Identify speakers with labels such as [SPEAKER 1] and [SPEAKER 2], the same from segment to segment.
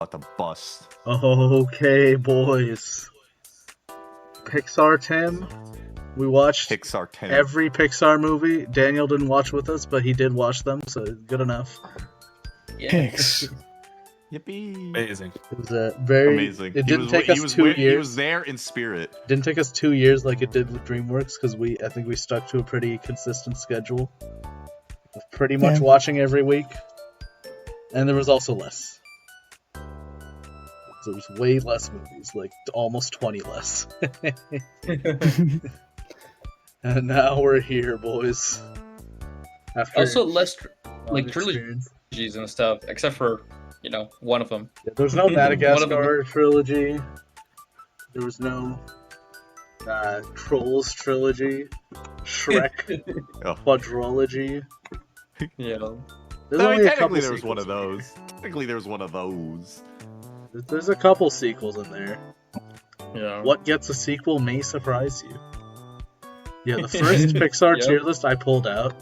[SPEAKER 1] About to bust.
[SPEAKER 2] Okay, boys. Pixar 10. We watched
[SPEAKER 1] Pixar 10.
[SPEAKER 2] every Pixar movie. Daniel didn't watch with us, but he did watch them, so good enough.
[SPEAKER 3] Yeah.
[SPEAKER 4] Pix.
[SPEAKER 1] Yippee!
[SPEAKER 4] Amazing.
[SPEAKER 2] It was very
[SPEAKER 1] Amazing.
[SPEAKER 2] It didn't take us 2 years.
[SPEAKER 1] He was there in spirit.
[SPEAKER 2] Didn't take us 2 years like it did with DreamWorks because I think we stuck to a pretty consistent schedule of pretty much watching every week, and there was also less. So there's way less movies, like almost 20 less. And now we're here, boys. After
[SPEAKER 3] Also, less
[SPEAKER 2] long
[SPEAKER 3] trilogies
[SPEAKER 2] experience.
[SPEAKER 3] and stuff, except for one of them.
[SPEAKER 2] Yeah, there's no Madagascar
[SPEAKER 3] One of
[SPEAKER 2] trilogy. There was no Trolls trilogy. Shrek
[SPEAKER 1] Oh.
[SPEAKER 2] quadrology.
[SPEAKER 3] Yeah.
[SPEAKER 2] There's
[SPEAKER 1] No,
[SPEAKER 2] only a
[SPEAKER 1] technically
[SPEAKER 2] couple
[SPEAKER 1] there was one
[SPEAKER 2] sequels
[SPEAKER 1] of those. Technically there was one of those.
[SPEAKER 2] There's a couple sequels in there.
[SPEAKER 3] Yeah.
[SPEAKER 2] What gets a sequel may surprise you. Yeah, the first Pixar
[SPEAKER 3] Yep.
[SPEAKER 2] tier list I pulled out,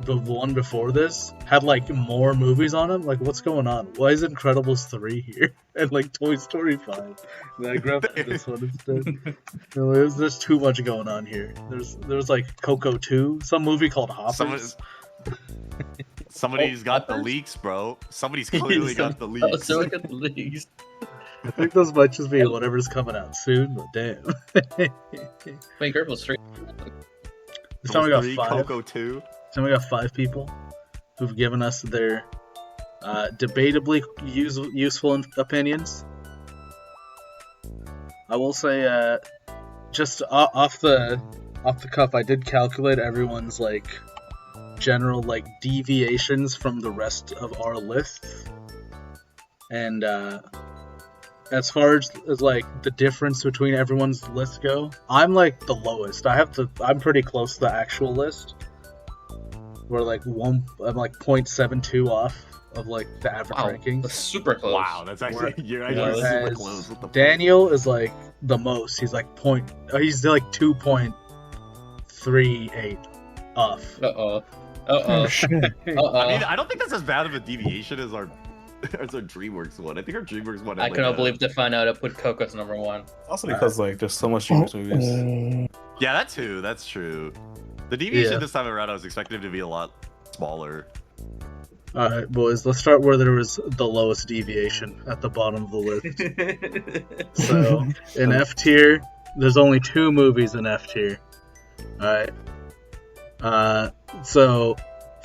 [SPEAKER 2] the one before this, had like more movies on them. Like, what's going on? Why is Incredibles 3 here? And like Toy Story 5. And I grabbed this one instead. No, there's too much going on here. There's like Coco 2, some movie called Hoppers.
[SPEAKER 1] Somebody's got the leaks, bro. Somebody's clearly got the leaks.
[SPEAKER 3] So I got the leaks.
[SPEAKER 2] I think those might just be whatever's coming out soon, but damn.
[SPEAKER 3] Wait, Incredibles 3.
[SPEAKER 2] This time we got 5.
[SPEAKER 1] Coco 2.
[SPEAKER 2] This time we got 5 people who've given us their debatably useful opinions. I will say, just off the cuff, I did calculate everyone's like general like deviations from the rest of our list, and as far as like the difference between everyone's list go, I'm like the lowest. I'm pretty close to the actual list. We're like I'm like 0.72 off of like the average
[SPEAKER 3] Wow,
[SPEAKER 2] rankings.
[SPEAKER 3] that's super close.
[SPEAKER 1] Wow, that's actually you're actually
[SPEAKER 2] Whereas
[SPEAKER 1] super close. What the fuck?
[SPEAKER 2] Daniel is like the most. He's like he's like 2.38 off.
[SPEAKER 3] Uh-oh.
[SPEAKER 4] Oh shit.
[SPEAKER 1] I mean, I don't think that's as bad of a deviation as our DreamWorks one. I think our DreamWorks one.
[SPEAKER 3] I cannot believe to find out I put Coco as number 1.
[SPEAKER 4] Also because like there's so much DreamWorks movies.
[SPEAKER 1] Yeah, that too. That's true. The deviation
[SPEAKER 2] Yeah.
[SPEAKER 1] this time around, I was expecting it to be a lot smaller.
[SPEAKER 2] Alright, boys, let's start where there was the lowest deviation at the bottom of the list. So, in F tier, there's only 2 movies in F tier. Alright. So,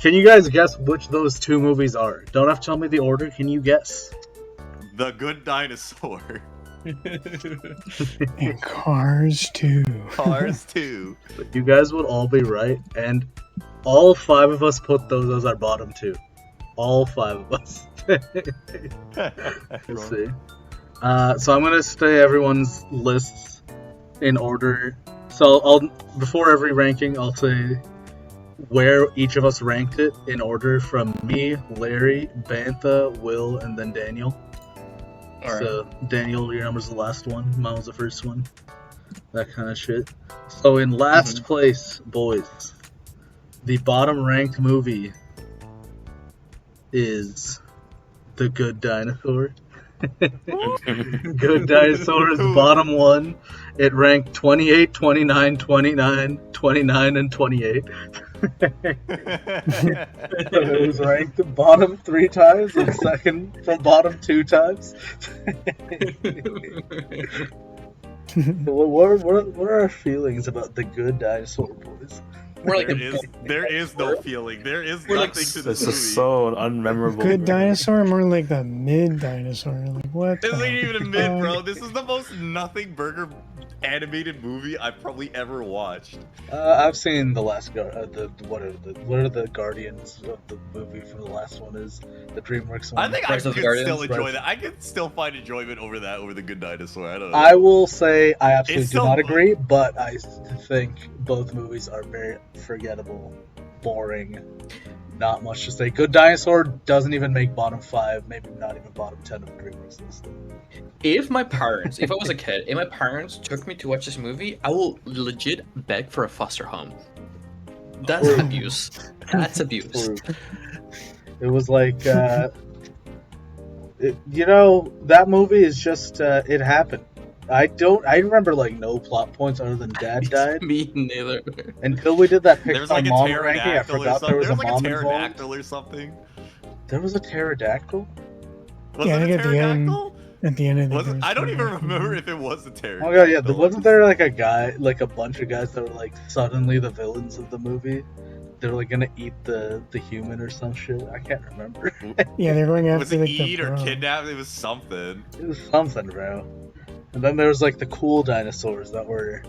[SPEAKER 2] can you guys guess which those 2 movies are? Don't have to tell me the order, can you guess?
[SPEAKER 1] The Good Dinosaur.
[SPEAKER 4] And Cars 2.
[SPEAKER 1] Cars 2.
[SPEAKER 2] You guys would all be right, and all 5 of us put those as our bottom 2. All 5 of us. Let's see. So I'm gonna say everyone's lists in order. So before every ranking, I'll say where each of us ranked it in order from me, Larry, Bantha, Will, and then Daniel.
[SPEAKER 3] Alright.
[SPEAKER 2] So Daniel, your number's the last one. Mine was the first one. That kind of shit. So in last place, boys, the bottom ranked movie is The Good Dinosaur. Good Dinosaur is bottom 1. It ranked 28, 29, 29, 29, and 28. It was ranked bottom 3 times and second from bottom 2 times. What are our feelings about The Good Dinosaur, boys?
[SPEAKER 3] We're like
[SPEAKER 1] there is no feeling. There is
[SPEAKER 3] We're like-
[SPEAKER 1] nothing to
[SPEAKER 4] This
[SPEAKER 1] this movie.
[SPEAKER 4] is so unmemorable.
[SPEAKER 5] Good dinosaur, more like the mid dinosaur. Like what?
[SPEAKER 1] This
[SPEAKER 5] the
[SPEAKER 1] ain't even a mid,
[SPEAKER 5] fuck?
[SPEAKER 1] bro. This is the most nothing burger animated movie I've probably ever watched.
[SPEAKER 2] I've seen the last what are the Guardians of the movie from the last one is the DreamWorks one.
[SPEAKER 1] I think I
[SPEAKER 3] Rise of
[SPEAKER 1] could
[SPEAKER 3] the Guardians,
[SPEAKER 1] still enjoy
[SPEAKER 2] right.
[SPEAKER 1] that. I could still find enjoyment over The Good Dinosaur. I don't know.
[SPEAKER 2] I will say I absolutely
[SPEAKER 1] It's
[SPEAKER 2] do
[SPEAKER 1] so
[SPEAKER 2] not
[SPEAKER 1] fun.
[SPEAKER 2] agree, but I think both movies are very forgettable, boring, not much to say. Good Dinosaur doesn't even make bottom 5, maybe not even bottom 10 of the DreamWorks list.
[SPEAKER 3] if I was a kid, if my parents took me to watch this movie, I will legit beg for a foster home. That's abuse. That's abuse.
[SPEAKER 2] It was like You know, that movie is just it happened. I remember like no plot points other than dad died
[SPEAKER 3] Me neither.
[SPEAKER 2] until we did that
[SPEAKER 1] There was
[SPEAKER 2] Pixar
[SPEAKER 1] like a
[SPEAKER 2] mom ranking. I
[SPEAKER 1] pterodactyl or
[SPEAKER 2] forgot there
[SPEAKER 1] something.
[SPEAKER 2] was
[SPEAKER 1] There
[SPEAKER 2] a
[SPEAKER 1] was like a
[SPEAKER 2] mom involved.
[SPEAKER 1] pterodactyl or something.
[SPEAKER 2] There was a pterodactyl.
[SPEAKER 1] Was
[SPEAKER 5] Yeah, I
[SPEAKER 1] it a
[SPEAKER 5] think at the end-
[SPEAKER 1] pterodactyl?
[SPEAKER 5] At the end of the
[SPEAKER 1] Was it? I don't even remember if it was a
[SPEAKER 2] Oh
[SPEAKER 1] pterodactyl.
[SPEAKER 2] my god, yeah. Wasn't there like a guy, like a bunch of guys that were like suddenly the villains of the movie? They were like gonna eat the human or some shit. I can't remember.
[SPEAKER 5] Yeah, they're going after
[SPEAKER 1] Was it
[SPEAKER 5] like
[SPEAKER 1] eat
[SPEAKER 5] the
[SPEAKER 1] or
[SPEAKER 5] bro.
[SPEAKER 1] kidnap? It was something.
[SPEAKER 2] It was something, bro. And then there was like the cool dinosaurs that were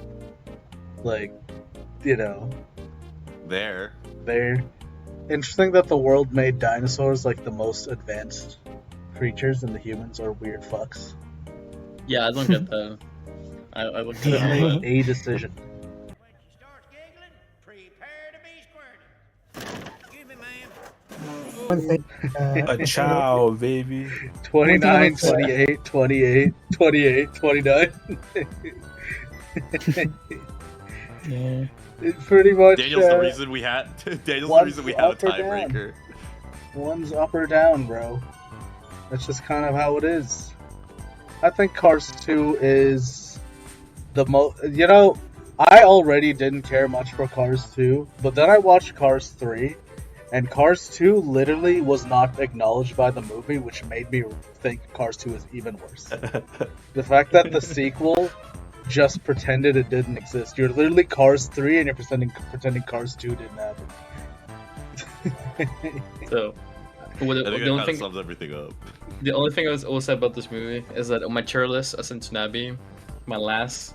[SPEAKER 2] like, you know,
[SPEAKER 1] There.
[SPEAKER 2] they're interesting that the world made dinosaurs like the most advanced creatures and the humans are weird fucks.
[SPEAKER 3] Yeah, I don't get that. I looked at
[SPEAKER 5] Yeah.
[SPEAKER 3] it.
[SPEAKER 2] A decision.
[SPEAKER 6] When she starts giggling, prepare to be squirted. Excuse me, ma'am.
[SPEAKER 5] One thing,
[SPEAKER 4] A chow, baby.
[SPEAKER 2] 29,
[SPEAKER 5] One thing
[SPEAKER 2] 28, 28, 28, 29.
[SPEAKER 5] yeah.
[SPEAKER 2] It's pretty much
[SPEAKER 1] Daniel's the reason we had. Daniel's the
[SPEAKER 2] one's
[SPEAKER 1] reason we had a
[SPEAKER 2] up or down.
[SPEAKER 1] tiebreaker.
[SPEAKER 2] one's up or down, bro. That's just kind of how it is. I think Cars 2 is the most. You know, I already didn't care much for Cars 2, but then I watched Cars 3, and Cars 2 literally was not acknowledged by the movie, which made me think Cars 2 is even worse. The fact that the sequel just pretended it didn't exist. You're literally Cars 3 and you're pretending Cars 2 didn't happen.
[SPEAKER 3] So, well,
[SPEAKER 1] I think
[SPEAKER 3] the
[SPEAKER 1] that
[SPEAKER 3] only
[SPEAKER 1] kind of
[SPEAKER 3] thing
[SPEAKER 1] sums everything up.
[SPEAKER 3] the only thing I will say about this movie is that on my tier list as Tsunabe, my last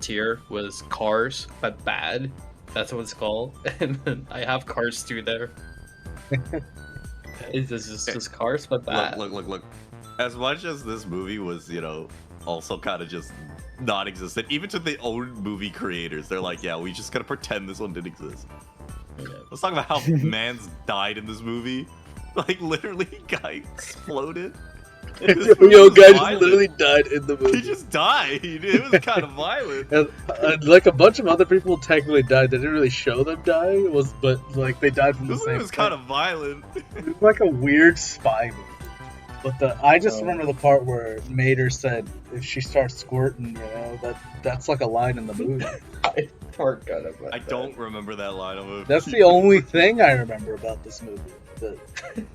[SPEAKER 3] tier was Cars, but bad. That's what it's called. And then I have Cars 2 there. It's just Cars, but bad.
[SPEAKER 1] Look. As much as this movie was, you know, also kind of just non-existent, even to the own movie creators, they're like, yeah, we just gotta pretend this one didn't exist.
[SPEAKER 3] Yeah.
[SPEAKER 1] Let's talk about how mans died in this movie. Like, literally, guy exploded. This movie
[SPEAKER 2] Yo,
[SPEAKER 1] was
[SPEAKER 2] guy just
[SPEAKER 1] violent.
[SPEAKER 2] literally died in the
[SPEAKER 1] He
[SPEAKER 2] movie.
[SPEAKER 1] just died. It was kind of violent.
[SPEAKER 2] And like a bunch of other people technically died. They didn't really show them dying. But like they died from the
[SPEAKER 1] This
[SPEAKER 2] same.
[SPEAKER 1] movie was kind of violent.
[SPEAKER 2] It was like a weird spy movie. But I just
[SPEAKER 3] Oh.
[SPEAKER 2] remember the part where Mater said, "If she starts squirting, you know that's like a line in the movie."
[SPEAKER 3] I forgot about
[SPEAKER 1] I don't remember that line of it.
[SPEAKER 2] That's the only thing I remember about this movie.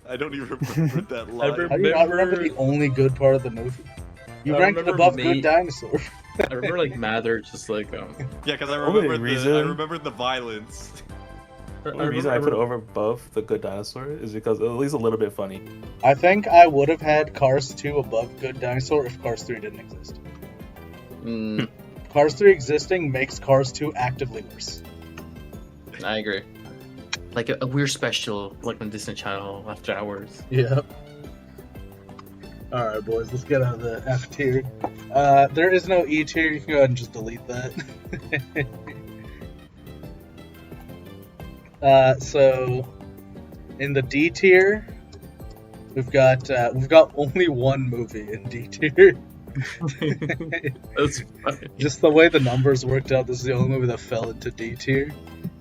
[SPEAKER 1] I don't even remember that line.
[SPEAKER 2] How do you not remember the only good part of the movie? You
[SPEAKER 3] I
[SPEAKER 2] ranked it
[SPEAKER 3] remember
[SPEAKER 2] above
[SPEAKER 3] Mate-
[SPEAKER 2] Good Dinosaur.
[SPEAKER 3] I remember like Mather just like
[SPEAKER 1] Yeah, because I
[SPEAKER 4] Only
[SPEAKER 1] remember
[SPEAKER 4] reason-
[SPEAKER 1] I remember the violence.
[SPEAKER 4] The reason I put it over above The Good Dinosaur is because at least a little bit funny.
[SPEAKER 2] I think I would have had Cars 2 above Good Dinosaur if Cars 3 didn't exist.
[SPEAKER 3] Mm,
[SPEAKER 2] Cars 3 existing makes Cars 2 actively worse.
[SPEAKER 3] I agree. Like a weird special, like on Disney Channel after hours.
[SPEAKER 2] Yeah. Alright, boys, let's get out of the F tier. There is no E tier, you can go ahead and just delete that. So, in the D tier, we've got only one movie in D tier.
[SPEAKER 3] That's funny.
[SPEAKER 2] Just the way the numbers worked out, this is the only movie that fell into D tier.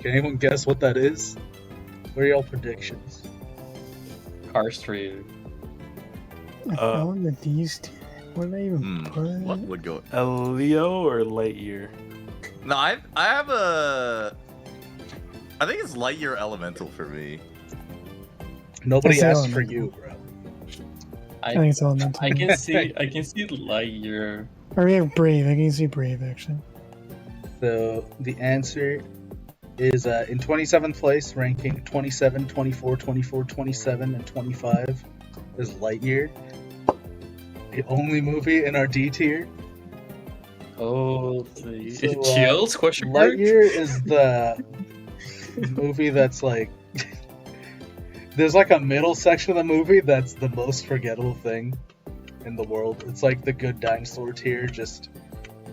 [SPEAKER 2] Can anyone guess what that is? What are y'all predictions?
[SPEAKER 3] Cars 3.
[SPEAKER 5] I fell into these two. What did I even put?
[SPEAKER 1] What would go?
[SPEAKER 4] A Leo or Lightyear?
[SPEAKER 1] No, I have a. I think it's Lightyear Elemental for me.
[SPEAKER 2] Nobody
[SPEAKER 5] That's
[SPEAKER 2] asked for
[SPEAKER 5] Elemental.
[SPEAKER 2] you, bro.
[SPEAKER 5] I think it's Elemental.
[SPEAKER 3] I can see Lightyear.
[SPEAKER 5] Or we have Brave. I can see Brave actually.
[SPEAKER 2] So the answer is in 27th place, ranking 27, 24, 24, 27, and 25 is Lightyear. The only movie in our D tier.
[SPEAKER 3] Oh,
[SPEAKER 2] So,
[SPEAKER 3] chills? Question mark?
[SPEAKER 2] Lightyear is the movie that's like. There's like a middle section of the movie that's the most forgettable thing in the world. It's like the Good Dinosaur tier, just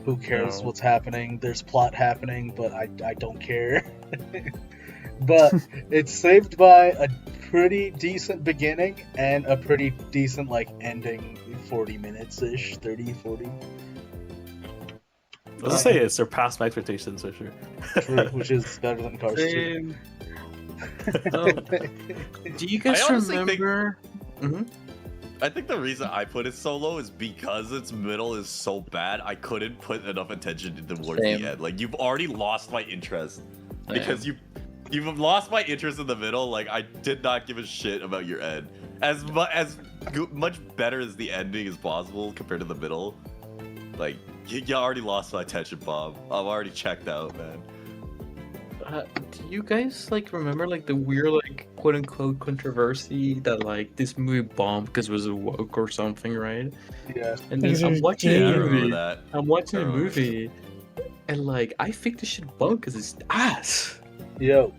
[SPEAKER 2] who cares
[SPEAKER 4] No.
[SPEAKER 2] what's happening? There's plot happening, but I don't care. But it's saved by a pretty decent beginning and a pretty decent like ending, 40 minutes ish, 30, 40.
[SPEAKER 4] Let's just say it surpassed my expectations for sure.
[SPEAKER 2] True, which is better than Cars 2.
[SPEAKER 3] Do you guys
[SPEAKER 1] I honestly
[SPEAKER 3] remember?
[SPEAKER 1] I think the reason I put it so low is because its middle is so bad. I couldn't put enough attention towards
[SPEAKER 3] Same.
[SPEAKER 1] the end. Like you've already lost my interest because
[SPEAKER 3] Same.
[SPEAKER 1] you've lost my interest in the middle. Like I did not give a shit about your end. As much better as the ending is possible compared to the middle. Like you already lost my attention, Bob. I'm already checked out, man.
[SPEAKER 3] Do you guys like remember like the weird like quote unquote controversy that like this movie bombed because it was woke or something, right?
[SPEAKER 2] Yeah.
[SPEAKER 3] And
[SPEAKER 5] Because
[SPEAKER 3] then I'm
[SPEAKER 5] there's
[SPEAKER 3] watching
[SPEAKER 5] gay
[SPEAKER 3] the
[SPEAKER 1] Yeah, I remember
[SPEAKER 3] movie.
[SPEAKER 1] that.
[SPEAKER 3] I'm watching
[SPEAKER 1] I
[SPEAKER 3] the
[SPEAKER 1] remember.
[SPEAKER 3] movie, and like I think this shit bombed because it's ass.
[SPEAKER 2] Yo.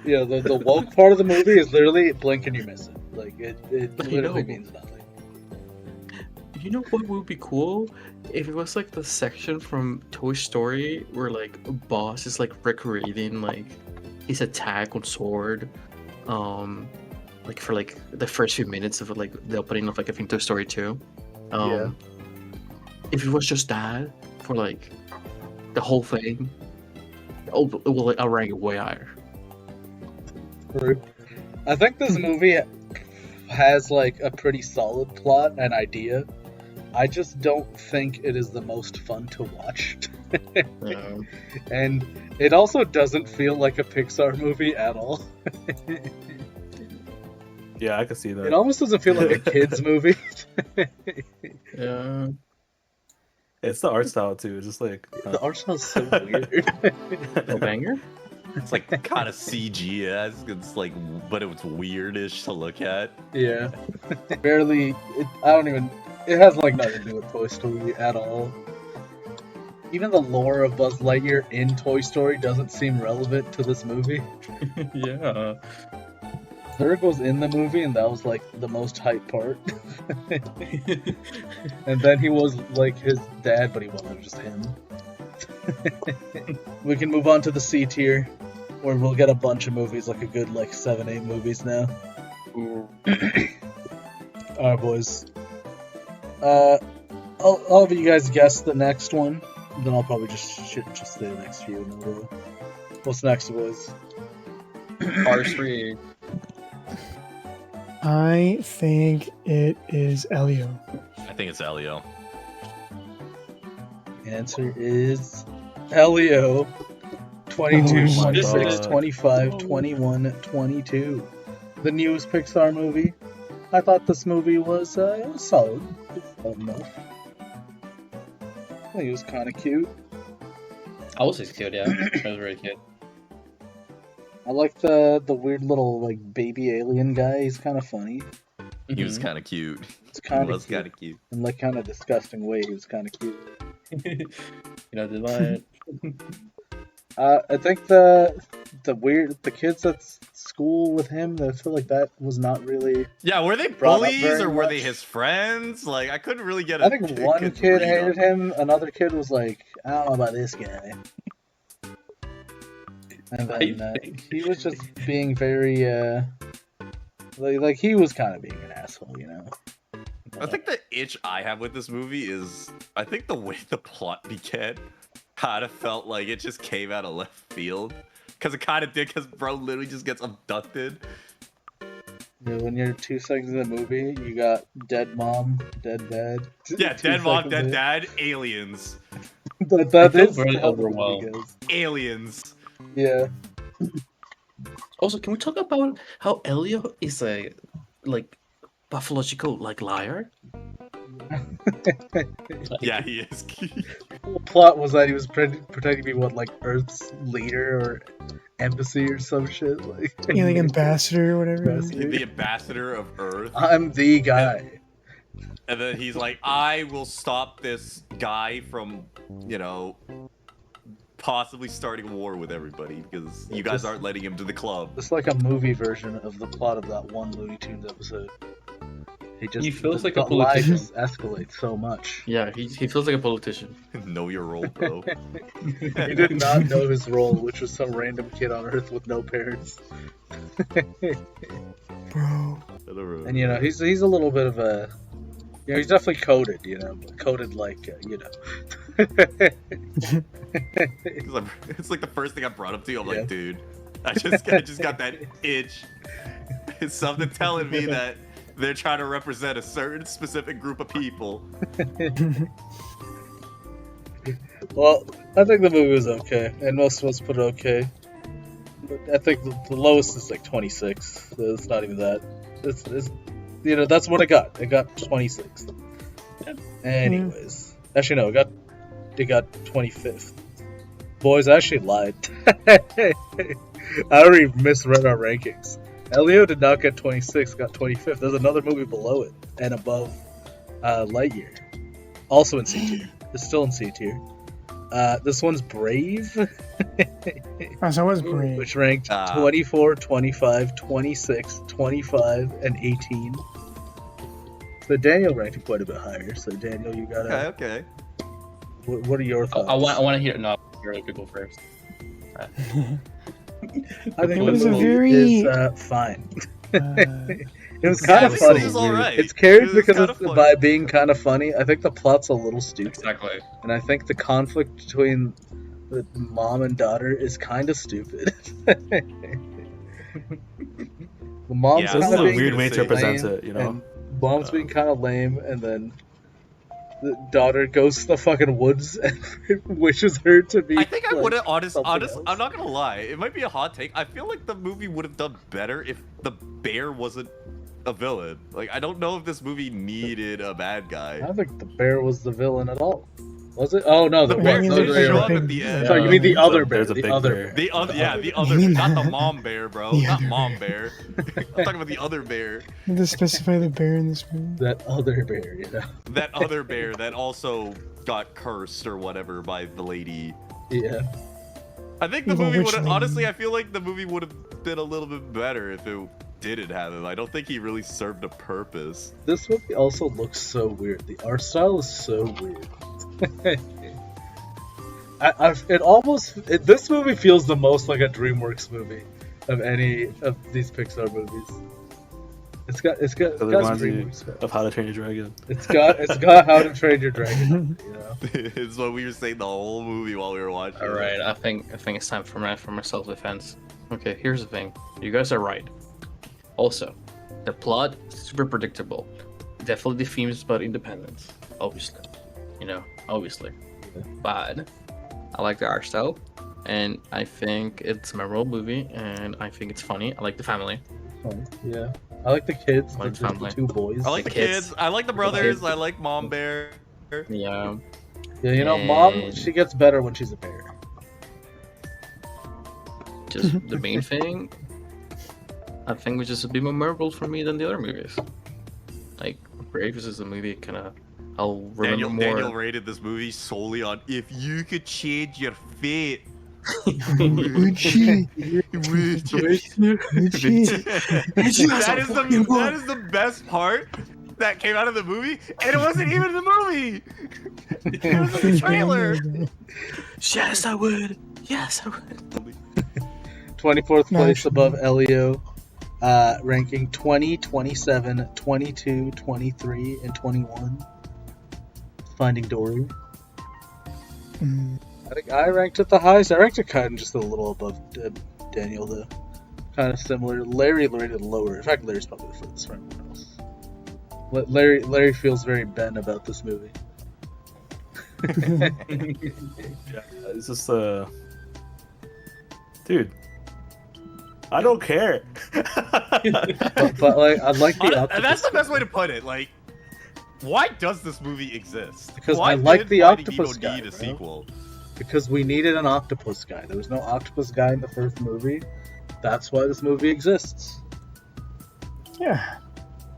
[SPEAKER 2] Yeah, the woke part of the movie is literally blink and you miss it. Like it
[SPEAKER 3] I
[SPEAKER 2] literally
[SPEAKER 3] know.
[SPEAKER 2] means nothing.
[SPEAKER 3] You know what would be cool? If it was like the section from Toy Story where like Boss is like recreating like his attack on Sword, like for like the first few minutes of like the opening of like I think Toy Story 2.
[SPEAKER 2] Yeah.
[SPEAKER 3] If it was just that for like the whole thing, I'll rank it way higher.
[SPEAKER 2] I think this movie has like a pretty solid plot and idea. I just don't think it is the most fun to watch. And it also doesn't feel like a Pixar movie at all.
[SPEAKER 4] Yeah, I can see that.
[SPEAKER 2] It almost doesn't feel like a kid's movie.
[SPEAKER 3] Yeah.
[SPEAKER 4] It's the art style too. It's just like
[SPEAKER 2] The art style's so weird.
[SPEAKER 3] No banger?
[SPEAKER 1] It's like kind of CG. It's like, but it was weirdish to look at.
[SPEAKER 2] Yeah. Barely. It has like nothing to do with Toy Story at all. Even the lore of Buzz Lightyear in Toy Story doesn't seem relevant to this movie.
[SPEAKER 3] Yeah.
[SPEAKER 2] Zurg was in the movie, and that was like the most hype part. And then he was like his dad, but he wasn't just him. We can move on to the C tier, where we'll get a bunch of movies, like a good like 7-8 movies now. Alright, boys. I'll have you guys guess the next one. Then I'll probably just say the next few. And then what's next, boys?
[SPEAKER 3] Cars 3.
[SPEAKER 5] I think it is Elio.
[SPEAKER 1] I think it's Elio.
[SPEAKER 2] Answer is Elio. 22,
[SPEAKER 5] Oh my
[SPEAKER 2] 26,
[SPEAKER 4] God.
[SPEAKER 2] 25, 21, 22. The newest Pixar movie. I thought this movie was it was solid. It was solid enough. I think it was kind of cute.
[SPEAKER 3] I was his kid, yeah. I was really cute.
[SPEAKER 2] I like the weird little like baby alien guy. He's kind of funny.
[SPEAKER 1] He was kind of cute.
[SPEAKER 2] It's
[SPEAKER 1] He
[SPEAKER 2] kind
[SPEAKER 1] was
[SPEAKER 2] of
[SPEAKER 1] kind
[SPEAKER 2] cute.
[SPEAKER 1] of cute.
[SPEAKER 2] In like kind of disgusting way. He was kind of cute.
[SPEAKER 3] You know, did I?
[SPEAKER 2] I think the kids at school with him. I feel like that was not really.
[SPEAKER 1] Yeah, were they
[SPEAKER 2] Brought up
[SPEAKER 1] bullies
[SPEAKER 2] very
[SPEAKER 1] or were they
[SPEAKER 2] much.
[SPEAKER 1] his friends? Like, I couldn't really get.
[SPEAKER 2] I think one
[SPEAKER 1] good
[SPEAKER 2] kid
[SPEAKER 1] read
[SPEAKER 2] hated
[SPEAKER 1] on-
[SPEAKER 2] him. Another kid was like, I don't know about this guy. And then he was just being very like he was kind of being an asshole, you know.
[SPEAKER 1] I think the itch I have with this movie is I think the way the plot began kind of felt like it just came out of left field. Because it kind of did, because bro literally just gets abducted.
[SPEAKER 2] You know, when you're 2 seconds in the movie, you got dead mom, dead dad.
[SPEAKER 1] Yeah,
[SPEAKER 2] 2
[SPEAKER 1] dead mom,
[SPEAKER 2] seconds
[SPEAKER 1] dead
[SPEAKER 2] in.
[SPEAKER 1] dad, aliens.
[SPEAKER 2] That
[SPEAKER 3] feel
[SPEAKER 2] is
[SPEAKER 3] very
[SPEAKER 2] how the movie
[SPEAKER 3] overwhelmed.
[SPEAKER 2] goes.
[SPEAKER 1] Aliens.
[SPEAKER 2] Yeah.
[SPEAKER 3] Also, can we talk about how Elio is a like pathological like liar?
[SPEAKER 1] Yeah, he is.
[SPEAKER 2] The whole plot was that he was pretending to be what, like Earth's leader or embassy or some shit. Like,
[SPEAKER 5] Yeah, like ambassador or whatever.
[SPEAKER 2] Ambassador.
[SPEAKER 1] The ambassador of Earth.
[SPEAKER 2] I'm the guy.
[SPEAKER 1] And then he's like, I will stop this guy from, you know, possibly starting a war with everybody because you guys
[SPEAKER 2] Just-
[SPEAKER 1] aren't letting him to the club.
[SPEAKER 2] It's like a movie version of the plot of that one Looney Tunes episode.
[SPEAKER 3] He feels like a
[SPEAKER 2] the lies
[SPEAKER 3] politician.
[SPEAKER 2] just escalate so much.
[SPEAKER 3] Yeah, he feels like a politician.
[SPEAKER 1] Know your role, bro.
[SPEAKER 2] He did not know his role, which was some random kid on Earth with no parents.
[SPEAKER 5] Bro.
[SPEAKER 2] And you know, he's a little bit of a, you know, he's definitely coded. You know, coded like you know.
[SPEAKER 1] It's like the first thing I brought up to you. I'm
[SPEAKER 2] Yeah.
[SPEAKER 1] like, dude, I just got that itch. It's something telling me that They're trying to represent a certain specific group of people.
[SPEAKER 2] Well, I think the movie was okay, and most of us put it okay. But I think the lowest is like 26, so it's not even that. It's that's what it got. It got 26. Anyways, actually no, it got 25th. Boys, I actually lied. I already misread our rankings. Elio did not get 26, got 25th. There's another movie below it and above Lightyear, also in C tier. It's still in C tier. This one's Brave.
[SPEAKER 5] Oh, so it was Brave.
[SPEAKER 2] Which ranked 24, 25, 26, 25, and 18. So Daniel ranked it quite a bit higher. So Daniel, you gotta.
[SPEAKER 1] Okay.
[SPEAKER 2] What are your thoughts?
[SPEAKER 3] I want to hear other people first.
[SPEAKER 2] I think
[SPEAKER 5] It was
[SPEAKER 2] the
[SPEAKER 5] a
[SPEAKER 2] movie
[SPEAKER 5] very-
[SPEAKER 2] is fine.
[SPEAKER 5] Uh,
[SPEAKER 2] It was kind of
[SPEAKER 1] Yeah,
[SPEAKER 2] funny.
[SPEAKER 1] It was alright.
[SPEAKER 2] It's carried
[SPEAKER 1] It was
[SPEAKER 2] because
[SPEAKER 1] kinda
[SPEAKER 2] it's
[SPEAKER 1] funny.
[SPEAKER 2] by being kind of funny. I think the plot's a little stupid,
[SPEAKER 3] Exactly.
[SPEAKER 2] and I think the conflict between the mom and daughter is kind of stupid. The mom's
[SPEAKER 1] Yeah,
[SPEAKER 2] kind
[SPEAKER 4] This is
[SPEAKER 2] of
[SPEAKER 4] a
[SPEAKER 2] being
[SPEAKER 4] weird way to
[SPEAKER 2] lame,
[SPEAKER 4] present it, you know?
[SPEAKER 2] and mom's being kind of lame, and then the daughter goes to the fucking woods and wishes her to be.
[SPEAKER 1] I think I
[SPEAKER 2] like,
[SPEAKER 1] would have honest.
[SPEAKER 2] something
[SPEAKER 1] I'm
[SPEAKER 2] else.
[SPEAKER 1] not gonna lie. It might be a hot take. I feel like the movie would have done better if the bear wasn't a villain. Like, I don't know if this movie needed a bad
[SPEAKER 2] I
[SPEAKER 1] guy.
[SPEAKER 2] don't think the bear was the villain at all. Was it? Oh no,
[SPEAKER 1] The
[SPEAKER 5] Well,
[SPEAKER 1] bear
[SPEAKER 5] I mean,
[SPEAKER 1] did
[SPEAKER 5] there's
[SPEAKER 1] show
[SPEAKER 5] a
[SPEAKER 1] up
[SPEAKER 5] big-
[SPEAKER 1] at the end.
[SPEAKER 2] Sorry, you mean the
[SPEAKER 5] There's
[SPEAKER 2] other bear?
[SPEAKER 4] there's a
[SPEAKER 2] The
[SPEAKER 4] big
[SPEAKER 2] other
[SPEAKER 4] bear.
[SPEAKER 2] bear.
[SPEAKER 1] The other, yeah, the
[SPEAKER 5] You
[SPEAKER 1] other,
[SPEAKER 5] mean
[SPEAKER 1] not the
[SPEAKER 5] that?
[SPEAKER 1] mom bear, bro.
[SPEAKER 5] The
[SPEAKER 1] Not
[SPEAKER 5] other
[SPEAKER 1] mom
[SPEAKER 5] bear.
[SPEAKER 1] bear. I'm talking about the other bear.
[SPEAKER 5] You to specify the bear in this movie.
[SPEAKER 2] That other bear, you know.
[SPEAKER 1] That other bear that also got cursed or whatever by the lady.
[SPEAKER 2] Yeah.
[SPEAKER 1] I think the
[SPEAKER 5] Evil
[SPEAKER 1] movie
[SPEAKER 5] witch
[SPEAKER 1] would have.
[SPEAKER 5] lady.
[SPEAKER 1] Honestly, I feel like the movie would have been a little bit better if it didn't have him. I don't think he really served a purpose.
[SPEAKER 2] This movie also looks so weird. The art style is so weird. This movie feels the most like a DreamWorks movie of any of these Pixar movies. It's got
[SPEAKER 4] Because it
[SPEAKER 2] some
[SPEAKER 4] reminds me
[SPEAKER 2] DreamWorks vibes.
[SPEAKER 4] of How to Train Your Dragon.
[SPEAKER 2] It's got How to Train Your Dragon. You know.
[SPEAKER 1] It's what we were saying the whole movie while we were watching.
[SPEAKER 3] All right, I think it's time for my self-defense. Okay, here's the thing. You guys are right. Also, the plot super predictable. Definitely the themes about independence, obviously. Obviously.
[SPEAKER 2] Yeah.
[SPEAKER 3] But I like the art style, and I think it's a memorable movie, and I think it's funny. I like the family.
[SPEAKER 2] Yeah. I like the kids,
[SPEAKER 3] Like
[SPEAKER 2] the
[SPEAKER 3] family.
[SPEAKER 2] two boys.
[SPEAKER 1] I like the
[SPEAKER 3] kids.
[SPEAKER 1] kids. I like the brothers.
[SPEAKER 3] kids.
[SPEAKER 1] I like Mom Bear.
[SPEAKER 3] Yeah.
[SPEAKER 2] Yeah, Mom,
[SPEAKER 3] and-
[SPEAKER 2] she gets better when she's a bear.
[SPEAKER 3] Just the main thing, I think, was just a bit more memorable for me than the other movies. Like, Brave is a movie I'll remember more.
[SPEAKER 1] Daniel rated this movie solely on if you could change your fate.
[SPEAKER 5] Would she?
[SPEAKER 1] Would you?
[SPEAKER 5] Would she?
[SPEAKER 1] that is the best part that came out of the movie, and it wasn't even in the movie. It was in the trailer.
[SPEAKER 3] Yes, I would. Yes, I would.
[SPEAKER 2] 24th
[SPEAKER 5] No,
[SPEAKER 2] place
[SPEAKER 5] actually-
[SPEAKER 2] above Elio, ranking 20, 27, 22, 23, and 21. Finding Dory.
[SPEAKER 5] Mm,
[SPEAKER 2] I think I ranked it the highest. I ranked it kind of just a little above Daniel, though. Kind of similar. Larry rated lower. In fact, Larry's probably the furthest from everyone else. Larry feels very Ben about this movie.
[SPEAKER 4] Yeah, it's just dude, I don't care.
[SPEAKER 2] But like, I like the octopus.
[SPEAKER 1] And that's the best way to put it. Like, why does this movie exist?
[SPEAKER 2] Because
[SPEAKER 1] why
[SPEAKER 2] I like
[SPEAKER 1] did
[SPEAKER 2] the
[SPEAKER 1] Finding
[SPEAKER 2] octopus
[SPEAKER 1] Nemo
[SPEAKER 2] guy,
[SPEAKER 1] need a
[SPEAKER 2] bro.
[SPEAKER 1] sequel?
[SPEAKER 2] Because we needed an octopus guy. There was no octopus guy in the first movie. That's why this movie exists.
[SPEAKER 5] yeah.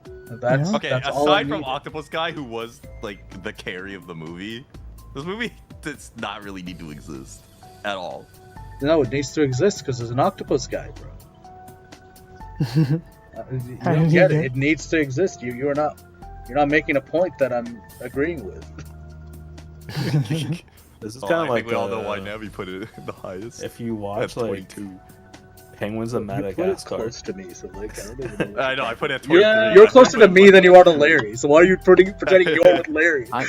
[SPEAKER 2] And that's
[SPEAKER 5] Yeah.
[SPEAKER 1] Okay,
[SPEAKER 2] that's all I
[SPEAKER 1] aside from
[SPEAKER 2] needed.
[SPEAKER 1] Octopus Guy, who was like the carry of the movie, this movie does not really need to exist at all.
[SPEAKER 2] No, it needs to exist because there's an octopus guy, bro. You
[SPEAKER 5] How
[SPEAKER 2] don't
[SPEAKER 5] did he
[SPEAKER 2] get
[SPEAKER 5] get-
[SPEAKER 2] it. It needs to exist. You're not making a point that I'm agreeing with.
[SPEAKER 4] This is
[SPEAKER 1] Oh,
[SPEAKER 4] kind
[SPEAKER 1] I
[SPEAKER 4] of like
[SPEAKER 1] think we all know why Navi put it the highest.
[SPEAKER 4] if you
[SPEAKER 1] At
[SPEAKER 4] watch like
[SPEAKER 1] 22.
[SPEAKER 4] Penguins of
[SPEAKER 2] You put it
[SPEAKER 4] Madagascar.
[SPEAKER 2] close to me, so like I don't even know.
[SPEAKER 1] I know, I put it at 23.
[SPEAKER 2] You're closer to me than you are to Larry. So why are you pretending you're with Larry?
[SPEAKER 3] I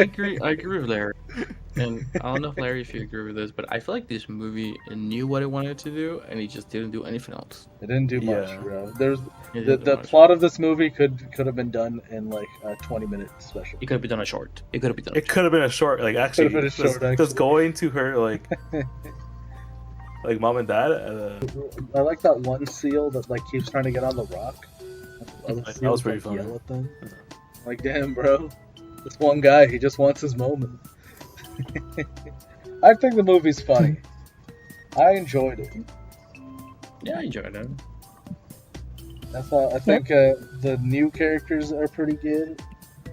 [SPEAKER 3] agree. I agree with Larry. And I don't know, Larry, if you agree with this, but I feel like this movie knew what it wanted to do, and it just didn't do anything else.
[SPEAKER 2] It didn't do much,
[SPEAKER 4] Yeah.
[SPEAKER 2] bro. There's
[SPEAKER 3] It
[SPEAKER 2] the
[SPEAKER 3] didn't do much.
[SPEAKER 2] plot of this movie could have been done in like a 20-minute special.
[SPEAKER 3] It could have been done a short. It could have been done.
[SPEAKER 4] It could have been a short, like actually,
[SPEAKER 2] been a short, actually.
[SPEAKER 4] just going to her like mom and dad.
[SPEAKER 2] I like that one seal that like keeps trying to get on the rock. Other
[SPEAKER 4] That
[SPEAKER 2] seals,
[SPEAKER 4] was pretty
[SPEAKER 2] like,
[SPEAKER 4] funny.
[SPEAKER 2] yell at them. Like, damn, bro, this one guy, he just wants his moment. I think the movie's funny. I enjoyed it.
[SPEAKER 3] Yeah, I enjoyed it.
[SPEAKER 2] I think the new characters are pretty good.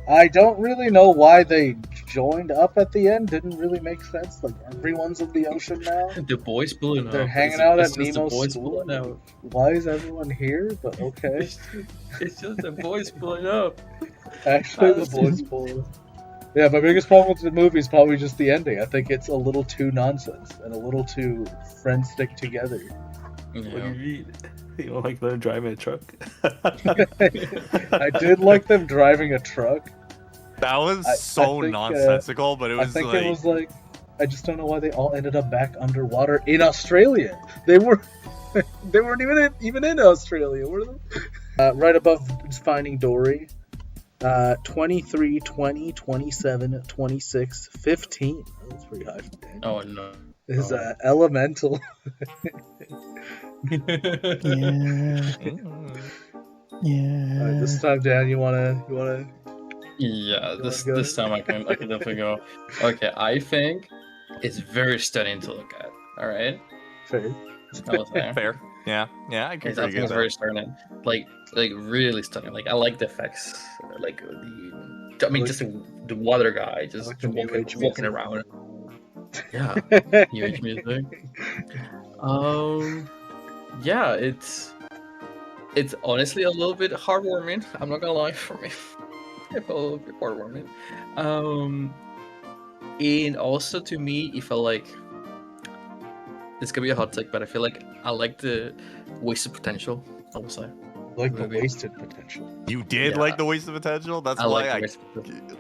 [SPEAKER 2] I don't really know why they joined up at the end. Didn't really make sense. Like, everyone's in the ocean now.
[SPEAKER 3] The boys pulling
[SPEAKER 2] They're
[SPEAKER 3] up.
[SPEAKER 2] hanging out
[SPEAKER 3] It's
[SPEAKER 2] at
[SPEAKER 3] just the
[SPEAKER 2] Nemo's
[SPEAKER 3] boys
[SPEAKER 2] school.
[SPEAKER 3] pulling out.
[SPEAKER 2] Why is everyone here? But okay.
[SPEAKER 3] It's just the boys pulling up.
[SPEAKER 2] Actually, the boys pull. Yeah, my biggest problem with the movie is probably just the ending. I think it's a little too nonsense and a little too friends stick together.
[SPEAKER 4] What do
[SPEAKER 3] Yeah.
[SPEAKER 4] you mean? You don't like them driving a truck?
[SPEAKER 2] I did like them driving a truck.
[SPEAKER 1] That was
[SPEAKER 2] I
[SPEAKER 1] so
[SPEAKER 2] think,
[SPEAKER 1] nonsensical, but it
[SPEAKER 2] I
[SPEAKER 1] was
[SPEAKER 2] think
[SPEAKER 1] like
[SPEAKER 2] it was like, I just don't know why they all ended up back underwater in Australia. They were, they weren't even in Australia, were they? Right above Finding Dory, 23, 20, 27, 26, 15. That's pretty high for Dan.
[SPEAKER 3] Oh no.
[SPEAKER 2] Is Elemental.
[SPEAKER 5] Yeah.
[SPEAKER 1] mm.
[SPEAKER 5] Yeah.
[SPEAKER 2] Alright, this time, Dan, you wanna
[SPEAKER 3] Yeah,
[SPEAKER 2] You
[SPEAKER 3] this
[SPEAKER 2] wanna go?
[SPEAKER 3] this time I can definitely go. Okay, I think it's very stunning to look at. All right,
[SPEAKER 2] fair?
[SPEAKER 3] I was there.
[SPEAKER 1] Fair. Yeah, I can
[SPEAKER 3] It's
[SPEAKER 1] agree with
[SPEAKER 3] very
[SPEAKER 1] that.
[SPEAKER 3] stunning, like really stunning. Like I like the effects, like I mean,
[SPEAKER 2] Like-
[SPEAKER 3] just the water guy just
[SPEAKER 2] like the new age
[SPEAKER 3] walking
[SPEAKER 2] music.
[SPEAKER 3] around. Yeah, new age music. Yeah, it's honestly a little bit heartwarming. I'm not gonna lie, for me, it felt a little bit heartwarming. And also to me, it felt like this could be a hot take, but I feel like I like the wasted potential. I would say
[SPEAKER 2] Like the
[SPEAKER 3] Movie.
[SPEAKER 2] wasted potential.
[SPEAKER 1] You did
[SPEAKER 3] Yeah.
[SPEAKER 1] like the waste of potential. That's
[SPEAKER 3] I
[SPEAKER 1] why
[SPEAKER 3] like
[SPEAKER 1] I.
[SPEAKER 3] the wasted potential.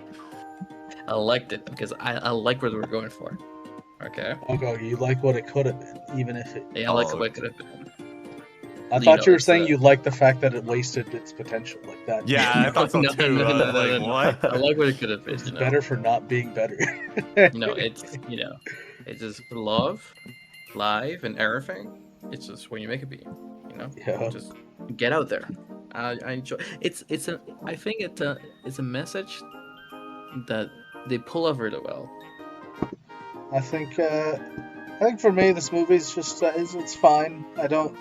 [SPEAKER 3] I liked it because I like what they were going for. Okay,
[SPEAKER 2] Okay, you like what it could have been, even if it.
[SPEAKER 3] yeah, I like
[SPEAKER 1] Oh,
[SPEAKER 3] what it could have been.
[SPEAKER 2] I
[SPEAKER 3] You
[SPEAKER 2] thought
[SPEAKER 3] know,
[SPEAKER 2] you were
[SPEAKER 3] it's,
[SPEAKER 2] saying
[SPEAKER 3] uh,
[SPEAKER 2] you liked the fact that it wasted its potential, like that.
[SPEAKER 1] Yeah, I thought so
[SPEAKER 3] No,
[SPEAKER 1] too.
[SPEAKER 3] no,
[SPEAKER 1] I
[SPEAKER 3] no,
[SPEAKER 1] was
[SPEAKER 3] no,
[SPEAKER 1] like,
[SPEAKER 3] no, no.
[SPEAKER 1] what?
[SPEAKER 3] I like what it could have been.
[SPEAKER 2] It's
[SPEAKER 3] You know?
[SPEAKER 2] better for not being better.
[SPEAKER 3] It's it's just love, live, and everything. It's just when you make a beat,
[SPEAKER 2] Yeah.
[SPEAKER 3] just get out there. I enjoy. I think it's a message that they pull off really well.
[SPEAKER 2] I think for me, this movie's just it's fine. I don't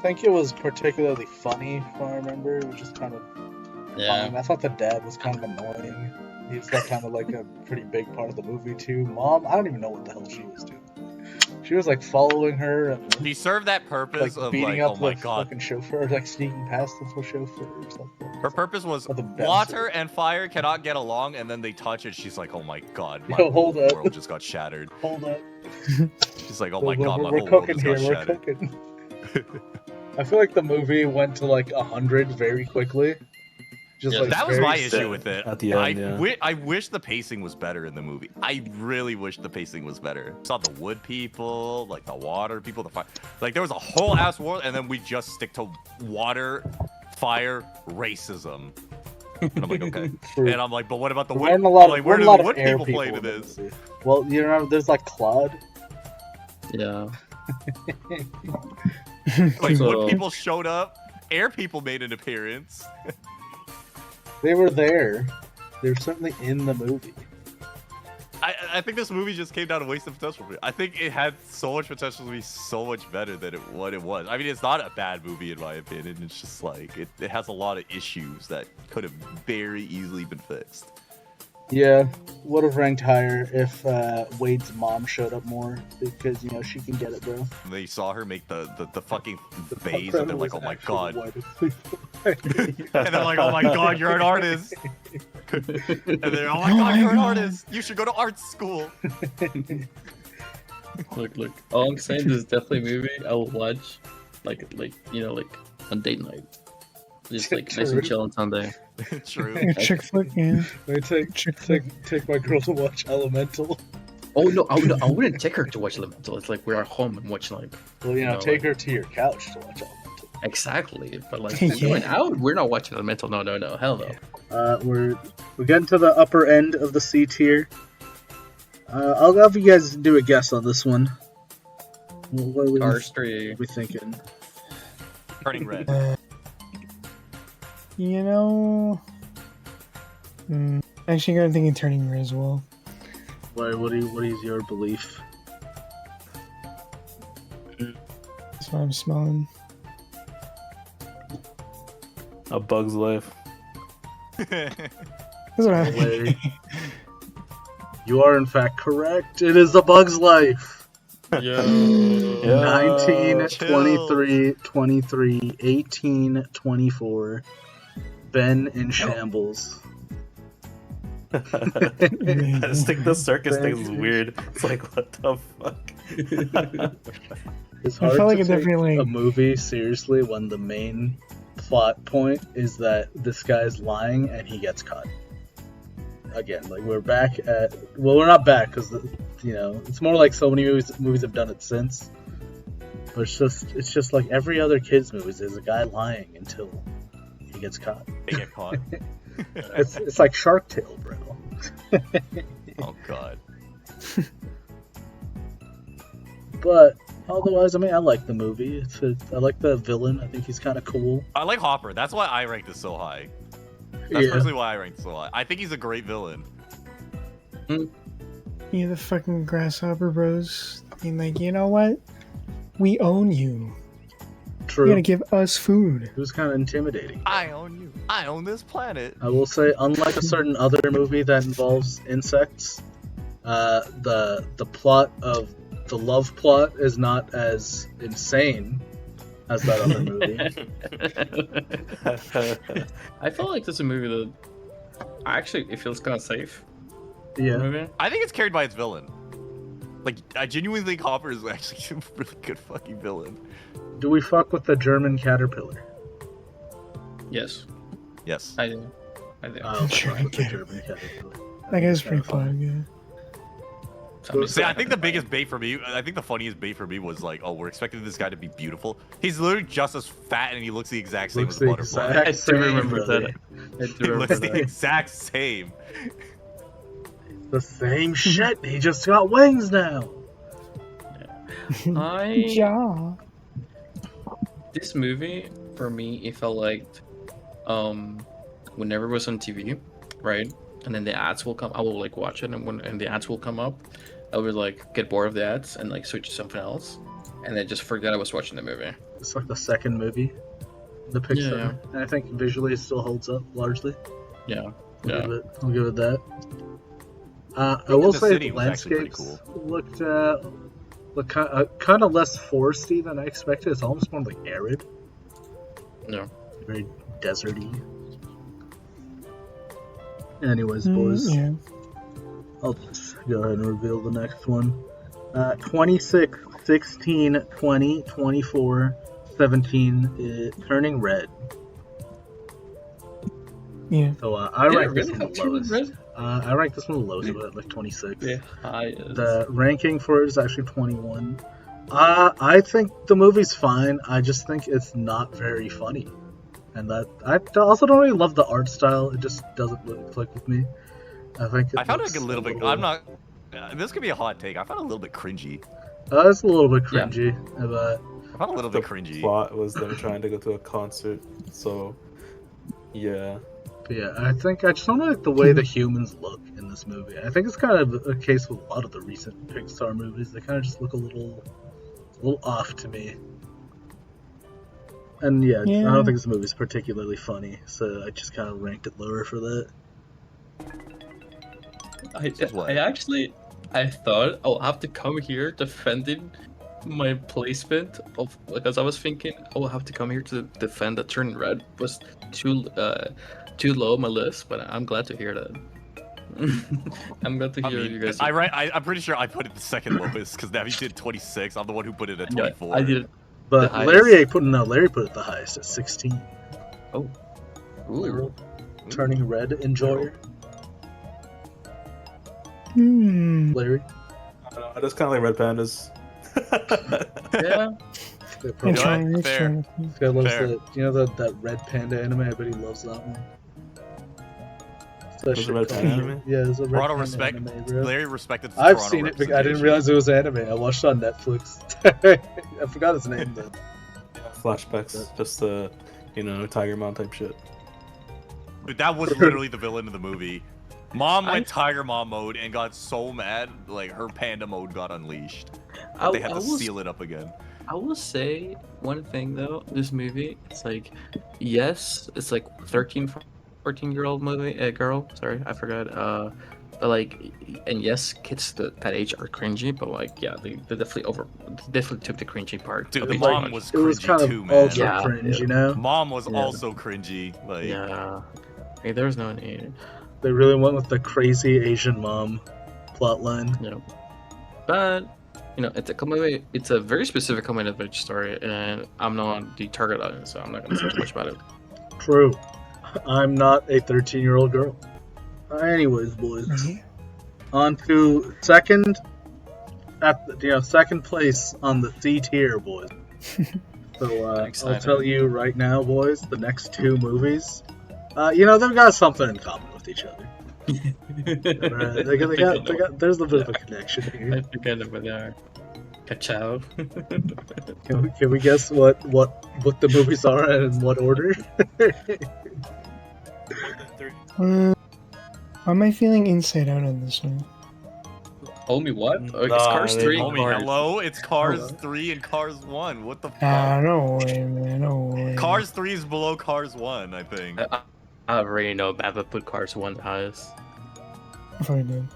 [SPEAKER 2] think it was particularly funny, if I remember. It was just kind of fine. I thought the dad was kind of annoying. He's got kind of like a pretty big part of the movie too. Mom, I don't even know what the hell she was doing. She was like following her and
[SPEAKER 1] He served that purpose
[SPEAKER 2] like
[SPEAKER 1] of
[SPEAKER 2] beating
[SPEAKER 1] like,
[SPEAKER 2] up
[SPEAKER 1] oh my
[SPEAKER 2] the
[SPEAKER 1] god.
[SPEAKER 2] fucking chauffeur, like sneaking past the chauffeur or something.
[SPEAKER 1] Her purpose was
[SPEAKER 2] Or the bouncer.
[SPEAKER 1] water and fire cannot get along, and then they touch it. She's like, oh my god, my
[SPEAKER 2] Yo, hold
[SPEAKER 1] whole
[SPEAKER 2] up.
[SPEAKER 1] world just got shattered.
[SPEAKER 2] Hold up.
[SPEAKER 1] She's like, oh my god, my
[SPEAKER 2] we're
[SPEAKER 1] whole world
[SPEAKER 2] cooking
[SPEAKER 1] just
[SPEAKER 2] here.
[SPEAKER 1] got
[SPEAKER 2] We're
[SPEAKER 1] shattered.
[SPEAKER 2] cooking. I feel like the movie went to like 100 very quickly. Just
[SPEAKER 3] Yeah,
[SPEAKER 2] like
[SPEAKER 1] That was
[SPEAKER 2] very
[SPEAKER 1] my
[SPEAKER 2] slow.
[SPEAKER 1] issue with it.
[SPEAKER 4] At the end, yeah.
[SPEAKER 1] I wish the pacing was better in the movie. I really wish the pacing was better. Saw the wood people, like the water people, the fire. Like there was a whole ass world, and then we just stick to water, fire, racism. And I'm like, okay.
[SPEAKER 2] True.
[SPEAKER 1] And I'm like, but what about the
[SPEAKER 2] There
[SPEAKER 1] wood?
[SPEAKER 2] weren't a lot,
[SPEAKER 1] like,
[SPEAKER 2] there
[SPEAKER 1] where
[SPEAKER 2] weren't
[SPEAKER 1] do
[SPEAKER 2] a lot
[SPEAKER 1] the
[SPEAKER 2] of
[SPEAKER 1] wood
[SPEAKER 2] air
[SPEAKER 1] people play into
[SPEAKER 2] in the
[SPEAKER 1] this?
[SPEAKER 2] movie. Well, you remember there's like Claude.
[SPEAKER 3] Yeah.
[SPEAKER 1] Like
[SPEAKER 3] So-
[SPEAKER 1] wood people showed up. Air people made an appearance.
[SPEAKER 2] They were there. They were certainly in the movie.
[SPEAKER 1] I think this movie just came down to waste of potential. I think it had so much potential to be so much better than what it was. I mean, it's not a bad movie in my opinion. It's just like it has a lot of issues that could have very easily been fixed.
[SPEAKER 2] Yeah, would have ranked higher if Wade's mom showed up more because she can get it, bro.
[SPEAKER 1] And they saw her make the fucking
[SPEAKER 2] The
[SPEAKER 1] vase, and they're like,
[SPEAKER 2] was
[SPEAKER 1] oh my
[SPEAKER 2] actually
[SPEAKER 1] god.
[SPEAKER 2] white.
[SPEAKER 1] And they're like, oh my god, you're an artist. And they're, oh my
[SPEAKER 5] Oh
[SPEAKER 1] god,
[SPEAKER 5] my
[SPEAKER 1] you're an
[SPEAKER 5] God.
[SPEAKER 1] artist. You should go to art school.
[SPEAKER 3] Look. All I'm saying, this is definitely a movie I will watch, like on date night, just like nice
[SPEAKER 2] True.
[SPEAKER 3] and chill on Sunday.
[SPEAKER 1] True.
[SPEAKER 5] Chick flick, yeah.
[SPEAKER 2] Let me take my girl to watch Elemental.
[SPEAKER 3] Oh no, I wouldn't take her to watch Elemental. It's like we're at home and watch like.
[SPEAKER 2] Well, you know,
[SPEAKER 3] No,
[SPEAKER 2] take
[SPEAKER 3] like-
[SPEAKER 2] her to your couch to watch Elemental.
[SPEAKER 3] Exactly, but like
[SPEAKER 5] Yeah.
[SPEAKER 3] we're going out, we're not watching Elemental. No, hell no.
[SPEAKER 2] We're getting to the upper end of the C tier. I'll have you guys do a guess on this one. What are
[SPEAKER 3] Cars 3.
[SPEAKER 2] we thinking?
[SPEAKER 1] Turning red.
[SPEAKER 5] You know, actually, I'm thinking Turning Red as well.
[SPEAKER 2] What is your belief?
[SPEAKER 5] That's what I'm smelling.
[SPEAKER 4] A Bug's Life.
[SPEAKER 5] That's what I'm
[SPEAKER 2] Larry. You are in fact correct. It is A Bug's Life.
[SPEAKER 3] Yo.
[SPEAKER 2] 19,
[SPEAKER 1] chill.
[SPEAKER 2] 23, 23, 18, 24. Ben in shambles.
[SPEAKER 4] I just think the circus thing is weird. It's like, what the fuck?
[SPEAKER 2] It's
[SPEAKER 5] I
[SPEAKER 2] hard
[SPEAKER 5] felt like
[SPEAKER 2] to
[SPEAKER 5] it
[SPEAKER 2] take
[SPEAKER 5] definitely-
[SPEAKER 2] a movie seriously when the main plot point is that this guy's lying and he gets caught. Again, like we're back at we're not back because it's more like so many movies have done it since. But it's just like every other kids movies. There's a guy lying until he gets caught.
[SPEAKER 1] They get caught.
[SPEAKER 2] It's like Shark Tale, bro.
[SPEAKER 1] Oh god.
[SPEAKER 2] But otherwise, I mean, I like the movie. I like the villain. I think he's kind of cool.
[SPEAKER 1] I like Hopper. That's why I ranked it so high. That's personally why I ranked it so high. I think he's a great villain.
[SPEAKER 5] You the fucking grasshopper bros. Being like, you know what? We own you.
[SPEAKER 2] True.
[SPEAKER 5] You're gonna give us food.
[SPEAKER 2] It was kind of intimidating.
[SPEAKER 1] I own you. I own this planet.
[SPEAKER 2] I will say, unlike a certain other movie that involves insects, the plot of the love plot is not as insane as that other movie.
[SPEAKER 3] I feel like this is a movie that actually it feels kind of safe.
[SPEAKER 2] Yeah.
[SPEAKER 3] Movie.
[SPEAKER 1] I think it's carried by its villain. Like, I genuinely think Hopper is actually a really good fucking villain.
[SPEAKER 2] Do we fuck with the German caterpillar?
[SPEAKER 3] Yes,
[SPEAKER 1] Yes.
[SPEAKER 3] I do.
[SPEAKER 2] I'll
[SPEAKER 5] Sure,
[SPEAKER 2] fuck with the
[SPEAKER 5] yeah.
[SPEAKER 2] German caterpillar.
[SPEAKER 5] That guy's pretty fun, yeah.
[SPEAKER 1] See, I think the biggest bait for me, I think the funniest bait for me was like, oh, we're expecting this guy to be beautiful. He's literally just as fat and he looks the exact same
[SPEAKER 2] Looks
[SPEAKER 1] as
[SPEAKER 2] the
[SPEAKER 1] Butterfly.
[SPEAKER 2] exact
[SPEAKER 3] I do
[SPEAKER 2] same,
[SPEAKER 3] remember
[SPEAKER 2] really.
[SPEAKER 3] that. I
[SPEAKER 1] He
[SPEAKER 3] do remember
[SPEAKER 1] looks the
[SPEAKER 3] that.
[SPEAKER 1] exact same.
[SPEAKER 2] The same shit. He just got wings now.
[SPEAKER 5] Yeah.
[SPEAKER 3] This movie for me, it felt like whenever it was on TV, right? And then the ads will come. I will like watch it, and the ads will come up, I would like get bored of the ads and like switch to something else, and then just forget I was watching the movie.
[SPEAKER 2] It's like the second movie, the Pixar,
[SPEAKER 3] Yeah.
[SPEAKER 2] and I think visually it still holds up largely.
[SPEAKER 3] Yeah,
[SPEAKER 2] I'll give it that. I will
[SPEAKER 1] the
[SPEAKER 2] say
[SPEAKER 1] city
[SPEAKER 2] the
[SPEAKER 1] was actually pretty
[SPEAKER 2] landscapes look kind of less foresty than I expected. It's almost more like arid,
[SPEAKER 3] no.
[SPEAKER 2] very deserty. Anyways, boys,
[SPEAKER 5] Yeah.
[SPEAKER 2] I'll just go ahead and reveal the next one. 26, 16, 20, 24, 17, turning red.
[SPEAKER 5] Yeah.
[SPEAKER 2] So I
[SPEAKER 3] Did it
[SPEAKER 2] rank this
[SPEAKER 3] really
[SPEAKER 2] one
[SPEAKER 3] have
[SPEAKER 2] the
[SPEAKER 3] turning
[SPEAKER 2] lowest.
[SPEAKER 3] red?
[SPEAKER 2] I rank this one the lowest, about like 26.
[SPEAKER 3] Yeah,
[SPEAKER 2] The ranking for it is actually 21. I think the movie's fine. I just think it's not very funny, and that I also don't really love the art style. It just doesn't really click with me. I think
[SPEAKER 1] I found it
[SPEAKER 2] looks
[SPEAKER 1] like a little bit. I'm not. This could be a hot take. I found it a little bit cringy.
[SPEAKER 2] It's a little bit
[SPEAKER 3] Yeah.
[SPEAKER 2] cringy, but
[SPEAKER 1] I found it a little
[SPEAKER 4] The
[SPEAKER 1] bit cringy.
[SPEAKER 4] plot was them trying to go to a concert, so yeah.
[SPEAKER 2] yeah, I just don't like the way the humans look in this movie. I think it's kind of a case with a lot of the recent Pixar movies. They kind of just look a little off to me. And yeah, I
[SPEAKER 5] Yeah.
[SPEAKER 2] don't think this movie's particularly funny, so I just kind of ranked it lower for that.
[SPEAKER 1] what?
[SPEAKER 3] I thought I'll have to come here defending my placement of, because I was thinking I'll have to come here to defend that Turning Red was too low on my list, but I'm glad to hear that. I'm glad to
[SPEAKER 1] I
[SPEAKER 3] hear
[SPEAKER 1] mean,
[SPEAKER 3] you guys.
[SPEAKER 1] I'm pretty sure I put it the second lowest because Navi did 26. I'm the one who put it at 24.
[SPEAKER 3] I did it.
[SPEAKER 2] But
[SPEAKER 3] The
[SPEAKER 2] Larry put it the highest at 16.
[SPEAKER 3] Ooh.
[SPEAKER 2] Turning red enjoyer.
[SPEAKER 5] Hmm.
[SPEAKER 2] Larry.
[SPEAKER 4] That's kind of like red pandas.
[SPEAKER 3] Yeah.
[SPEAKER 2] They
[SPEAKER 5] And
[SPEAKER 2] probably-
[SPEAKER 1] know what?
[SPEAKER 5] Charlie Rich
[SPEAKER 1] Fair.
[SPEAKER 5] Charlie.
[SPEAKER 2] This guy loves
[SPEAKER 1] Fair.
[SPEAKER 2] that red panda anime. I bet he loves that one. What's that
[SPEAKER 4] There's a
[SPEAKER 2] shit
[SPEAKER 4] red
[SPEAKER 2] called?
[SPEAKER 4] panda anime?
[SPEAKER 2] Yeah, there's a red
[SPEAKER 1] Toronto
[SPEAKER 2] panda
[SPEAKER 1] respect,
[SPEAKER 2] anime, bro.
[SPEAKER 1] very respected.
[SPEAKER 2] I've
[SPEAKER 1] Toronto
[SPEAKER 2] seen it, but I didn't
[SPEAKER 1] representation.
[SPEAKER 2] realize it was anime. I watched it on Netflix. I forgot his name though.
[SPEAKER 4] Flashbacks, just the, Tiger Mom type shit.
[SPEAKER 1] Dude, that was literally the villain of the movie. Mom went Tiger Mom mode and got so mad, like her panda mode got unleashed. They had to seal it up again.
[SPEAKER 3] I will say one thing though, this movie, it's like, yes, it's like 13, 14-year-old movie, girl, sorry, I forgot, but like, and yes, kids that age are cringy, but like, yeah, they definitely took the cringy part.
[SPEAKER 1] Dude,
[SPEAKER 3] a
[SPEAKER 1] the
[SPEAKER 3] bit
[SPEAKER 1] mom
[SPEAKER 3] too much.
[SPEAKER 1] was
[SPEAKER 2] It was
[SPEAKER 1] cringy
[SPEAKER 2] kind of
[SPEAKER 1] too, man.
[SPEAKER 2] ultra
[SPEAKER 3] Yeah,
[SPEAKER 2] cringe,
[SPEAKER 3] yeah.
[SPEAKER 2] you know.
[SPEAKER 1] Mom was
[SPEAKER 3] Yeah.
[SPEAKER 1] also cringy. Like,
[SPEAKER 3] Yeah, like, there was no need,
[SPEAKER 2] They really went with the crazy Asian mom plotline.
[SPEAKER 3] you know, but. It's a comedy. It's a very specific coming of age story, and I'm not the target audience, so I'm not gonna say too much about it.
[SPEAKER 2] True. I'm not a 13-year-old girl. Anyways, boys,
[SPEAKER 5] Yeah.
[SPEAKER 2] on to second place on the C tier, boys. So I'll
[SPEAKER 3] excited.
[SPEAKER 2] tell you right now, boys, the next two movies, they've got something in common with each other. Right? They got. There's a bit of a connection
[SPEAKER 3] I
[SPEAKER 2] here.
[SPEAKER 3] think I know where they are. Ka-chow.
[SPEAKER 2] Can we guess what the movies are and in what order?
[SPEAKER 5] Why am I feeling inside out on this one?
[SPEAKER 3] Homie, what? Oh, it's
[SPEAKER 4] Nah,
[SPEAKER 3] Cars
[SPEAKER 4] they
[SPEAKER 3] 3.
[SPEAKER 4] don't.
[SPEAKER 1] homie,
[SPEAKER 3] Cars.
[SPEAKER 1] hello, it's Cars
[SPEAKER 2] Hello.
[SPEAKER 1] 3 and Cars 1. What the fuck?
[SPEAKER 5] No way, man, no way.
[SPEAKER 1] Cars 3 is below Cars 1, I think.
[SPEAKER 3] I already know Baba put Cars 1 highest.
[SPEAKER 5] I thought I did.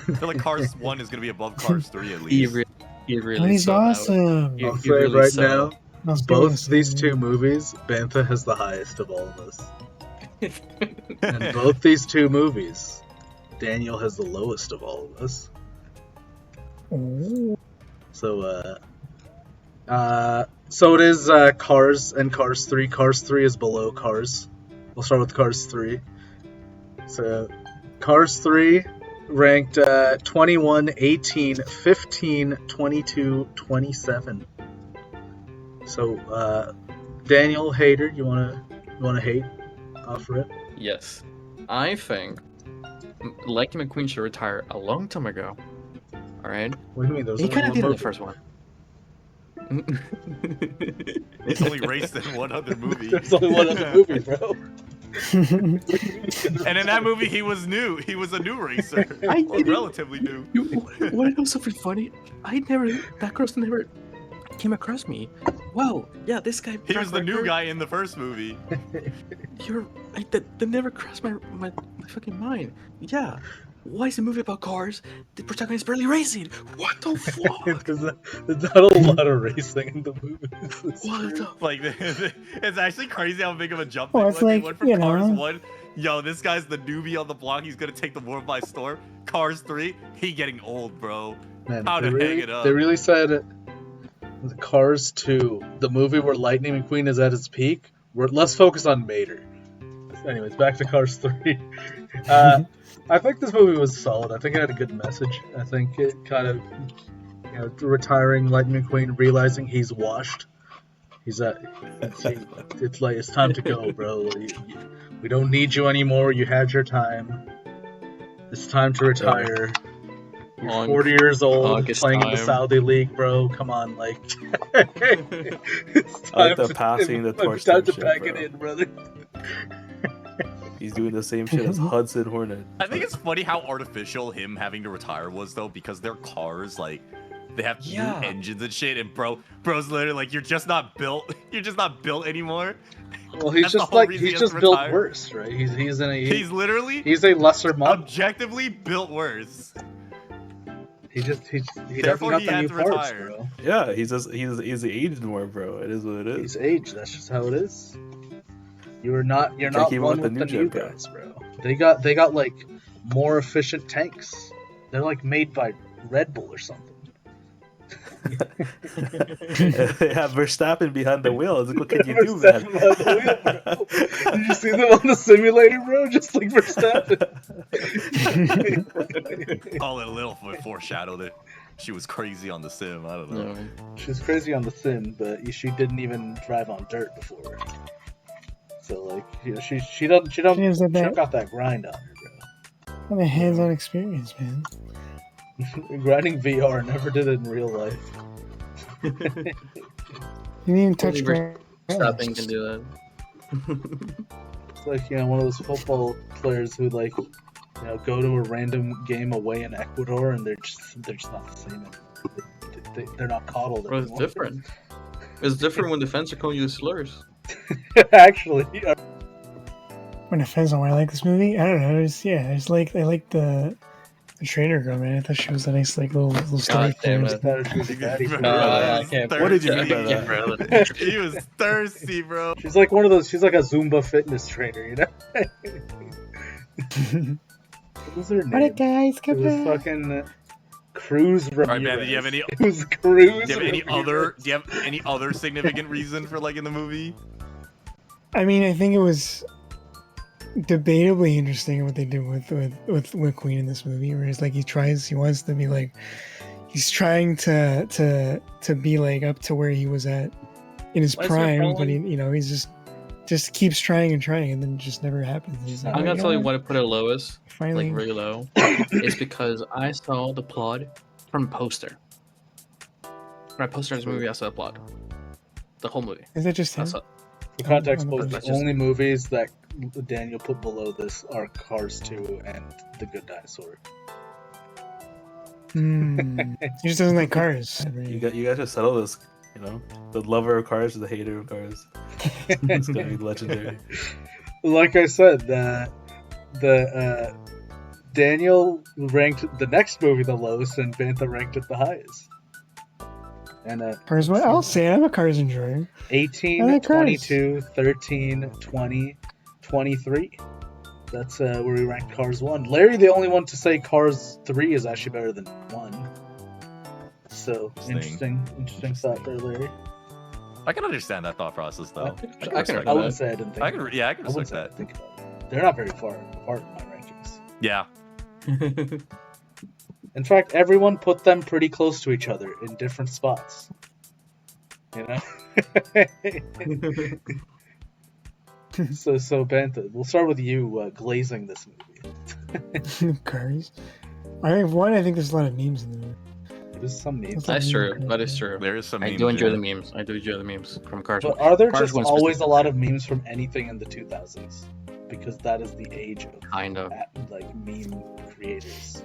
[SPEAKER 1] I feel like Cars 1 is gonna be above Cars 3 at
[SPEAKER 3] He,
[SPEAKER 1] least.
[SPEAKER 3] he
[SPEAKER 5] Oh,
[SPEAKER 3] really
[SPEAKER 5] he's
[SPEAKER 3] sold out.
[SPEAKER 5] awesome.
[SPEAKER 3] Yeah.
[SPEAKER 2] I'll
[SPEAKER 3] he
[SPEAKER 2] say
[SPEAKER 3] really
[SPEAKER 2] right
[SPEAKER 3] sold.
[SPEAKER 2] now,
[SPEAKER 5] I was gonna
[SPEAKER 2] both
[SPEAKER 5] say
[SPEAKER 2] these
[SPEAKER 5] that.
[SPEAKER 2] two movies, Bantha has the highest of all of us. And both these two movies, Daniel has the lowest of all of us.
[SPEAKER 5] Ooh.
[SPEAKER 2] So, so it is Cars and Cars 3. Cars 3 is below Cars. We'll start with Cars 3. So, Cars 3 ranked 21, 18, 15, 22, 27. So, Daniel Hater, you wanna hate off rip?
[SPEAKER 3] Yes. I think Lightning McQueen should retire a long time ago. Alright?
[SPEAKER 2] What do you mean? There was
[SPEAKER 3] He
[SPEAKER 2] only
[SPEAKER 3] kind of
[SPEAKER 2] one
[SPEAKER 3] did in the
[SPEAKER 2] movie.
[SPEAKER 3] first one.
[SPEAKER 1] He's only raced in one other movie.
[SPEAKER 2] There's only one other movie, bro.
[SPEAKER 1] And in that movie, he was new. He was a new racer.
[SPEAKER 3] I
[SPEAKER 1] Or
[SPEAKER 3] didn't-
[SPEAKER 1] relatively new.
[SPEAKER 3] You want to know something funny? That person never came across me. Wow, yeah, this guy.
[SPEAKER 1] He was the new
[SPEAKER 3] Record,
[SPEAKER 1] guy in the first movie.
[SPEAKER 3] That never crossed my fucking mind. Yeah. Why is the movie about cars? The protagonist is barely racing. What the fuck?
[SPEAKER 2] There's not a lot of racing in the movies.
[SPEAKER 3] What the?
[SPEAKER 1] Like, it's actually crazy how big of a jump
[SPEAKER 5] Well,
[SPEAKER 1] they
[SPEAKER 5] it's
[SPEAKER 1] went. They
[SPEAKER 5] like,
[SPEAKER 1] went from
[SPEAKER 5] you
[SPEAKER 1] Cars
[SPEAKER 5] know.
[SPEAKER 1] 1, yo, this guy's the newbie on the block. He's gonna take the world by storm. Cars 3, he getting old, bro.
[SPEAKER 2] Man,
[SPEAKER 1] How
[SPEAKER 2] they
[SPEAKER 1] to
[SPEAKER 2] really,
[SPEAKER 1] hang it up.
[SPEAKER 2] They really said the Cars 2, the movie where Lightning McQueen is at its peak. Let's focus on Mater. Anyways, back to Cars 3. I think this movie was solid. I think it had a good message. I think it kind of, retiring Lightning McQueen, realizing he's washed. It's like it's time to go, bro. We don't need you anymore. You had your time. It's time to retire. You're
[SPEAKER 3] Honk.
[SPEAKER 2] 40 years old,
[SPEAKER 3] Honk, it's
[SPEAKER 2] playing in the
[SPEAKER 3] time.
[SPEAKER 2] Saudi League, bro. Come on, like. It's
[SPEAKER 4] I like the
[SPEAKER 2] to-
[SPEAKER 4] passing the torch
[SPEAKER 2] It's time to
[SPEAKER 4] type
[SPEAKER 2] pack
[SPEAKER 4] shit,
[SPEAKER 2] it
[SPEAKER 4] bro.
[SPEAKER 2] in, brother.
[SPEAKER 4] He's doing the same shit as Hudson Hornet.
[SPEAKER 1] I think it's funny how artificial him having to retire was, though, because their cars, like, they have
[SPEAKER 3] Yeah.
[SPEAKER 1] new engines and shit, and bro's literally like, you're just not built. You're just not built anymore.
[SPEAKER 2] Well, he's
[SPEAKER 1] That's the
[SPEAKER 2] just
[SPEAKER 1] whole
[SPEAKER 2] like
[SPEAKER 1] reason he
[SPEAKER 2] he's
[SPEAKER 1] has
[SPEAKER 2] just
[SPEAKER 1] to
[SPEAKER 2] built
[SPEAKER 1] retire.
[SPEAKER 2] worse, right? He's in a
[SPEAKER 1] He's literally
[SPEAKER 2] he's a lesser model.
[SPEAKER 1] objectively built worse.
[SPEAKER 2] He
[SPEAKER 1] Therefore,
[SPEAKER 2] doesn't got
[SPEAKER 1] he
[SPEAKER 2] the
[SPEAKER 1] had
[SPEAKER 2] new
[SPEAKER 1] to
[SPEAKER 2] parts,
[SPEAKER 1] retire.
[SPEAKER 2] bro.
[SPEAKER 4] Yeah, he's aged more, bro. It is what it is.
[SPEAKER 2] He's aged. That's just how it is. You're not
[SPEAKER 4] Can't
[SPEAKER 2] one
[SPEAKER 4] keep up
[SPEAKER 2] with
[SPEAKER 4] with
[SPEAKER 2] the
[SPEAKER 4] the
[SPEAKER 2] new
[SPEAKER 4] new gen, bro.
[SPEAKER 2] guys, bro. They got like more efficient tanks. They're like made by Red Bull or something.
[SPEAKER 4] They have Verstappen behind the wheel. It's like, what can you do,
[SPEAKER 2] Verstappen
[SPEAKER 4] man?
[SPEAKER 2] behind the wheel, bro. Did you see them on the simulator, bro? Just like Verstappen.
[SPEAKER 1] Call it a little foreshadow there. she was crazy on the sim. I don't know.
[SPEAKER 3] No.
[SPEAKER 2] She was crazy on the sim, but she didn't even drive on dirt before. So like, you know, she don't
[SPEAKER 5] She has that
[SPEAKER 2] got that grind on her,
[SPEAKER 5] kind of hands-on experience, man.
[SPEAKER 2] bro. Grinding VR, never did it in real life.
[SPEAKER 5] You didn't even touch
[SPEAKER 3] Only
[SPEAKER 5] grass.
[SPEAKER 3] Verstappen can do that.
[SPEAKER 2] It's like, you know, one of those football players who like, you know, go to a random game away in Ecuador and they're just not the same. They're not coddled
[SPEAKER 3] Bro, it's
[SPEAKER 2] anymore.
[SPEAKER 3] different. It's different when the fans are calling you slurs.
[SPEAKER 2] Actually,
[SPEAKER 5] When it depends on why I like this movie, I don't know. I like the trainer girl, man. I thought she was a nice little story.
[SPEAKER 3] damn
[SPEAKER 5] for
[SPEAKER 3] it.
[SPEAKER 2] thought she was a baddie for
[SPEAKER 1] Bro,
[SPEAKER 2] real.
[SPEAKER 3] I can't.
[SPEAKER 4] What did you mean by
[SPEAKER 3] I can't,
[SPEAKER 4] that?
[SPEAKER 3] bro.
[SPEAKER 1] He was thirsty, bro.
[SPEAKER 2] She's like one of those. She's like a Zumba fitness trainer, you know. What was her
[SPEAKER 5] Alright,
[SPEAKER 2] name?
[SPEAKER 5] guys,
[SPEAKER 2] It
[SPEAKER 5] come
[SPEAKER 2] was
[SPEAKER 5] back.
[SPEAKER 2] fucking Cruz Ramirez.
[SPEAKER 1] Alright, man, do you have any
[SPEAKER 2] It was Cruz.
[SPEAKER 1] do you have any
[SPEAKER 2] Ramirez.
[SPEAKER 1] other do you have any other significant reason for liking the movie?
[SPEAKER 5] I mean, I think it was debatably interesting what they did with Queen in this movie, where it's like he wants to be like, he's trying to be like up to where he was at in his
[SPEAKER 3] Why is there
[SPEAKER 5] prime,
[SPEAKER 3] problem?
[SPEAKER 5] but he's just keeps trying and trying, and then it just never happens. He's like,
[SPEAKER 3] I'm
[SPEAKER 5] "Oh,
[SPEAKER 3] gonna tell you
[SPEAKER 5] know
[SPEAKER 3] why I put it lowest,
[SPEAKER 5] Finally,
[SPEAKER 3] like really low. It's because I saw the plot from the poster. When I posted this movie, I saw the plot. The whole movie.
[SPEAKER 5] is that just him?
[SPEAKER 3] I saw.
[SPEAKER 2] For context,
[SPEAKER 5] Oh,
[SPEAKER 2] both
[SPEAKER 3] that's
[SPEAKER 2] the
[SPEAKER 3] just-
[SPEAKER 2] only movies that Daniel put below this are Cars 2 and The Good Dinosaur.
[SPEAKER 5] He just doesn't like cars.
[SPEAKER 4] You guys should settle this. You know, the lover of cars or the hater of cars. It's gonna be legendary.
[SPEAKER 2] Like I said, Daniel ranked the next movie the lowest, and Bantha ranked it the highest. And
[SPEAKER 5] Cars, what? I'll say it, I'm a Cars enjoyer.
[SPEAKER 2] 18,
[SPEAKER 5] I like Cars.
[SPEAKER 2] 22, 13, 20, 23. That's where we ranked Cars 1. Larry, the only one to say Cars 3 is actually better than 1. So, interesting thought there, Larry.
[SPEAKER 1] I can understand that thought process though.
[SPEAKER 3] I can
[SPEAKER 2] I wouldn't say I didn't think
[SPEAKER 1] I
[SPEAKER 2] about
[SPEAKER 1] can
[SPEAKER 2] it.
[SPEAKER 1] yeah, I can
[SPEAKER 2] I wouldn't
[SPEAKER 1] respect
[SPEAKER 2] say I
[SPEAKER 1] that.
[SPEAKER 2] didn't think about it. They're not very far apart in my rankings.
[SPEAKER 1] Yeah.
[SPEAKER 2] In fact, everyone put them pretty close to each other in different spots. You know? So Bantha, we'll start with you glazing this movie.
[SPEAKER 5] Cars. I think there's a lot of memes in there.
[SPEAKER 2] There's some memes.
[SPEAKER 3] That's true. That is true.
[SPEAKER 1] There is some
[SPEAKER 3] I
[SPEAKER 1] memes,
[SPEAKER 3] do enjoy
[SPEAKER 1] yeah.
[SPEAKER 3] the memes. I do enjoy the memes from Cars.
[SPEAKER 2] But are there
[SPEAKER 3] Cars
[SPEAKER 2] just
[SPEAKER 3] one
[SPEAKER 2] always a
[SPEAKER 3] specific-
[SPEAKER 2] lot of memes from anything in the 2000s? Because that is the age of
[SPEAKER 3] Kind of.
[SPEAKER 2] like meme creators.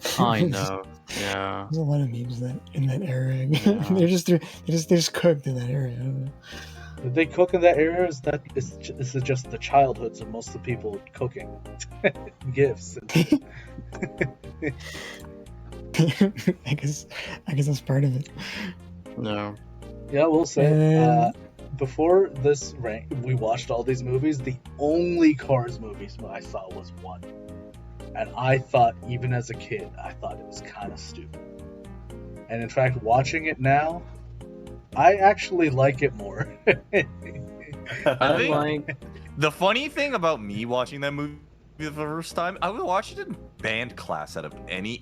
[SPEAKER 3] Kind of. Yeah.
[SPEAKER 5] There's a lot of memes in that era.
[SPEAKER 3] Yeah.
[SPEAKER 5] they're just cooked in that era. I don't know.
[SPEAKER 2] Did they cook in that era? This is just the childhoods of most of the people cooking gifts.
[SPEAKER 5] I guess that's part of it.
[SPEAKER 3] No.
[SPEAKER 2] Yeah, we'll say.
[SPEAKER 5] And-
[SPEAKER 2] Before this rank, we watched all these movies. The only Cars movies I saw was one, and I thought, even as a kid, I thought it was kind of stupid. And in fact, watching it now, I actually like it more.
[SPEAKER 3] I
[SPEAKER 1] think-
[SPEAKER 3] like.
[SPEAKER 1] The funny thing about me watching that movie the first time, I would watch it in band class out of any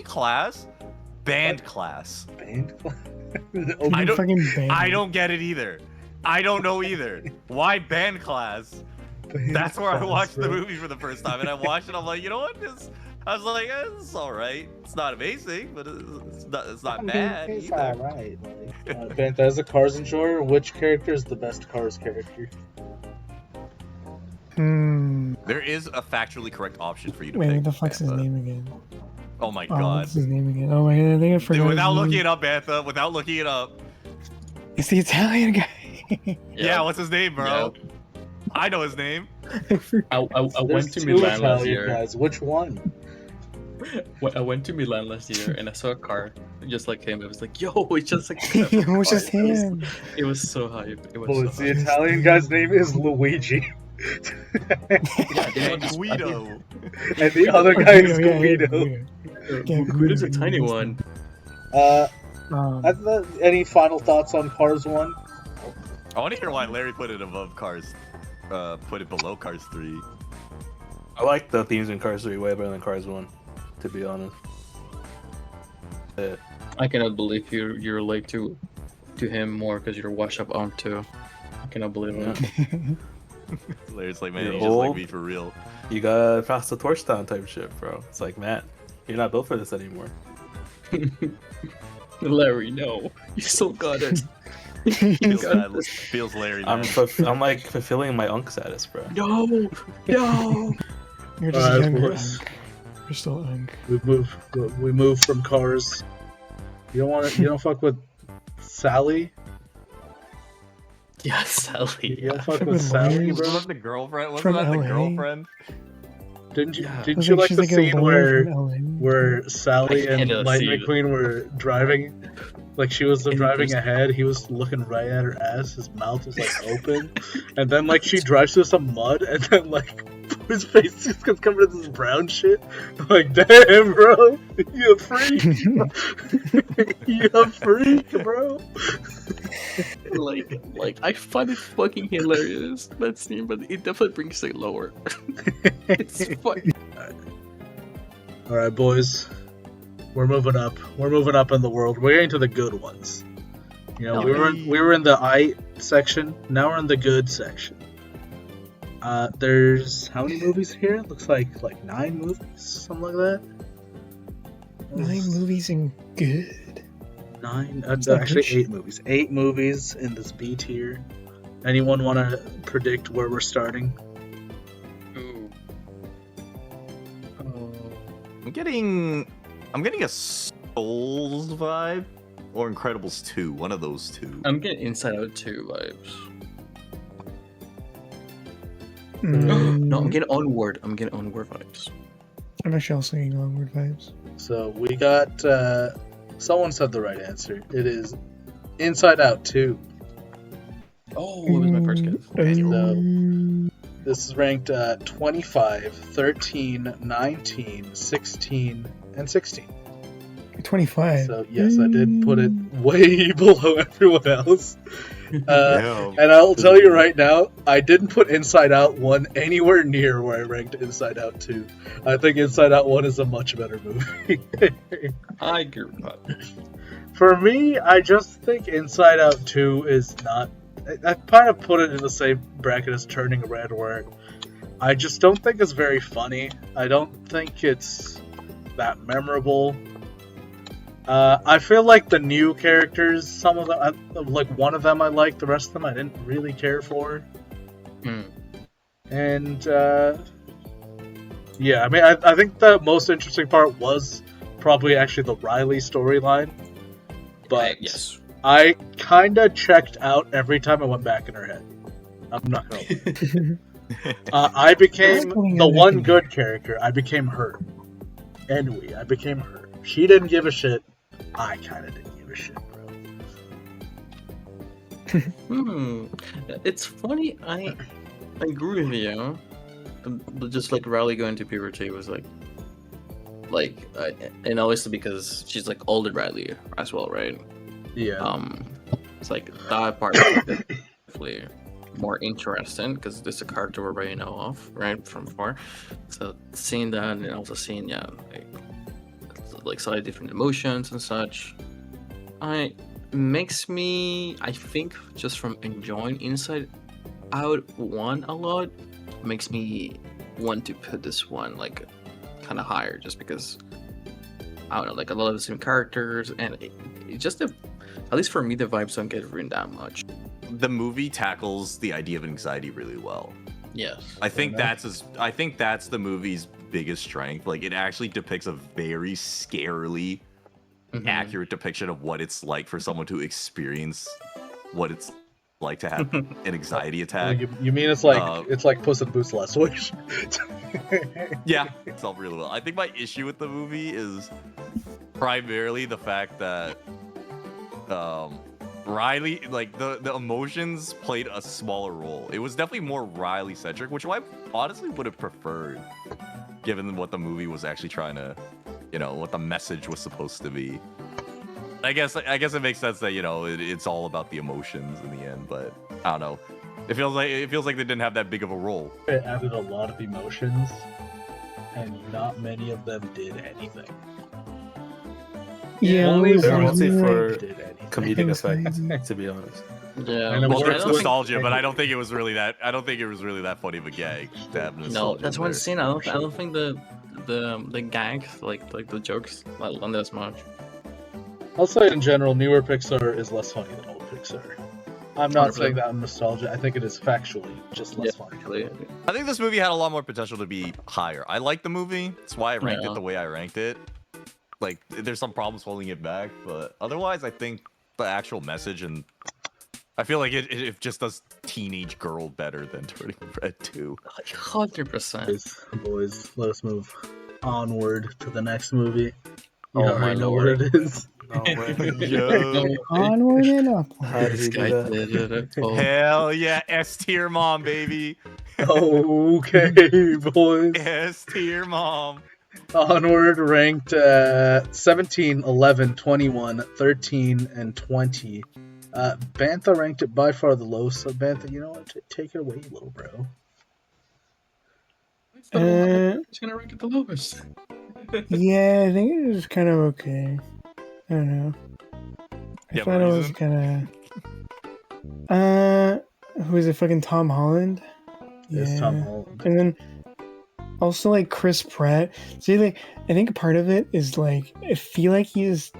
[SPEAKER 1] class. Band class.
[SPEAKER 2] Band
[SPEAKER 1] I don't-
[SPEAKER 5] fucking band.
[SPEAKER 1] I don't get it either. I don't know either. Why band class? That's where I watched the movie for the first time, and I watched it. I'm like, you know what? I was like, it's all right. It's not amazing, but it's not bad
[SPEAKER 2] It's
[SPEAKER 1] either.
[SPEAKER 2] alright. Bantha, as a Cars enjoyer, which character is the best Cars character?
[SPEAKER 1] There is a factually correct option for you to
[SPEAKER 5] Wait,
[SPEAKER 1] pick.
[SPEAKER 5] what the fuck's his
[SPEAKER 1] Bantha.
[SPEAKER 5] name again?
[SPEAKER 1] Oh my
[SPEAKER 5] Oh,
[SPEAKER 1] god.
[SPEAKER 5] what's his name again? Oh my god, I think I forgot.
[SPEAKER 1] Dude,
[SPEAKER 5] his
[SPEAKER 1] without
[SPEAKER 5] name.
[SPEAKER 1] looking it up, Bantha. Without looking it up.
[SPEAKER 5] It's the Italian guy.
[SPEAKER 1] Yeah, what's his name, bro? I know his name.
[SPEAKER 5] I forgot.
[SPEAKER 3] I
[SPEAKER 2] There's
[SPEAKER 3] went to
[SPEAKER 2] two
[SPEAKER 3] Milan last
[SPEAKER 2] Italian
[SPEAKER 3] year.
[SPEAKER 2] guys. Which one?
[SPEAKER 3] I went to Milan last year and I saw a car just like him. It was like, yo, it's just like
[SPEAKER 5] It was just
[SPEAKER 3] It was-
[SPEAKER 5] him.
[SPEAKER 3] It was so hype. It was
[SPEAKER 2] Well,
[SPEAKER 3] so
[SPEAKER 2] it's the
[SPEAKER 3] hype.
[SPEAKER 2] Italian guy's name is Luigi.
[SPEAKER 3] Yeah, they
[SPEAKER 1] And
[SPEAKER 3] know-
[SPEAKER 1] Guido.
[SPEAKER 2] And the other guy is
[SPEAKER 5] Guido, yeah,
[SPEAKER 2] Guido.
[SPEAKER 5] Yeah,
[SPEAKER 3] Guido's a
[SPEAKER 5] Guido.
[SPEAKER 3] tiny one.
[SPEAKER 2] Any final thoughts on Cars 1?
[SPEAKER 1] I want to hear why Larry put it above Cars. Put it below Cars 3.
[SPEAKER 4] I like the themes in Cars 3 way better than Cars 1, to be honest.
[SPEAKER 3] I cannot believe you relate to him more because you're washed up on too. I cannot believe it.
[SPEAKER 1] Larry's like, man,
[SPEAKER 4] You're
[SPEAKER 1] you just like
[SPEAKER 4] old.
[SPEAKER 1] me for real.
[SPEAKER 4] You gotta pass the torch down type shit, bro. It's like, man, you're not built for this anymore.
[SPEAKER 3] Larry, no, you still got it.
[SPEAKER 1] Feels
[SPEAKER 3] got
[SPEAKER 1] bad. Feels Larry, man.
[SPEAKER 4] I'm like fulfilling my unk status, bro.
[SPEAKER 3] No, no.
[SPEAKER 5] You're just
[SPEAKER 2] Alright,
[SPEAKER 5] younger
[SPEAKER 2] boys.
[SPEAKER 5] Unk. You're still Unk.
[SPEAKER 2] We move from cars. You don't fuck with Sally.
[SPEAKER 3] Yeah, Sally.
[SPEAKER 2] You don't
[SPEAKER 3] Yeah.
[SPEAKER 2] fuck
[SPEAKER 5] Fuck
[SPEAKER 2] with
[SPEAKER 5] with
[SPEAKER 2] Sally,
[SPEAKER 5] lawyers.
[SPEAKER 2] bro.
[SPEAKER 1] Wasn't that the girlfriend? Wasn't
[SPEAKER 5] From
[SPEAKER 1] that the
[SPEAKER 5] LA.
[SPEAKER 1] girlfriend?
[SPEAKER 2] Didn't you?
[SPEAKER 3] Yeah.
[SPEAKER 2] Didn't
[SPEAKER 5] She's
[SPEAKER 2] you like
[SPEAKER 5] she's
[SPEAKER 2] the
[SPEAKER 5] a
[SPEAKER 2] scene
[SPEAKER 5] lawyer from
[SPEAKER 2] where
[SPEAKER 5] LA.
[SPEAKER 2] Sally
[SPEAKER 3] I
[SPEAKER 2] and
[SPEAKER 3] cannot
[SPEAKER 2] Lightning
[SPEAKER 3] see it.
[SPEAKER 2] McQueen were driving? Like she was
[SPEAKER 3] And
[SPEAKER 2] driving
[SPEAKER 3] there's-
[SPEAKER 2] ahead, he was looking right at her ass. His mouth was like open, and then like she drives through some mud, and then like his face just gets covered in this brown shit. I'm like, damn, bro, you a freak, you a freak, bro.
[SPEAKER 3] like I find it fucking hilarious that scene, but it definitely brings it lower. It's fun.
[SPEAKER 2] All right, boys, we're moving up. We're moving up in the world. We're getting to the good ones. You know, we were in the I section. Now we're in the good section. There's how many movies here? Looks like 9 movies, something like that.
[SPEAKER 5] 9 movies and good.
[SPEAKER 2] 9.
[SPEAKER 5] Is that
[SPEAKER 2] Actually,
[SPEAKER 5] good?
[SPEAKER 2] 8 movies. 8 movies in this B tier. Anyone want to predict where we're starting?
[SPEAKER 3] Ooh.
[SPEAKER 1] I'm getting a Souls vibe or Incredibles 2. One of those two.
[SPEAKER 3] I'm getting Inside Out 2 vibes. No, I'm getting Onward. I'm getting Onward vibes.
[SPEAKER 5] I'm actually also getting Onward vibes.
[SPEAKER 2] So we got. Someone said the right answer. It is Inside Out 2.
[SPEAKER 3] Oh, what was my first guess?
[SPEAKER 2] This is ranked 25, 13, 19, 16, and 16.
[SPEAKER 5] 25.
[SPEAKER 2] So yes, I did put it way below everyone else.
[SPEAKER 1] Yeah.
[SPEAKER 2] And I'll tell you right now, I didn't put Inside Out 1 anywhere near where I ranked Inside Out 2. I think Inside Out 1 is a much better movie.
[SPEAKER 3] I agree with that.
[SPEAKER 2] For me, I just think Inside Out 2 is not... I kind of put it in the same bracket as Turning Red, where I just don't think it's very funny. I don't think it's that memorable. I feel like the new characters, some of them, like one of them I liked, the rest of them I didn't really care for. And, yeah, I mean, I think the most interesting part was probably actually the Riley storyline. But
[SPEAKER 3] yes.
[SPEAKER 2] I kind of checked out every time I went back in her head. I'm not gonna lie. I became the one good character. I became her. Anyway, I became her. She didn't give a shit. I kind of didn't give a shit, bro.
[SPEAKER 3] It's funny. I agree with you. But just like Riley going to puberty was and obviously because she's like older Riley as well, right?
[SPEAKER 2] Yeah.
[SPEAKER 3] It's like that part is definitely more interesting because this is a character we already know of, right, from before. So seeing that and also seeing like slightly different emotions and such, makes me, I think, just from enjoying Inside Out 1 a lot, makes me want to put this one like kind of higher, just because I don't know, like a lot of the same characters, and it just at least for me, the vibes don't get ruined that much.
[SPEAKER 1] The movie tackles the idea of anxiety really well.
[SPEAKER 3] Yes,
[SPEAKER 1] I think that's the movie's biggest strength. Like, it actually depicts a very scarily accurate depiction of what it's like for someone to experience what it's like to have an anxiety attack.
[SPEAKER 2] You mean it's like Puss in Boots: Last Wish?
[SPEAKER 1] Yeah, it's all really well. I think my issue with the movie is primarily the fact that Riley, like the emotions played a smaller role. It was definitely more Riley centric, which I honestly would have preferred, given what the movie was actually trying to, what the message was supposed to be. I guess it makes sense that it's all about the emotions in the end, but I don't know. It feels like they didn't have that big of a role.
[SPEAKER 2] It added a lot of emotions, and not many of them did anything.
[SPEAKER 5] Yeah,
[SPEAKER 2] Only
[SPEAKER 5] it was
[SPEAKER 4] They're
[SPEAKER 2] one
[SPEAKER 4] mostly
[SPEAKER 5] like-
[SPEAKER 4] for
[SPEAKER 2] did anything.
[SPEAKER 4] comedic
[SPEAKER 5] Crazy.
[SPEAKER 4] effect, to be honest.
[SPEAKER 3] Yeah.
[SPEAKER 2] I know,
[SPEAKER 1] Well,
[SPEAKER 2] but
[SPEAKER 1] there's
[SPEAKER 2] I don't
[SPEAKER 1] nostalgia, but I
[SPEAKER 2] think-
[SPEAKER 1] don't think it was really that. I don't think it was really that funny of a gag to have
[SPEAKER 3] No,
[SPEAKER 1] nostalgia.
[SPEAKER 3] that's
[SPEAKER 1] in
[SPEAKER 3] one
[SPEAKER 1] there.
[SPEAKER 3] scene. I don't think the gags like the jokes like land as much.
[SPEAKER 2] I'll say in general, newer Pixar is less funny than old Pixar. I'm not
[SPEAKER 3] 100%.
[SPEAKER 2] saying that I'm nostalgia. I think it is factually just less funny.
[SPEAKER 3] Actually,
[SPEAKER 1] I think this movie had a lot more potential to be higher. I like the movie. That's why I ranked
[SPEAKER 3] Yeah.
[SPEAKER 1] it the way I ranked it. Like, there's some problems holding it back, but otherwise, I think the actual message and I feel like it just does teenage girl better than Turning Red 2.
[SPEAKER 3] 100%.
[SPEAKER 2] Boys, let us move onward to the next movie. You
[SPEAKER 3] Oh,
[SPEAKER 2] already
[SPEAKER 3] my
[SPEAKER 2] know
[SPEAKER 3] lord.
[SPEAKER 2] what it is.
[SPEAKER 4] No way.
[SPEAKER 1] Yo.
[SPEAKER 5] Onward and upward.
[SPEAKER 4] How did he do that?
[SPEAKER 3] did it. Oh,
[SPEAKER 1] Hell yeah, S tier mom, baby.
[SPEAKER 2] Okay, boys.
[SPEAKER 1] S tier mom.
[SPEAKER 2] Onward ranked 17, 11, 21, 13, and 20. Bantha ranked it by far the lowest, so Bantha, you know what? Take it away, little bro.
[SPEAKER 3] it's gonna rank at the lowest.
[SPEAKER 5] Yeah, I think it was kind of okay. I don't know. I
[SPEAKER 1] Yeah,
[SPEAKER 5] thought
[SPEAKER 1] but
[SPEAKER 5] it was
[SPEAKER 1] reason?
[SPEAKER 5] kind of. Who is it? Fucking Tom Holland.
[SPEAKER 2] It's Tom Holland.
[SPEAKER 5] And then also like Chris Pratt. See, like I think part of it is like I feel like he's.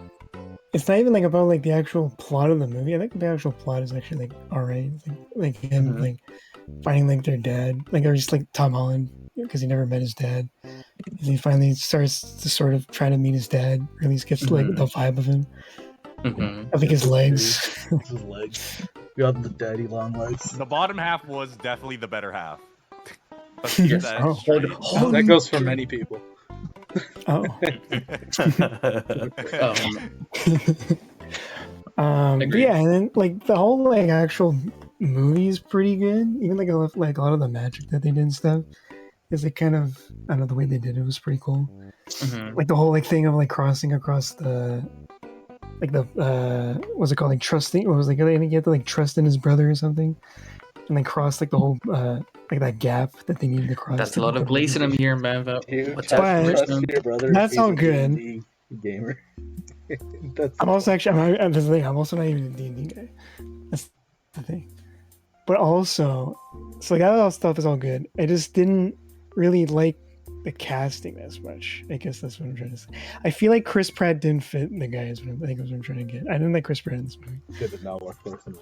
[SPEAKER 5] It's not even like about like the actual plot of the movie. I think the actual plot is actually like alright. Like him
[SPEAKER 3] Mhm.
[SPEAKER 5] like finding like their dad, like or just like Tom Holland because he never met his dad. And he finally starts to sort of try to meet his dad, or at least gets like the vibe of him.
[SPEAKER 3] Mhm.
[SPEAKER 5] I think his legs.
[SPEAKER 2] It's his legs. Got the daddy long legs.
[SPEAKER 1] The bottom half was definitely the better half. Let's get that
[SPEAKER 5] Oh.
[SPEAKER 1] straight.
[SPEAKER 2] That goes for many people.
[SPEAKER 5] Oh.
[SPEAKER 3] Um,
[SPEAKER 5] But
[SPEAKER 3] Agreed.
[SPEAKER 5] yeah, and then like the whole like actual movie is pretty good. Even like a lot of the magic that they did and stuff is like kind of I don't know the way they did it was pretty cool.
[SPEAKER 3] mhm.
[SPEAKER 5] Like the whole like thing of like crossing across the like the what's it called like trusting what was like I think you have to like trust in his brother or something and then cross like the whole like that gap that they needed to cross.
[SPEAKER 3] That's
[SPEAKER 5] to
[SPEAKER 3] a lot
[SPEAKER 5] get
[SPEAKER 3] of
[SPEAKER 5] the movie.
[SPEAKER 3] glazing in here, man. But
[SPEAKER 2] You
[SPEAKER 3] what's
[SPEAKER 2] trust,
[SPEAKER 3] up,
[SPEAKER 5] But-
[SPEAKER 2] trust your brother.
[SPEAKER 5] That's
[SPEAKER 2] He's
[SPEAKER 5] all
[SPEAKER 2] a
[SPEAKER 5] good.
[SPEAKER 2] D&D gamer. That's
[SPEAKER 5] I'm also actually that's the thing, I'm also not even a D&D guy. That's the thing. But also, so like that stuff is all good. I just didn't really like the casting as much. I guess that's what I'm trying to say. I feel like Chris Pratt didn't fit the guy. Is what I think is what I'm trying to get. I didn't like Chris Pratt in this movie.
[SPEAKER 2] good to not work for him.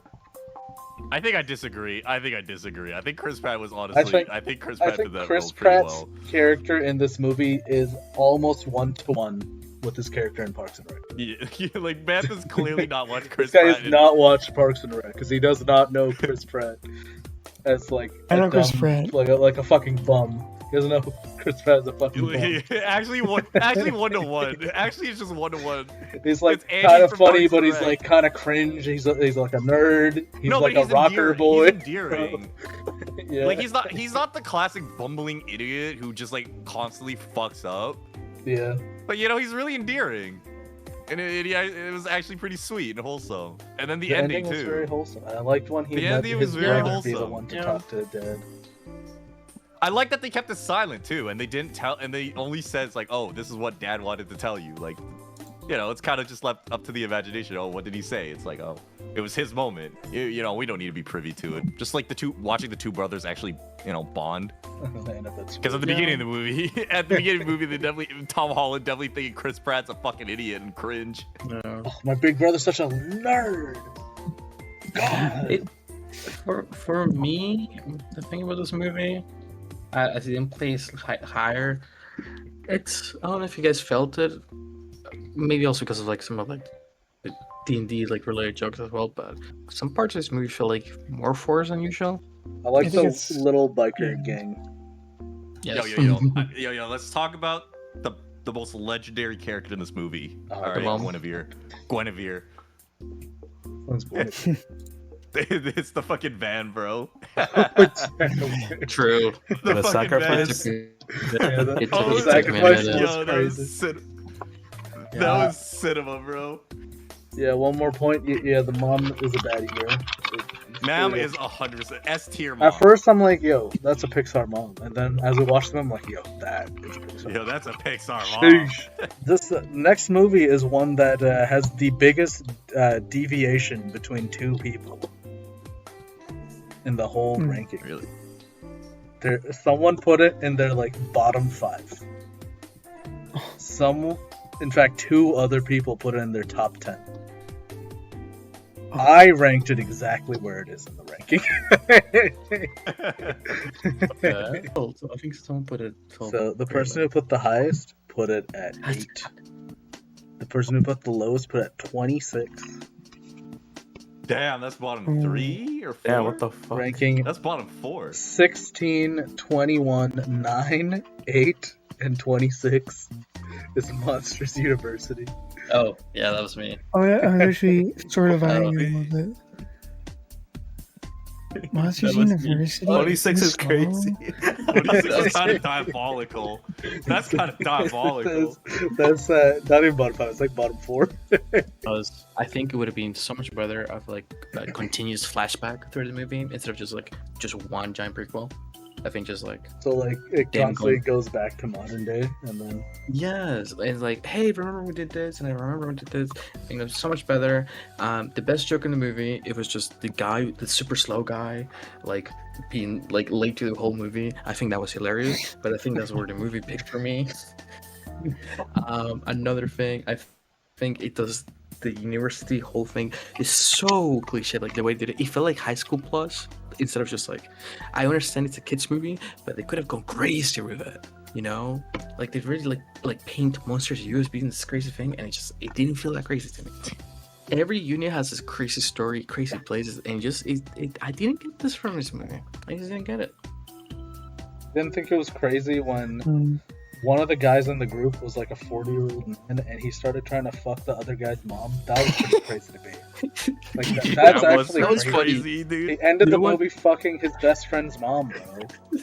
[SPEAKER 1] I think I disagree. I think Chris Pratt was honestly. I think Chris
[SPEAKER 2] I
[SPEAKER 1] Pratt
[SPEAKER 2] think
[SPEAKER 1] did that
[SPEAKER 2] Chris
[SPEAKER 1] role pretty
[SPEAKER 2] Pratt's
[SPEAKER 1] well.
[SPEAKER 2] character in this movie is almost 1-to-1 with his character in Parks and Rec.
[SPEAKER 1] Yeah, like Beth has clearly not watched Chris
[SPEAKER 2] This guy
[SPEAKER 1] Pratt.
[SPEAKER 2] has
[SPEAKER 1] in-
[SPEAKER 2] not watched Parks and Rec because he does not know Chris Pratt as like
[SPEAKER 5] I
[SPEAKER 2] a
[SPEAKER 5] know Chris
[SPEAKER 2] dumb-
[SPEAKER 5] Pratt.
[SPEAKER 2] like a fucking bum. He doesn't know Chris Pratt is a fucking bum.
[SPEAKER 1] Actually, one to one. Actually, it's just 1-to-1.
[SPEAKER 2] He's like
[SPEAKER 1] It's Andy
[SPEAKER 2] kind of
[SPEAKER 1] from
[SPEAKER 2] funny,
[SPEAKER 1] Parks
[SPEAKER 2] but
[SPEAKER 1] and
[SPEAKER 2] he's
[SPEAKER 1] Rec.
[SPEAKER 2] like kind of cringe. He's like a nerd. He's
[SPEAKER 1] No,
[SPEAKER 2] like
[SPEAKER 1] but
[SPEAKER 2] a
[SPEAKER 1] he's
[SPEAKER 2] rocker
[SPEAKER 1] endearing.
[SPEAKER 2] boy.
[SPEAKER 1] He's endearing.
[SPEAKER 2] Yeah,
[SPEAKER 1] Like he's not the classic bumbling idiot who just like constantly fucks up.
[SPEAKER 2] yeah.
[SPEAKER 1] But you know, he's really endearing. And it was actually pretty sweet and wholesome. And then the ending
[SPEAKER 2] was
[SPEAKER 1] too.
[SPEAKER 2] very wholesome. I liked when he
[SPEAKER 1] The
[SPEAKER 2] let
[SPEAKER 1] ending
[SPEAKER 2] his
[SPEAKER 1] was very
[SPEAKER 2] brother be the
[SPEAKER 1] wholesome.
[SPEAKER 2] one to
[SPEAKER 3] Yeah.
[SPEAKER 2] talk to dad.
[SPEAKER 1] I like that they kept it silent too, and they didn't tell, and they only says like, "Oh, this is what Dad wanted to tell you." Like, you know, it's kind of just left up to the imagination. Oh, what did he say? It's like, oh, it was his moment. You know, we don't need to be privy to it. Just like watching the two brothers actually, you know, bond. Because at the beginning of the movie, Tom Holland definitely thinking Chris Pratt's a fucking idiot and cringe.
[SPEAKER 3] Yeah.
[SPEAKER 2] Oh, my big brother's such a nerd. God.
[SPEAKER 3] For me, the thing about this movie, I didn't place higher. It's I don't know if you guys felt it. Maybe also because of like some of like the D&D like related jokes as well. But some parts of this movie feel like more forced than usual.
[SPEAKER 2] I like
[SPEAKER 5] I
[SPEAKER 2] the
[SPEAKER 5] think it's-
[SPEAKER 2] little biker gang.
[SPEAKER 3] Yes.
[SPEAKER 1] Yo, let's talk about the most legendary character in this movie.
[SPEAKER 2] Oh,
[SPEAKER 1] All
[SPEAKER 2] the
[SPEAKER 1] right,
[SPEAKER 3] mom.
[SPEAKER 1] Guinevere.
[SPEAKER 2] One's born.
[SPEAKER 1] It's the fucking van, bro.
[SPEAKER 3] True.
[SPEAKER 1] The
[SPEAKER 4] The
[SPEAKER 1] fucking
[SPEAKER 4] sacrifice.
[SPEAKER 1] van.
[SPEAKER 2] Yeah, the-
[SPEAKER 3] It
[SPEAKER 1] Oh,
[SPEAKER 3] took-
[SPEAKER 2] the
[SPEAKER 3] it took me a
[SPEAKER 2] sacrifice
[SPEAKER 3] minute.
[SPEAKER 2] was
[SPEAKER 1] Yo,
[SPEAKER 2] crazy.
[SPEAKER 1] that
[SPEAKER 2] Yeah.
[SPEAKER 1] was cinema, bro.
[SPEAKER 2] Yeah, one more point. Yeah, the mom is a baddie, bro.
[SPEAKER 1] Ma'am is 100% S tier mom.
[SPEAKER 2] At first, I'm like, yo, that's a Pixar mom. And then as we watch them, I'm like, yo, that is a Pixar
[SPEAKER 1] Yo,
[SPEAKER 2] mom.
[SPEAKER 1] that's a Pixar mom.
[SPEAKER 2] Sheesh. This next movie is one that has the biggest deviation between two people in the whole ranking.
[SPEAKER 1] Really?
[SPEAKER 2] Someone put it in their like bottom 5. In fact, 2 other people put it in their top 10. I ranked it exactly where it is in the ranking.
[SPEAKER 3] So I think someone put it.
[SPEAKER 2] So the person who put the highest put it at 8. The person who put the lowest put it at 26.
[SPEAKER 1] Damn, that's bottom 3 or 4?
[SPEAKER 4] Yeah, what the fuck?
[SPEAKER 2] Ranking
[SPEAKER 1] That's bottom 4.
[SPEAKER 2] 16, 21, 9, 8, and 26 is Monsters University.
[SPEAKER 3] Oh, yeah, that was me.
[SPEAKER 5] Oh, yeah, I was actually sort of eyeing
[SPEAKER 3] Oh.
[SPEAKER 5] it a little bit. Monsters
[SPEAKER 3] That must be-
[SPEAKER 5] University.
[SPEAKER 4] 26 is
[SPEAKER 5] Slow?
[SPEAKER 4] crazy.
[SPEAKER 1] 26 is kind of diabolical. That's kind of diabolical.
[SPEAKER 2] That's not even bottom 5, it's like bottom 4.
[SPEAKER 3] Because I think it would have been so much better of like a continuous flashback through the movie instead of just one giant prequel. I think just like
[SPEAKER 2] So like it
[SPEAKER 3] Damn
[SPEAKER 2] constantly
[SPEAKER 3] good.
[SPEAKER 2] goes back to modern day, and then
[SPEAKER 3] yes, and it's like, hey, remember we did this, and I remember we did this. I think it was so much better. The best joke in the movie, it was just the guy, the super slow guy, like being like late to the whole movie. I think that was hilarious, but I think that's where the movie picked for me. Another thing, I think it does. The university whole thing is so cliche. Like the way they did it, it felt like High School Plus instead of just like. I understand it's a kids movie, but they could have gone crazy with it. You know, like they really like paint monsters US being this crazy thing, and it didn't feel that crazy to me. Every unit has this crazy story, crazy places, and I didn't get this from this movie. I just didn't get it.
[SPEAKER 2] didn't think it was crazy when
[SPEAKER 5] Hmm.
[SPEAKER 2] one of the guys in the group was like a 40-year-old man, and he started trying to fuck the other guy's mom. That was pretty crazy to me. Like that's
[SPEAKER 1] That was
[SPEAKER 2] actually
[SPEAKER 3] that was
[SPEAKER 2] crazy.
[SPEAKER 1] crazy, dude.
[SPEAKER 2] He ended
[SPEAKER 3] You
[SPEAKER 2] the
[SPEAKER 3] know what?
[SPEAKER 2] movie fucking his best friend's mom, bro.
[SPEAKER 3] You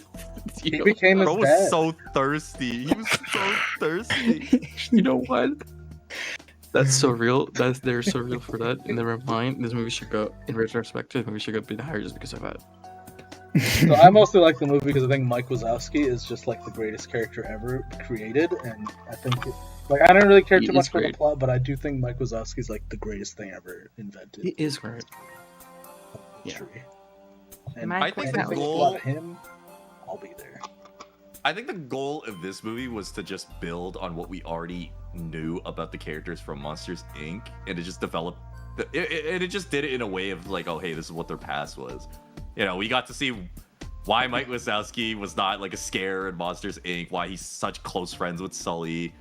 [SPEAKER 2] He
[SPEAKER 3] know,
[SPEAKER 2] became his
[SPEAKER 1] Bro was
[SPEAKER 2] dad.
[SPEAKER 1] so thirsty. He was so thirsty.
[SPEAKER 3] you know what? That's so real. They're so real for that. Never mind. This movie should go in retrospect. This movie should go a bit higher just because of that.
[SPEAKER 2] So I mostly like the movie because I think Mike Wazowski is just like the greatest character ever created, and I think like I don't really care
[SPEAKER 3] He
[SPEAKER 2] too
[SPEAKER 3] is
[SPEAKER 2] much for the
[SPEAKER 3] great.
[SPEAKER 2] plot, but I do think Mike Wazowski is like the greatest thing ever invented.
[SPEAKER 3] He is great.
[SPEAKER 2] in
[SPEAKER 3] Yeah.
[SPEAKER 2] history. And
[SPEAKER 3] Mike
[SPEAKER 1] I think
[SPEAKER 2] if
[SPEAKER 1] the
[SPEAKER 2] anything
[SPEAKER 1] goal-
[SPEAKER 2] about him, I'll be there.
[SPEAKER 1] I think the goal of this movie was to just build on what we already knew about the characters from Monsters Inc. and to just develop. It just did it in a way of like, oh hey, this is what their past was. You know, we got to see why Mike Wazowski was not like a scare in Monsters Inc. Why he's such close friends with Sully.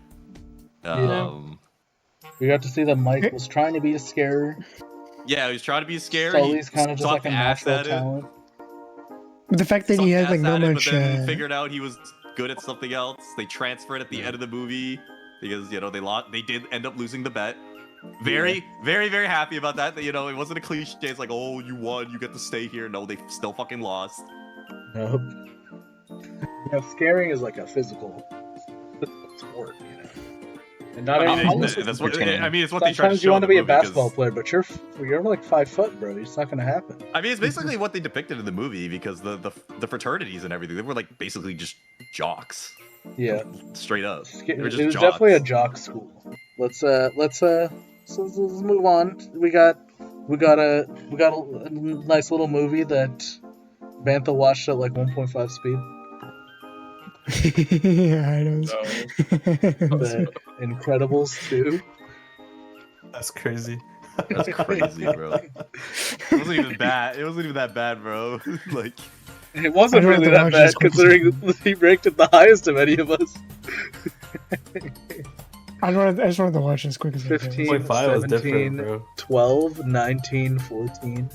[SPEAKER 2] We got to see that Mike was trying to be a scarer.
[SPEAKER 1] Yeah, he was trying to be a scare.
[SPEAKER 2] Sully's
[SPEAKER 1] He
[SPEAKER 2] kind of just like
[SPEAKER 1] sucked
[SPEAKER 2] a
[SPEAKER 1] ass
[SPEAKER 2] natural
[SPEAKER 1] at it.
[SPEAKER 2] talent.
[SPEAKER 5] But the fact that he
[SPEAKER 1] Sucked
[SPEAKER 5] has like
[SPEAKER 1] ass
[SPEAKER 5] no
[SPEAKER 1] at it,
[SPEAKER 5] much.
[SPEAKER 1] but then figured out he was good at something else. They transferred at the end of the movie because you know they did end up losing the bet. Very, very, very happy about that. That you know it wasn't a cliche. It's like, oh, you won, you get to stay here. No, they still fucking lost.
[SPEAKER 2] Nope. You know, scaring is like a physical sport, you know. And not
[SPEAKER 1] I
[SPEAKER 2] everyone.
[SPEAKER 1] mean, that's what I mean. It's what they tried to
[SPEAKER 2] Sometimes
[SPEAKER 1] show
[SPEAKER 2] you
[SPEAKER 1] in
[SPEAKER 2] want
[SPEAKER 1] the
[SPEAKER 2] to be a
[SPEAKER 1] movie, 'cause-
[SPEAKER 2] basketball player, but you're like 5 foot, bro. It's not gonna happen.
[SPEAKER 1] I mean, it's basically what they depicted in the movie because the fraternities and everything, they were like basically just jocks,
[SPEAKER 2] Yeah.
[SPEAKER 1] straight up.
[SPEAKER 2] It
[SPEAKER 1] They were
[SPEAKER 2] was
[SPEAKER 1] just jocks.
[SPEAKER 2] definitely a jock school. Let's move on. We got a nice little movie that Bantha watched at like 1.5 speed.
[SPEAKER 5] Yeah, I know.
[SPEAKER 2] The Incredibles 2.
[SPEAKER 4] That's crazy.
[SPEAKER 1] That's crazy, bro. It wasn't even bad. It wasn't even that bad, bro. Like,
[SPEAKER 2] It wasn't
[SPEAKER 5] I don't
[SPEAKER 2] really
[SPEAKER 5] have to
[SPEAKER 2] that
[SPEAKER 5] watch
[SPEAKER 2] bad
[SPEAKER 5] this quick.
[SPEAKER 2] considering he ranked it the highest of any of us.
[SPEAKER 5] I just wanted to watch it as quick as I can.
[SPEAKER 2] 15,
[SPEAKER 4] 0.5 was
[SPEAKER 2] 17,
[SPEAKER 4] different, bro.
[SPEAKER 2] 12, 19, 14.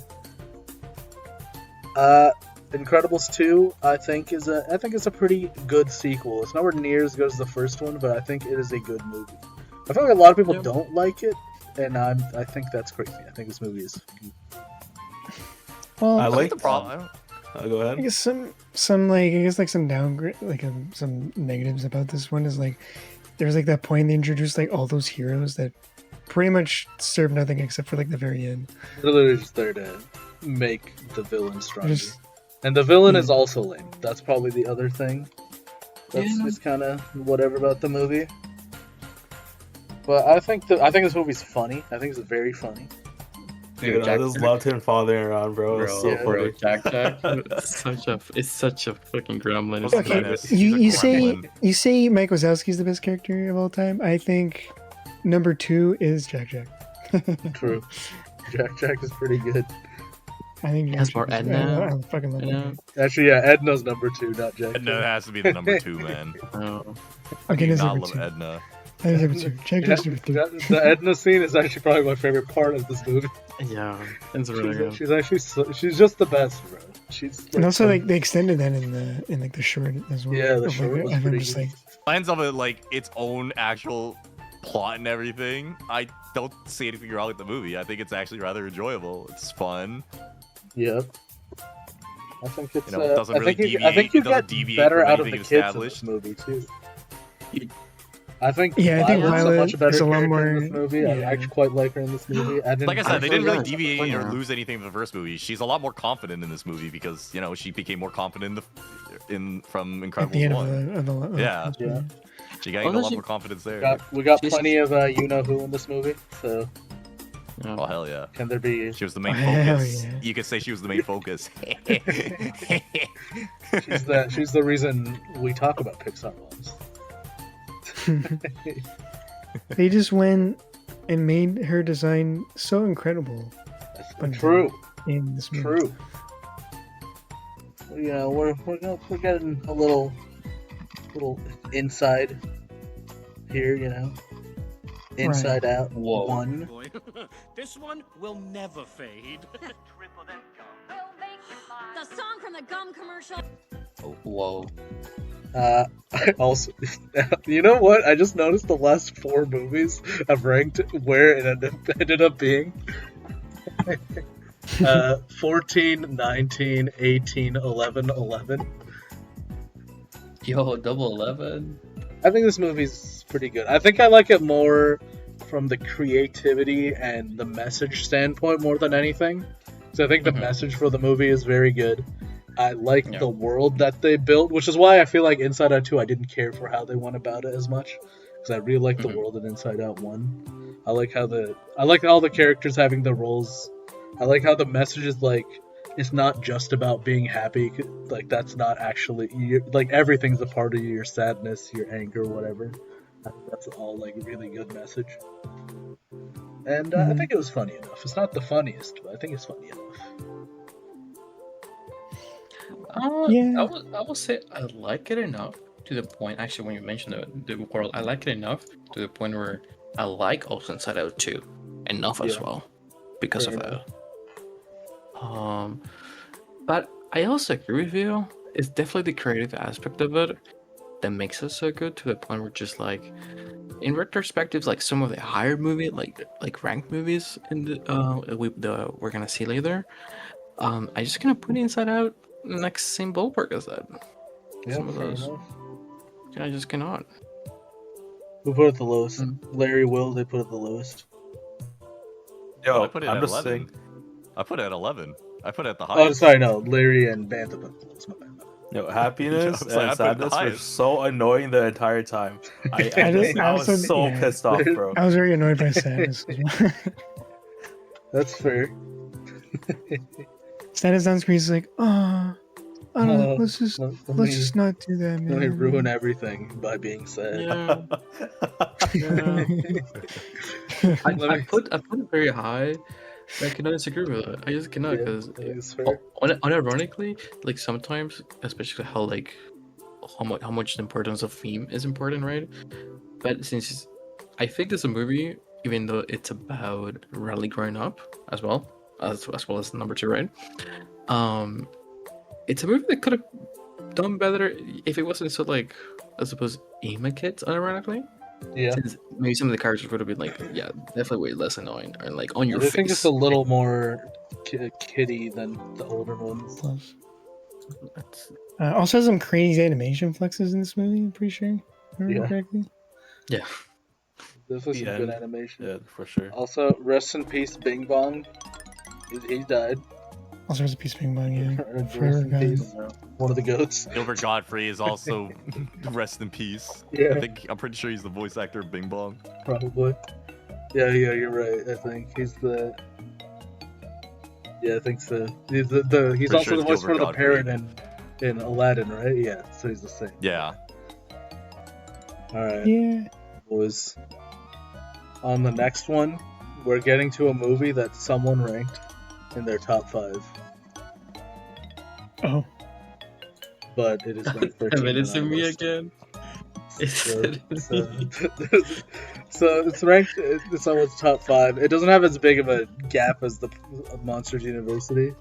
[SPEAKER 2] Incredibles 2, I think is a pretty good sequel. It's nowhere near as good as the first one, but I think it is a good movie. I feel like a lot of people don't like it, and I think that's crazy. I think this movie is.
[SPEAKER 5] Well,
[SPEAKER 4] I like
[SPEAKER 1] the problem.
[SPEAKER 4] Go
[SPEAKER 5] I
[SPEAKER 4] ahead.
[SPEAKER 5] guess some like some downgrade some negatives about this one is like there's like that point they introduced like all those heroes that pretty much serve nothing except for like the very end.
[SPEAKER 2] Literally just there to make the villain stronger.
[SPEAKER 5] Just-
[SPEAKER 2] And the villain
[SPEAKER 5] Yeah.
[SPEAKER 2] is also lame. That's probably the other thing. That's
[SPEAKER 3] Yeah.
[SPEAKER 2] just kind of whatever about the movie. But I think this movie's funny. I think it's very funny.
[SPEAKER 4] Dude, I
[SPEAKER 3] Jack-
[SPEAKER 4] just loved him following around, bro. It's so
[SPEAKER 2] yeah,
[SPEAKER 4] funny.
[SPEAKER 3] Jack. It's such a fucking gremlin. It's
[SPEAKER 1] Okay,
[SPEAKER 3] the
[SPEAKER 5] Okay,
[SPEAKER 3] best.
[SPEAKER 1] He's
[SPEAKER 5] you
[SPEAKER 1] a
[SPEAKER 5] say
[SPEAKER 1] gremlin.
[SPEAKER 5] Mike Wazowski's the best character of all time. I think number 2 is Jack Jack.
[SPEAKER 2] True. Jack is pretty good.
[SPEAKER 5] I think
[SPEAKER 3] He has
[SPEAKER 5] Jack
[SPEAKER 3] more
[SPEAKER 5] Jack is-
[SPEAKER 3] Edna,
[SPEAKER 5] I fucking love
[SPEAKER 3] You know?
[SPEAKER 5] that.
[SPEAKER 2] Actually, yeah, Edna's number 2, not Jack.
[SPEAKER 1] Edna has to be the number 2, man.
[SPEAKER 3] Oh.
[SPEAKER 5] Okay,
[SPEAKER 1] Do
[SPEAKER 5] that's
[SPEAKER 1] not
[SPEAKER 5] number
[SPEAKER 1] love
[SPEAKER 5] 2.
[SPEAKER 1] Edna.
[SPEAKER 5] That is number 2. Jack
[SPEAKER 2] Yeah,
[SPEAKER 5] Jack's number 3.
[SPEAKER 2] the Edna scene is actually probably my favorite part of this movie.
[SPEAKER 3] Yeah, it's really good.
[SPEAKER 2] She's actually she's just the best, bro. She's
[SPEAKER 5] And also, like they extended that in like the short as well.
[SPEAKER 2] Yeah, the
[SPEAKER 5] Of,
[SPEAKER 2] short
[SPEAKER 5] like,
[SPEAKER 2] was
[SPEAKER 5] everyone
[SPEAKER 2] pretty
[SPEAKER 5] just
[SPEAKER 2] good.
[SPEAKER 5] like
[SPEAKER 1] Lines of it, like its own actual plot and everything. I don't see anything wrong with the movie. I think it's actually rather enjoyable. It's fun.
[SPEAKER 2] Yep. I think it's.
[SPEAKER 1] You know, it doesn't
[SPEAKER 2] I
[SPEAKER 1] really
[SPEAKER 2] think you, I
[SPEAKER 1] deviate-
[SPEAKER 2] think you
[SPEAKER 1] it doesn't
[SPEAKER 2] get
[SPEAKER 1] deviate
[SPEAKER 2] better
[SPEAKER 1] from
[SPEAKER 2] out of the
[SPEAKER 1] anything
[SPEAKER 2] kids
[SPEAKER 1] established.
[SPEAKER 2] in this movie too. I think
[SPEAKER 5] Yeah, I think
[SPEAKER 2] Violet's a
[SPEAKER 5] Violet
[SPEAKER 2] much better
[SPEAKER 5] is a lot
[SPEAKER 2] character in
[SPEAKER 5] more-
[SPEAKER 2] this movie. I
[SPEAKER 5] yeah.
[SPEAKER 2] actually quite like her in this movie.
[SPEAKER 1] Like I said, they didn't really deviate or
[SPEAKER 3] Yeah.
[SPEAKER 1] lose anything from the first movie. She's a lot more confident in this movie because she became more confident from
[SPEAKER 5] at the
[SPEAKER 1] Incredibles
[SPEAKER 5] end
[SPEAKER 1] 1.
[SPEAKER 5] of the
[SPEAKER 1] Yeah.
[SPEAKER 2] Yeah.
[SPEAKER 1] She gained a
[SPEAKER 3] Well,
[SPEAKER 1] lot
[SPEAKER 3] she-
[SPEAKER 1] more confidence there.
[SPEAKER 2] We got
[SPEAKER 3] She's-
[SPEAKER 2] plenty of you know who in this movie. So
[SPEAKER 3] Yeah.
[SPEAKER 1] Oh hell yeah.
[SPEAKER 2] can there be?
[SPEAKER 1] She was the main
[SPEAKER 5] Oh, hell
[SPEAKER 1] focus.
[SPEAKER 5] yeah.
[SPEAKER 1] You could say she was the main focus.
[SPEAKER 2] She's the reason we talk about Pixar moms.
[SPEAKER 5] They just went and made her design so incredible
[SPEAKER 2] That's true.
[SPEAKER 5] in this movie.
[SPEAKER 2] True. You know, we're getting a little inside here. You know, Inside Out
[SPEAKER 3] Whoa.
[SPEAKER 2] 1.
[SPEAKER 6] Boy, this one will never fade.
[SPEAKER 7] The song from the gum commercial.
[SPEAKER 3] Whoa.
[SPEAKER 2] I also, you know what? I just noticed the last 4 movies I've ranked where it ended up being. 14, 19, 18, 11, 11.
[SPEAKER 3] Yo, double 11.
[SPEAKER 2] I think this movie's pretty good. I think I like it more from the creativity and the message standpoint more than anything. So I think the
[SPEAKER 3] Mhm.
[SPEAKER 2] message for the movie is very good. I like
[SPEAKER 3] Yeah.
[SPEAKER 2] the world that they built, which is why I feel like Inside Out 2 I didn't care for how they went about it as much. Because I really like the
[SPEAKER 3] Mhm.
[SPEAKER 2] world in Inside Out 1. I like all the characters having their roles. I like how the message is like it's not just about being happy. Like that's not actually like everything's a part of you, your sadness, your anger, whatever. I think that's all like really good message. And I
[SPEAKER 5] Mhm.
[SPEAKER 2] think it was funny enough. It's not the funniest, but I think it's funny enough.
[SPEAKER 5] Yeah.
[SPEAKER 3] I will say I like it enough to the point. Actually, when you mentioned the world, I like it enough to the point where I like also Inside Out 2 enough as
[SPEAKER 2] Yeah.
[SPEAKER 3] well because
[SPEAKER 2] Fair
[SPEAKER 3] of that. But I also agree with you. It's definitely the creative aspect of it that makes it so good to the point where just like in retrospectives, like some of the higher movie, like ranked movies in we're gonna see later. I just gonna put Inside Out in the next same ballpark as that.
[SPEAKER 2] Yeah,
[SPEAKER 3] Some of
[SPEAKER 2] fair
[SPEAKER 3] those.
[SPEAKER 2] enough.
[SPEAKER 3] I just cannot.
[SPEAKER 2] Who put it the lowest?
[SPEAKER 3] Mm.
[SPEAKER 2] Larry Will, they put it the lowest.
[SPEAKER 4] Yo,
[SPEAKER 1] I put it
[SPEAKER 4] I'm
[SPEAKER 1] at
[SPEAKER 4] just
[SPEAKER 1] 11.
[SPEAKER 4] saying.
[SPEAKER 1] I put it at 11. I put it at the
[SPEAKER 2] Oh,
[SPEAKER 1] highest.
[SPEAKER 2] sorry, no. Larry and Bantha put it the lowest. My bad.
[SPEAKER 4] Yo, happiness
[SPEAKER 1] I was like, I
[SPEAKER 4] and
[SPEAKER 1] put it the
[SPEAKER 4] sadness were
[SPEAKER 1] highest.
[SPEAKER 4] so annoying the entire time. I
[SPEAKER 5] I
[SPEAKER 4] was
[SPEAKER 5] also-
[SPEAKER 4] so
[SPEAKER 5] yeah.
[SPEAKER 4] pissed off, bro.
[SPEAKER 5] I was very annoyed by Sadness as well.
[SPEAKER 2] That's fair.
[SPEAKER 5] Sadness on screen is like, oh, I don't know,
[SPEAKER 2] Oh,
[SPEAKER 5] let's just
[SPEAKER 2] let
[SPEAKER 5] let's
[SPEAKER 2] me-
[SPEAKER 5] just not do that,
[SPEAKER 2] Let me
[SPEAKER 5] man.
[SPEAKER 2] ruin everything by being sad.
[SPEAKER 3] Yeah. I
[SPEAKER 2] Let me-
[SPEAKER 3] put it very high. I cannot disagree with it. I just cannot
[SPEAKER 2] Yeah,
[SPEAKER 3] because
[SPEAKER 2] it's fair.
[SPEAKER 3] unironically, like sometimes, especially how much the importance of theme is important, right? But since I think it's a movie, even though it's about Riley growing up as well as number 2, right? It's a movie that could have done better if it wasn't so like I suppose aim at kids unironically.
[SPEAKER 2] Yeah.
[SPEAKER 3] Since maybe some of the characters would have been like, yeah, definitely way less annoying and like on your
[SPEAKER 2] I
[SPEAKER 3] face.
[SPEAKER 2] think it's a little more kiddie than the older ones.
[SPEAKER 5] Close.
[SPEAKER 3] That's-
[SPEAKER 5] Also has some crazy animation flexes in this movie, I'm pretty sure. If I remember
[SPEAKER 2] Yeah.
[SPEAKER 5] correctly.
[SPEAKER 3] yeah.
[SPEAKER 2] This was
[SPEAKER 4] The
[SPEAKER 2] some good
[SPEAKER 4] end.
[SPEAKER 2] animation.
[SPEAKER 4] Yeah, for sure.
[SPEAKER 2] Also, rest in peace, Bing Bong. He died.
[SPEAKER 5] Also, there's a piece of Bing Bong, yeah.
[SPEAKER 2] Rest
[SPEAKER 5] Forever
[SPEAKER 2] in
[SPEAKER 5] gone.
[SPEAKER 2] peace. One of the goats.
[SPEAKER 1] Gilbert Godfrey is also rest in peace.
[SPEAKER 2] Yeah.
[SPEAKER 1] I'm pretty sure he's the voice actor of Bing Bong.
[SPEAKER 2] Probably. Yeah, you're right. I think he's the. Yeah, I think so. He's he's
[SPEAKER 1] Pretty
[SPEAKER 2] also
[SPEAKER 1] sure
[SPEAKER 2] the
[SPEAKER 1] it's
[SPEAKER 2] voice for
[SPEAKER 1] Gilbert
[SPEAKER 2] the
[SPEAKER 1] Godfrey.
[SPEAKER 2] parrot in Aladdin, right? Yeah, so he's the same.
[SPEAKER 1] Yeah.
[SPEAKER 2] All right,
[SPEAKER 5] Yeah.
[SPEAKER 2] boys. On the next one, we're getting to a movie that someone ranked in their top 5,
[SPEAKER 5] Oh.
[SPEAKER 2] but it is ranked 13.
[SPEAKER 3] Have it is
[SPEAKER 2] on our
[SPEAKER 3] me
[SPEAKER 2] list.
[SPEAKER 3] again.
[SPEAKER 2] So, so it's ranked in someone's top 5. It doesn't have as big of a gap as the Monsters University.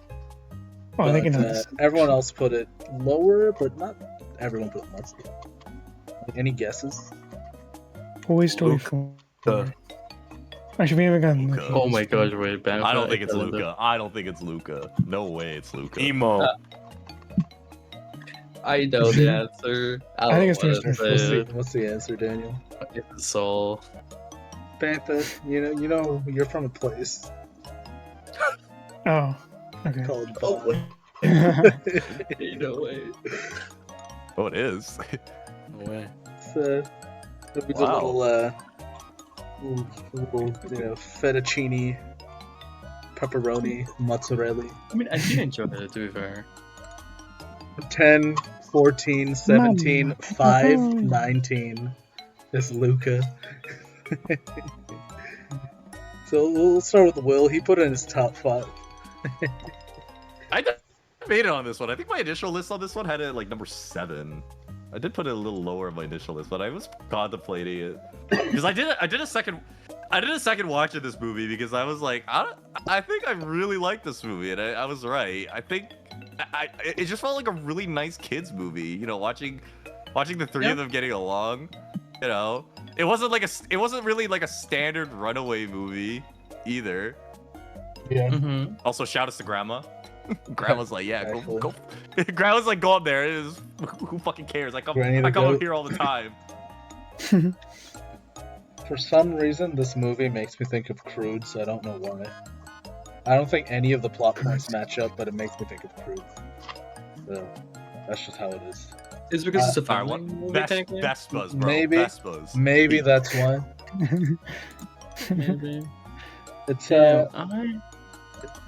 [SPEAKER 5] Oh, they can
[SPEAKER 2] But,
[SPEAKER 5] have
[SPEAKER 2] everyone else put it lower, but not everyone put it much lower. Any guesses?
[SPEAKER 5] Toy Story
[SPEAKER 1] Luke.
[SPEAKER 5] 4. Actually, we haven't gotten
[SPEAKER 1] Luca.
[SPEAKER 5] Luca.
[SPEAKER 3] Oh my gosh, wait, Ben.
[SPEAKER 1] I don't think it's Luca. I don't think it's Luca. No way it's Luca.
[SPEAKER 4] Emo.
[SPEAKER 3] I know the answer.
[SPEAKER 5] I think it's
[SPEAKER 3] don't
[SPEAKER 5] Toy
[SPEAKER 3] wanna
[SPEAKER 5] Story
[SPEAKER 3] say it.
[SPEAKER 2] What's the answer, Daniel?
[SPEAKER 3] It's Soul.
[SPEAKER 2] Bantha, you know, you're from a place
[SPEAKER 5] Oh. Okay.
[SPEAKER 2] called
[SPEAKER 3] Oh,
[SPEAKER 2] Bond.
[SPEAKER 3] Ain't no way.
[SPEAKER 1] Oh, it is.
[SPEAKER 4] No way.
[SPEAKER 2] It's a
[SPEAKER 1] Wow.
[SPEAKER 2] little, fettuccine, pepperoni, mozzarella.
[SPEAKER 3] I mean, I did enjoy it, to be fair.
[SPEAKER 2] 10, 14, 17,
[SPEAKER 5] Mama.
[SPEAKER 2] 5, 19 is Luca. So we'll start with Will. He put it in his top 5.
[SPEAKER 1] I made it on this one. I think my initial list on this one had it like number 7. I did put it a little lower on my initial list, but I was contemplating it because I did a second watch of this movie because I was like, I think I really like this movie, and I was right. I think it just felt like a really nice kids movie. You know, watching the three of them getting along. You know, it wasn't really like a standard runaway movie either.
[SPEAKER 2] Yeah.
[SPEAKER 3] Mm-hmm.
[SPEAKER 1] Also, shout outs to Grandma. Grandma's like, yeah,
[SPEAKER 2] Actually.
[SPEAKER 1] go. Grandma's like, go up there. It is, who fucking cares? I come
[SPEAKER 2] Granny the
[SPEAKER 1] up
[SPEAKER 2] goat.
[SPEAKER 1] here all the time.
[SPEAKER 2] For some reason, this movie makes me think of Crude, so I don't know why. I don't think any of the plot points match up, but it makes me think of Crude. So, that's just how it is.
[SPEAKER 3] It's because it's a
[SPEAKER 1] Alright,
[SPEAKER 3] family
[SPEAKER 1] what?
[SPEAKER 3] movie, technically.
[SPEAKER 1] Vespas, bro.
[SPEAKER 2] Maybe.
[SPEAKER 1] Vespas.
[SPEAKER 2] Maybe that's why.
[SPEAKER 3] Maybe.
[SPEAKER 2] It's
[SPEAKER 3] Yeah,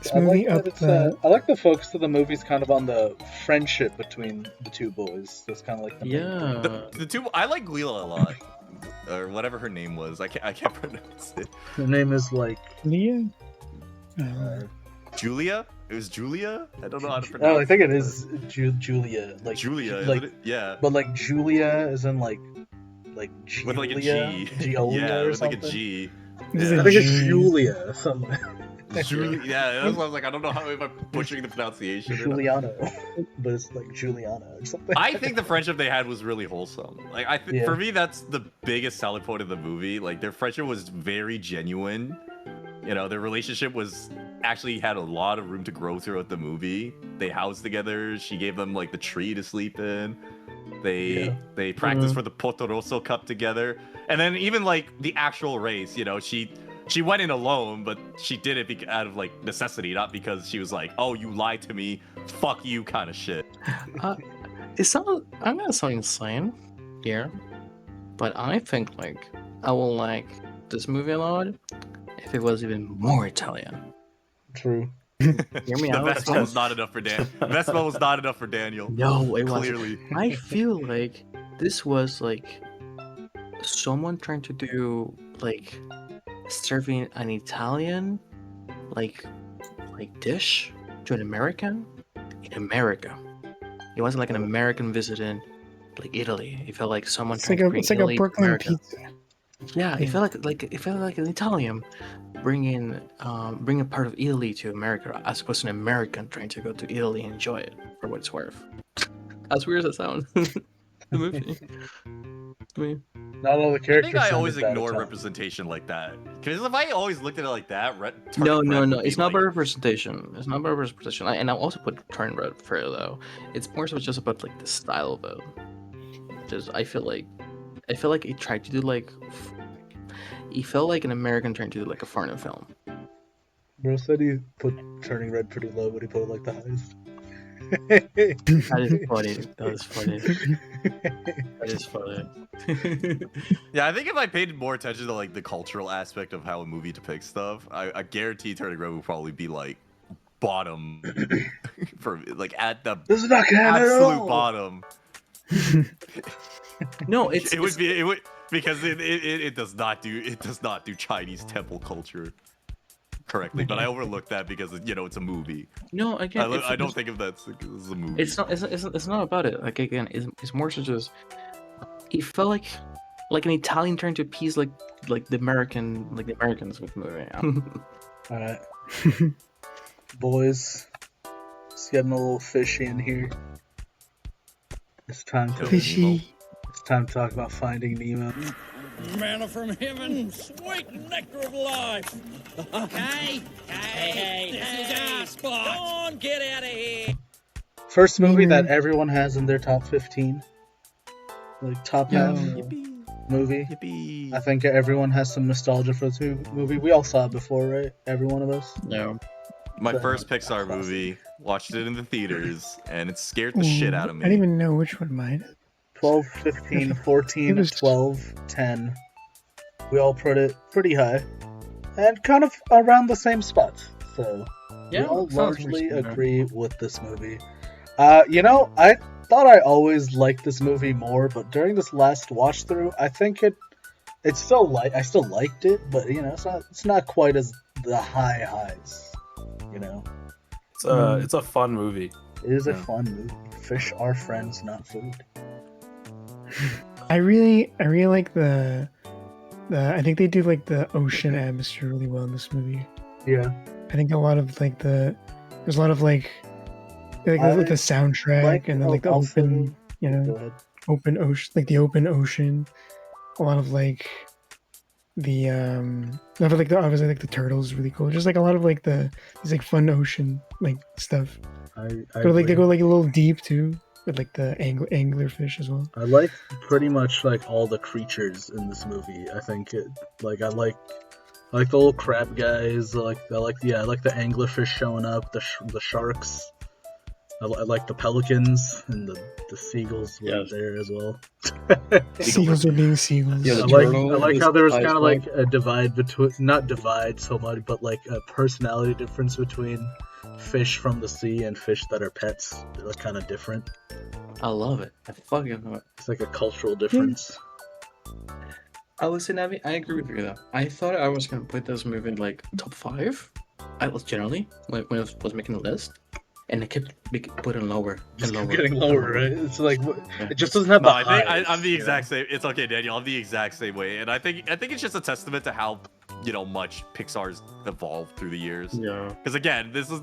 [SPEAKER 5] This
[SPEAKER 2] I
[SPEAKER 5] movie
[SPEAKER 2] like
[SPEAKER 5] up
[SPEAKER 2] that it's,
[SPEAKER 5] the.
[SPEAKER 2] I like the focus of the movie's kind of on the friendship between the two boys. That's kind of like the main
[SPEAKER 3] yeah.
[SPEAKER 1] The two, I like Leela a lot, or whatever her name was. I can't pronounce it.
[SPEAKER 2] thing. Her name is like
[SPEAKER 5] Leah?
[SPEAKER 1] Julia. It was Julia. I don't know how to pronounce.
[SPEAKER 2] I think it is Julia. Like
[SPEAKER 1] Julia.
[SPEAKER 2] like,
[SPEAKER 1] Isn't it? Yeah.
[SPEAKER 2] but like Julia is in like Julia,
[SPEAKER 1] With like a G.
[SPEAKER 2] Giolia
[SPEAKER 1] Yeah,
[SPEAKER 2] or
[SPEAKER 1] with like a
[SPEAKER 2] something.
[SPEAKER 1] G.
[SPEAKER 5] Is
[SPEAKER 1] Yeah.
[SPEAKER 2] I
[SPEAKER 5] it
[SPEAKER 2] think it's
[SPEAKER 5] Julia?
[SPEAKER 2] Julia. Something.
[SPEAKER 1] Julia. Yeah, that's why I was like, I don't know how if I'm butchering the pronunciation. or not.
[SPEAKER 2] Giuliano, but it's like Juliana or something.
[SPEAKER 1] I think the friendship they had was really wholesome. Like
[SPEAKER 2] Yeah.
[SPEAKER 1] for me, that's the biggest selling point of the movie. Like their friendship was very genuine. You know, their relationship was actually had a lot of room to grow throughout the movie. They housed together. She gave them like the tree to sleep in. They practiced for the Porto Rosso Cup together. And then even like the actual race, you know, she went in alone, but she did it out of like necessity, not because she was like, "Oh, you lied to me, fuck you," kind of shit.
[SPEAKER 3] I'm gonna sound insane here, but I think like I will like this movie a lot if it was even more Italian.
[SPEAKER 2] True.
[SPEAKER 3] Hear me
[SPEAKER 1] The
[SPEAKER 3] out.
[SPEAKER 1] Vespa was not enough for Dan. Vespa was not enough for Daniel.
[SPEAKER 3] No, it wasn't.
[SPEAKER 1] Clearly.
[SPEAKER 3] I feel like this was like someone trying to do like serving an Italian like dish to an American in America. It wasn't like an American visiting like Italy. It felt like someone
[SPEAKER 5] It's
[SPEAKER 3] trying
[SPEAKER 5] like
[SPEAKER 3] to
[SPEAKER 5] a
[SPEAKER 3] bring
[SPEAKER 5] it's like a
[SPEAKER 3] Italy to
[SPEAKER 5] Brooklyn
[SPEAKER 3] America.
[SPEAKER 5] pizza.
[SPEAKER 3] Yeah, it felt like an Italian bringing part of Italy to America, as opposed to an American trying to go to Italy and enjoy it for what it's worth. As weird as that sounds, the movie. I mean,
[SPEAKER 2] Not all the
[SPEAKER 1] I
[SPEAKER 2] characters.
[SPEAKER 1] think I
[SPEAKER 2] sounded
[SPEAKER 1] always
[SPEAKER 2] that
[SPEAKER 1] ignore
[SPEAKER 2] Italian.
[SPEAKER 1] representation like that. Because if I always looked at it like that,
[SPEAKER 3] no,
[SPEAKER 1] Turning Red would
[SPEAKER 3] it's
[SPEAKER 1] be
[SPEAKER 3] not
[SPEAKER 1] like-
[SPEAKER 3] about representation. It's not about representation. And I'll also put Turn Red fair though. It's more so just about like the style of it. Just I feel like it tried to do like It felt like an American trying to do like a foreign film.
[SPEAKER 2] Bro said he put Turning Red pretty low, but he put it like the highest.
[SPEAKER 3] That is funny. That is funny. That is funny.
[SPEAKER 1] Yeah, I think if I paid more attention to like the cultural aspect of how a movie depicts stuff, I guarantee Turning Red would probably be like bottom for like at the
[SPEAKER 2] This is not canon at
[SPEAKER 1] absolute
[SPEAKER 2] all.
[SPEAKER 1] bottom.
[SPEAKER 3] No, it's
[SPEAKER 1] It would because it does not do Chinese temple culture correctly. But I overlooked that because it's a movie.
[SPEAKER 3] no again.
[SPEAKER 1] I don't think of that as a movie.
[SPEAKER 3] It's not. It's not about it. Like again, it's more so just. It felt like an Italian trying to appease like the Americans with the movie.
[SPEAKER 2] Alright. Boys, it's getting a little fishy in here. It's time to
[SPEAKER 5] Fishy.
[SPEAKER 2] It's time to talk about Finding Nemo.
[SPEAKER 6] Manna from heaven, sweet nectar of life. Hey, this is our spot. Go on, get out of here.
[SPEAKER 2] First movie that everyone has in their top 15. Like top half movie.
[SPEAKER 1] Yippee.
[SPEAKER 2] I think everyone has some nostalgia for this movie. We all saw it before, right? Every one of us.
[SPEAKER 3] No.
[SPEAKER 1] My
[SPEAKER 2] So,
[SPEAKER 1] first Pixar
[SPEAKER 2] classic.
[SPEAKER 1] movie. Watched it in the theaters, and it scared the shit out of me.
[SPEAKER 5] I didn't even know which one mine.
[SPEAKER 2] 12, 15,
[SPEAKER 5] It
[SPEAKER 2] 14,
[SPEAKER 5] was-
[SPEAKER 2] 12, 10. We all put it pretty high. And kind of around the same spot. So we all
[SPEAKER 3] sounds
[SPEAKER 2] largely
[SPEAKER 3] pretty similar.
[SPEAKER 2] agree with this movie. I thought I always liked this movie more, but during this last watch through, I think I still liked it, but it's not quite as the high highs.
[SPEAKER 4] It's a fun movie.
[SPEAKER 2] It is a
[SPEAKER 1] Yeah.
[SPEAKER 2] fun movie. Fish are friends, not food.
[SPEAKER 5] I really like the I think they do like the ocean atmosphere really well in this movie.
[SPEAKER 2] Yeah.
[SPEAKER 5] I think a lot of like there's a lot of like the soundtrack
[SPEAKER 2] like-
[SPEAKER 5] and then like the
[SPEAKER 2] also-
[SPEAKER 5] open
[SPEAKER 2] Go ahead.
[SPEAKER 5] open ocean, like the open ocean. A lot of like the obviously like the turtles is really cool. Just like a lot of like these like fun ocean like stuff.
[SPEAKER 2] I
[SPEAKER 5] But like they
[SPEAKER 2] agree.
[SPEAKER 5] go like a little deep too with like the anglerfish as well.
[SPEAKER 2] I like pretty much like all the creatures in this movie. I think I like the little crab guys. I like the anglerfish showing up. The sharks. I like the pelicans and the seagulls were
[SPEAKER 3] Yes.
[SPEAKER 2] there as well.
[SPEAKER 5] Seagulls are being seagulls.
[SPEAKER 3] Yeah,
[SPEAKER 2] I
[SPEAKER 3] the turtle
[SPEAKER 2] like
[SPEAKER 3] is
[SPEAKER 2] how there was
[SPEAKER 3] ice
[SPEAKER 2] kind of
[SPEAKER 3] white.
[SPEAKER 2] like a divide between, not divide so much, but like a personality difference between fish from the sea and fish that are pets. They're like kind of different.
[SPEAKER 3] I love it. I fucking love it.
[SPEAKER 2] It's like a cultural difference.
[SPEAKER 3] I listen, Abby. I agree with you though. I thought I was gonna put this movie in like top 5. I was generally when I was making the list, and I kept putting lower
[SPEAKER 2] Just
[SPEAKER 3] and lower.
[SPEAKER 2] keep getting lower, right? It's like
[SPEAKER 3] Yeah.
[SPEAKER 2] it just doesn't have
[SPEAKER 1] No,
[SPEAKER 2] the
[SPEAKER 1] I think
[SPEAKER 2] highs,
[SPEAKER 1] I'm the
[SPEAKER 2] you know?
[SPEAKER 1] exact same. It's okay, Daniel. I'm the exact same way, and I think it's just a testament to how much Pixar's evolved through the years.
[SPEAKER 3] Yeah.
[SPEAKER 1] Because again, this is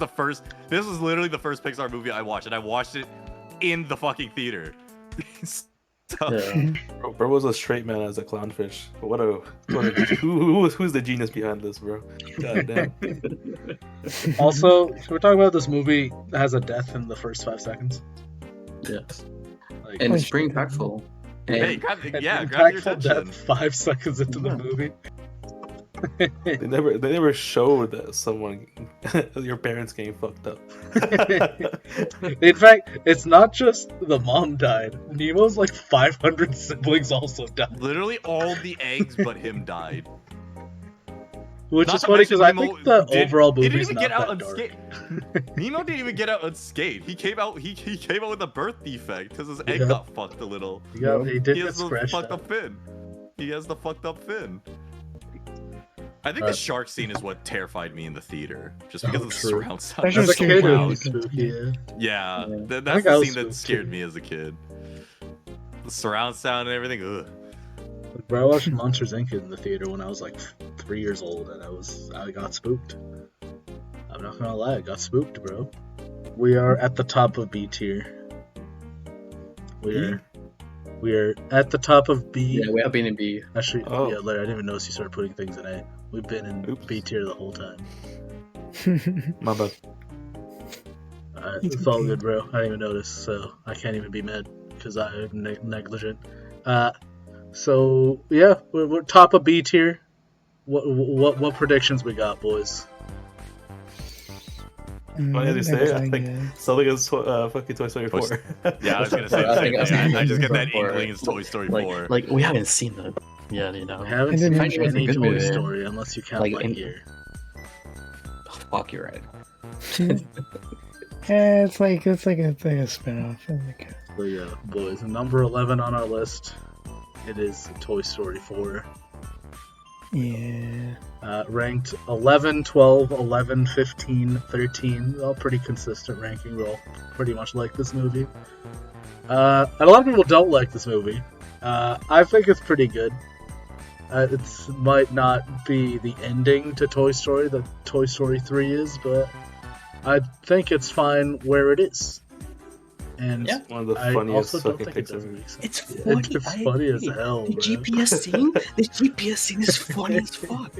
[SPEAKER 1] literally the first Pixar movie I watched, and I watched it in the fucking theater. So,
[SPEAKER 3] Yeah.
[SPEAKER 4] Bro was a straight man as a clownfish. Who's the genius behind this, bro? God damn.
[SPEAKER 2] Also, we're talking about this movie that has a death in the first 5 seconds.
[SPEAKER 3] Yes.
[SPEAKER 2] Like,
[SPEAKER 3] And it's pretty impactful. And
[SPEAKER 1] hey, grab
[SPEAKER 2] an
[SPEAKER 1] your attention.
[SPEAKER 2] death 5 seconds into the movie.
[SPEAKER 4] They never showed that someone your parents getting fucked up.
[SPEAKER 2] In fact, it's not just the mom died. Nemo's like 500 siblings also died.
[SPEAKER 1] Literally all the eggs but him died.
[SPEAKER 2] Which
[SPEAKER 1] Not
[SPEAKER 2] is
[SPEAKER 1] to
[SPEAKER 2] funny
[SPEAKER 1] mention
[SPEAKER 2] because I
[SPEAKER 1] Nemo
[SPEAKER 2] think the
[SPEAKER 1] did-
[SPEAKER 2] overall
[SPEAKER 1] he didn't
[SPEAKER 2] movie's
[SPEAKER 1] even
[SPEAKER 2] not
[SPEAKER 1] get out
[SPEAKER 2] that dark.
[SPEAKER 1] unscathed. Nemo didn't even get out unscathed. He came out. He came out with a birth defect because his egg
[SPEAKER 2] Yeah.
[SPEAKER 1] got fucked a little.
[SPEAKER 2] Yeah, he did
[SPEAKER 1] He
[SPEAKER 2] get
[SPEAKER 1] has the
[SPEAKER 2] scratched
[SPEAKER 1] fucked
[SPEAKER 2] up.
[SPEAKER 1] up fin. He has the fucked up fin. I think the shark scene is what terrified me in the theater, just because
[SPEAKER 2] Oh,
[SPEAKER 1] of the
[SPEAKER 2] true.
[SPEAKER 1] surround sound.
[SPEAKER 5] That
[SPEAKER 2] As a
[SPEAKER 5] just
[SPEAKER 1] so
[SPEAKER 2] kid, it
[SPEAKER 1] loud.
[SPEAKER 2] was spooky, yeah.
[SPEAKER 1] Yeah,
[SPEAKER 3] Yeah.
[SPEAKER 1] that's
[SPEAKER 2] think
[SPEAKER 1] the
[SPEAKER 2] I was
[SPEAKER 1] scene that
[SPEAKER 2] spooked,
[SPEAKER 1] scared
[SPEAKER 2] too.
[SPEAKER 1] me as a kid. The surround sound and everything. Ugh.
[SPEAKER 2] Bro, I watched Monsters Inc. in the theater when I was like 3 years old, and I got spooked. I'm not gonna lie, I got spooked, bro. We are at the top of B tier. We are at the top of B.
[SPEAKER 3] yeah, we have been in B.
[SPEAKER 2] Actually,
[SPEAKER 4] Oh.
[SPEAKER 2] yeah, Larry, I didn't even notice you started putting things in A. We've been in
[SPEAKER 4] Oops.
[SPEAKER 2] B tier the whole time.
[SPEAKER 4] My bad.
[SPEAKER 5] It's
[SPEAKER 2] It's all
[SPEAKER 5] okay.
[SPEAKER 2] good, bro. I didn't even notice, so I can't even be mad because I'm negligent. So yeah, we're top of B tier. What predictions we got, boys?
[SPEAKER 4] What did you say? I think something is fucking Toy Story 4.
[SPEAKER 1] Yeah, I was gonna say the same thing. I just get that inkling it's Toy Story 4.
[SPEAKER 3] Like we haven't seen them yet, you know.
[SPEAKER 2] I haven't
[SPEAKER 5] I
[SPEAKER 2] seen
[SPEAKER 5] didn't
[SPEAKER 3] mention
[SPEAKER 2] any
[SPEAKER 3] it's a good
[SPEAKER 2] Toy
[SPEAKER 3] movie.
[SPEAKER 2] Story unless you count
[SPEAKER 3] Like,
[SPEAKER 2] Lightyear.
[SPEAKER 3] Oh, fuck, you're right.
[SPEAKER 5] Yeah, it's like a spinoff. Like,
[SPEAKER 2] So yeah, boys, number 11 on our list. It is Toy Story 4.
[SPEAKER 5] yeah.
[SPEAKER 2] Ranked 11, 12, 11, 15, 13. All pretty consistent ranking. We all pretty much like this movie. And a lot of people don't like this movie. I think it's pretty good. It might not be the ending to Toy Story that Toy Story 3 is, but I think it's fine where it is. And
[SPEAKER 3] Yeah.
[SPEAKER 4] One of the
[SPEAKER 2] I
[SPEAKER 4] funniest
[SPEAKER 2] also don't
[SPEAKER 4] fucking
[SPEAKER 2] think it
[SPEAKER 4] Pixar
[SPEAKER 2] doesn't
[SPEAKER 4] movies.
[SPEAKER 2] make sense.
[SPEAKER 3] It's funny.
[SPEAKER 2] It's funny as hell,
[SPEAKER 3] The
[SPEAKER 2] bro.
[SPEAKER 3] GPS scene is funny as fuck.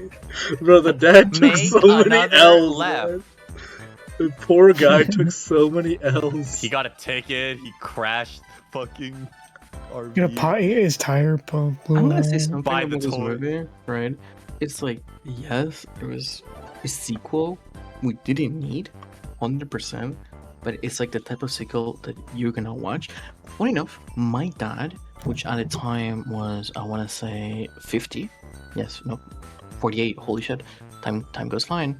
[SPEAKER 2] Bro, the dad took
[SPEAKER 1] Make
[SPEAKER 2] so many
[SPEAKER 1] another
[SPEAKER 2] L's.
[SPEAKER 1] left.
[SPEAKER 2] Man. The poor guy took so many L's.
[SPEAKER 1] He got a ticket. He crashed fucking RV.
[SPEAKER 5] You know, his tire blew
[SPEAKER 3] I'm gonna say
[SPEAKER 5] out.
[SPEAKER 3] something
[SPEAKER 1] By
[SPEAKER 3] about
[SPEAKER 1] the
[SPEAKER 3] this
[SPEAKER 1] toy.
[SPEAKER 3] movie, right? It's like, yes, it was a sequel we didn't need, 100%, but it's like the type of sequel that you're gonna watch. Funny enough, my dad, which at the time was, I wanna say 50, yes, no, 48, holy shit, time goes flying.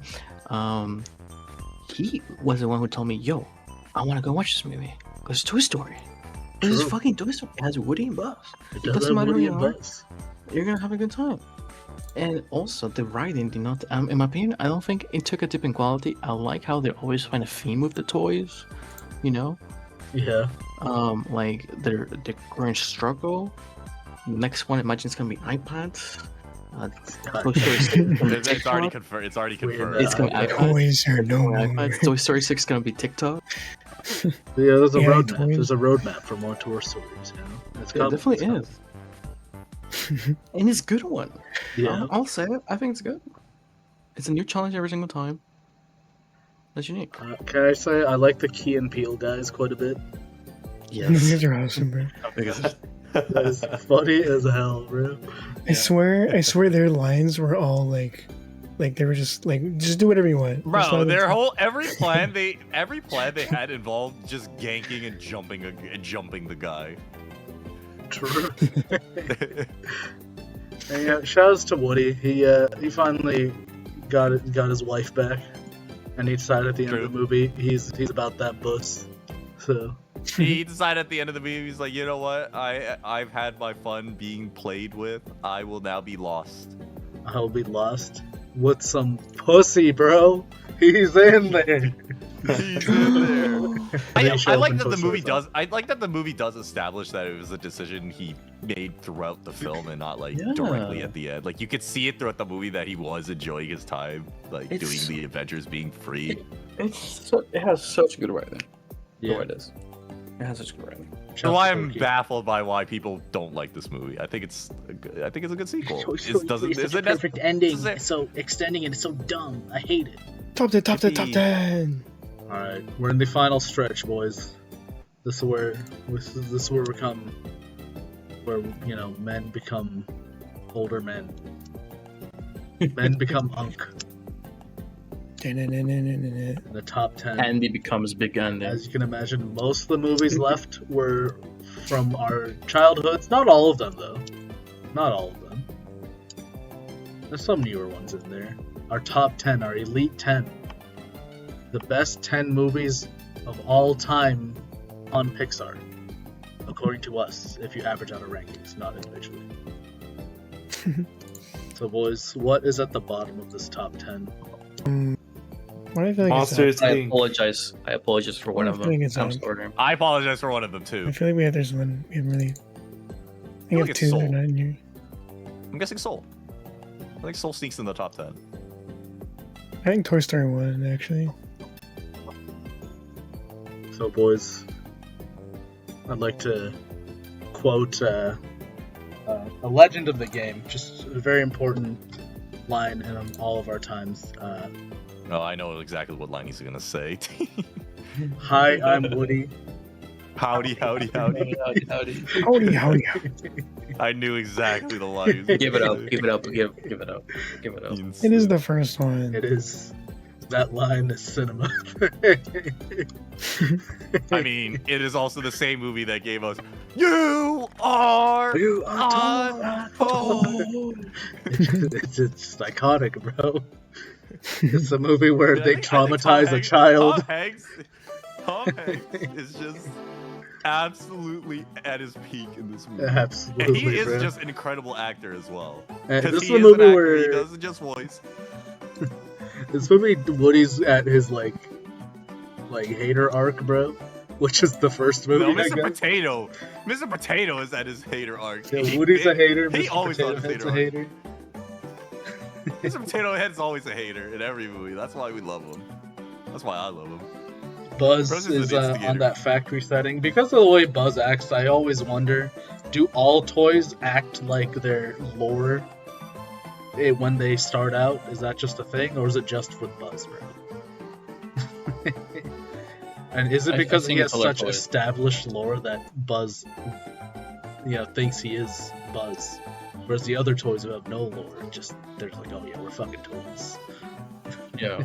[SPEAKER 3] He was the one who told me, yo, I wanna go watch this movie, because it's Toy Story. This is
[SPEAKER 2] True.
[SPEAKER 3] fucking Toy Story. It has Woody and Buzz.
[SPEAKER 2] It
[SPEAKER 3] doesn't
[SPEAKER 2] does have
[SPEAKER 3] matter who
[SPEAKER 2] Woody
[SPEAKER 3] you
[SPEAKER 2] and
[SPEAKER 3] are.
[SPEAKER 2] Buzz.
[SPEAKER 3] You're gonna have a good time. And also, the writing did not, in my opinion, I don't think it took a dip in quality. I like how they always find a theme with the toys, you know?
[SPEAKER 2] Yeah.
[SPEAKER 3] Like their current struggle. Next one, imagine it's gonna be iPads. Toy Story 6 is gonna be
[SPEAKER 1] It's already
[SPEAKER 3] TikTok.
[SPEAKER 1] confirmed. It's already
[SPEAKER 2] Weird,
[SPEAKER 1] confirmed.
[SPEAKER 3] It's gonna be iPads.
[SPEAKER 5] Toys are no more.
[SPEAKER 3] iPads. Toy Story 6 is gonna be TikTok.
[SPEAKER 2] Yeah, there's a
[SPEAKER 5] Yeah,
[SPEAKER 2] roadmap.
[SPEAKER 5] toys.
[SPEAKER 2] There's a roadmap for more Toy Stories, you know? It's
[SPEAKER 3] It
[SPEAKER 2] coming,
[SPEAKER 3] definitely
[SPEAKER 2] it's coming.
[SPEAKER 3] is. And it's a good one.
[SPEAKER 2] Yeah.
[SPEAKER 3] I'll say it. I think it's good. It's a new challenge every single time. That's unique.
[SPEAKER 2] Can I say I like the Key and Peele guys quite a bit?
[SPEAKER 5] These guys are awesome, bro.
[SPEAKER 2] That is funny as hell, bro.
[SPEAKER 5] I swear their lines were all like they were just like, just do whatever you want. Just
[SPEAKER 1] Bro,
[SPEAKER 5] let
[SPEAKER 1] their
[SPEAKER 5] them-
[SPEAKER 1] wole every plan they had involved just ganking and jumping the guy.
[SPEAKER 2] True. And yeah, shoutouts to Woody. He finally got his wife back, and he decided at the end of the movie he's about that bus. So
[SPEAKER 1] He decided at the end of the movie, he's like, you know what? I've had my fun being played with. I will now be lost.
[SPEAKER 2] I'll be lost with some pussy, bro. He's in there.
[SPEAKER 1] He's in there.
[SPEAKER 2] Then he
[SPEAKER 1] I
[SPEAKER 2] shows
[SPEAKER 1] like
[SPEAKER 2] him
[SPEAKER 1] that the
[SPEAKER 2] pussy
[SPEAKER 1] movie
[SPEAKER 2] or
[SPEAKER 1] does. I like that the movie does establish that it was a decision he made throughout the film and not like directly
[SPEAKER 3] Yeah.
[SPEAKER 1] at the end. Like you could see it throughout the movie that he was enjoying his time, like
[SPEAKER 3] It's-
[SPEAKER 1] doing the adventures, being free.
[SPEAKER 3] It has such good writing.
[SPEAKER 2] Yeah.
[SPEAKER 3] It is. It has such good writing.
[SPEAKER 1] So why I'm baffled by why people don't like this movie. I think it's a good sequel. It doesn't.
[SPEAKER 2] It's
[SPEAKER 1] Is
[SPEAKER 2] a
[SPEAKER 1] it
[SPEAKER 2] perfect ending.
[SPEAKER 1] is it-
[SPEAKER 2] So extending it is so dumb. I hate it.
[SPEAKER 5] top 10.
[SPEAKER 2] All right, we're in the final stretch, boys. This is where we come, where men become older men. Men become unk. In the top 10.
[SPEAKER 3] Andy becomes Big Andy.
[SPEAKER 2] As you can imagine, most of the movies left were from our childhoods. Not all of them, though. Not all of them. There's some newer ones in there. Our top 10, our elite 10. The best 10 movies of all time on Pixar. According to us, if you average out our rankings, not individually. So, boys, what is at the bottom of this top 10?
[SPEAKER 5] What do I feel like
[SPEAKER 4] Monsters
[SPEAKER 3] I
[SPEAKER 4] Inc.
[SPEAKER 3] apologize. I apologize for one
[SPEAKER 5] I
[SPEAKER 3] of
[SPEAKER 5] feel like
[SPEAKER 3] them.
[SPEAKER 5] it's
[SPEAKER 3] I'm
[SPEAKER 5] like-
[SPEAKER 3] sorry.
[SPEAKER 1] I apologize for one of them
[SPEAKER 5] I
[SPEAKER 1] too.
[SPEAKER 5] feel like there's one we haven't really. I
[SPEAKER 1] feel
[SPEAKER 5] think
[SPEAKER 1] like
[SPEAKER 5] of
[SPEAKER 1] it's
[SPEAKER 5] two that are
[SPEAKER 1] Soul.
[SPEAKER 5] not in here.
[SPEAKER 1] I'm guessing Soul. I think Soul sneaks in the top 10.
[SPEAKER 5] I think Toy Story 1 actually.
[SPEAKER 2] So, boys, I'd like to quote a legend of the game, just a very important line in all of our times.
[SPEAKER 1] Oh, I know exactly what line he's gonna say.
[SPEAKER 2] Hi, I'm Woody.
[SPEAKER 1] Howdy, howdy, howdy.
[SPEAKER 3] Howdy.
[SPEAKER 5] Howdy, howdy, howdy.
[SPEAKER 1] I knew exactly the line. he was
[SPEAKER 3] Give it
[SPEAKER 1] gonna
[SPEAKER 3] up,
[SPEAKER 1] say.
[SPEAKER 3] give it up, give it up, give it up.
[SPEAKER 5] It is the first one.
[SPEAKER 2] It is. That line is cinema.
[SPEAKER 1] I mean, it is also the same movie that gave us "You Are
[SPEAKER 2] You
[SPEAKER 1] on Hold."
[SPEAKER 2] it's just iconic, bro. It's a movie where
[SPEAKER 1] I
[SPEAKER 2] they
[SPEAKER 1] think Tom
[SPEAKER 2] traumatize a
[SPEAKER 1] Hanks-
[SPEAKER 2] child.
[SPEAKER 1] Tom Hanks is just absolutely at his peak in this movie.
[SPEAKER 2] Absolutely,
[SPEAKER 1] And he is
[SPEAKER 2] bro.
[SPEAKER 1] just an incredible actor as well.
[SPEAKER 2] And
[SPEAKER 1] Because
[SPEAKER 2] this
[SPEAKER 1] he
[SPEAKER 2] is a
[SPEAKER 1] is an
[SPEAKER 2] movie
[SPEAKER 1] actor,
[SPEAKER 2] where
[SPEAKER 1] he doesn't just voice.
[SPEAKER 2] this movie Woody's at his like hater arc, bro, which is the first movie.
[SPEAKER 1] No,
[SPEAKER 2] I
[SPEAKER 1] Mr.
[SPEAKER 2] guess.
[SPEAKER 1] Potato. Mr. Potato is at his hater arc.
[SPEAKER 2] Yeah, Woody's a hater.
[SPEAKER 1] He
[SPEAKER 2] Mr.
[SPEAKER 1] always
[SPEAKER 2] Potato
[SPEAKER 1] on his
[SPEAKER 2] Head's
[SPEAKER 1] hater
[SPEAKER 2] a
[SPEAKER 1] arc.
[SPEAKER 2] hater.
[SPEAKER 1] Mr. Potato Head's always a hater in every movie. That's why we love him. That's why I love him.
[SPEAKER 2] Buzz
[SPEAKER 1] Buzz
[SPEAKER 2] is
[SPEAKER 1] is an instigator.
[SPEAKER 2] on that factory setting. Because of the way Buzz acts, I always wonder, do all toys act like their lore when they start out? Is that just a thing, or is it just with Buzz, bro? And is it
[SPEAKER 3] I
[SPEAKER 2] because he
[SPEAKER 3] think
[SPEAKER 2] has
[SPEAKER 3] it's all our
[SPEAKER 2] such
[SPEAKER 3] toys.
[SPEAKER 2] established lore that Buzz, thinks he is Buzz? Whereas the other toys who have no lore, just they're like, oh yeah, we're fucking toys.
[SPEAKER 3] Yeah.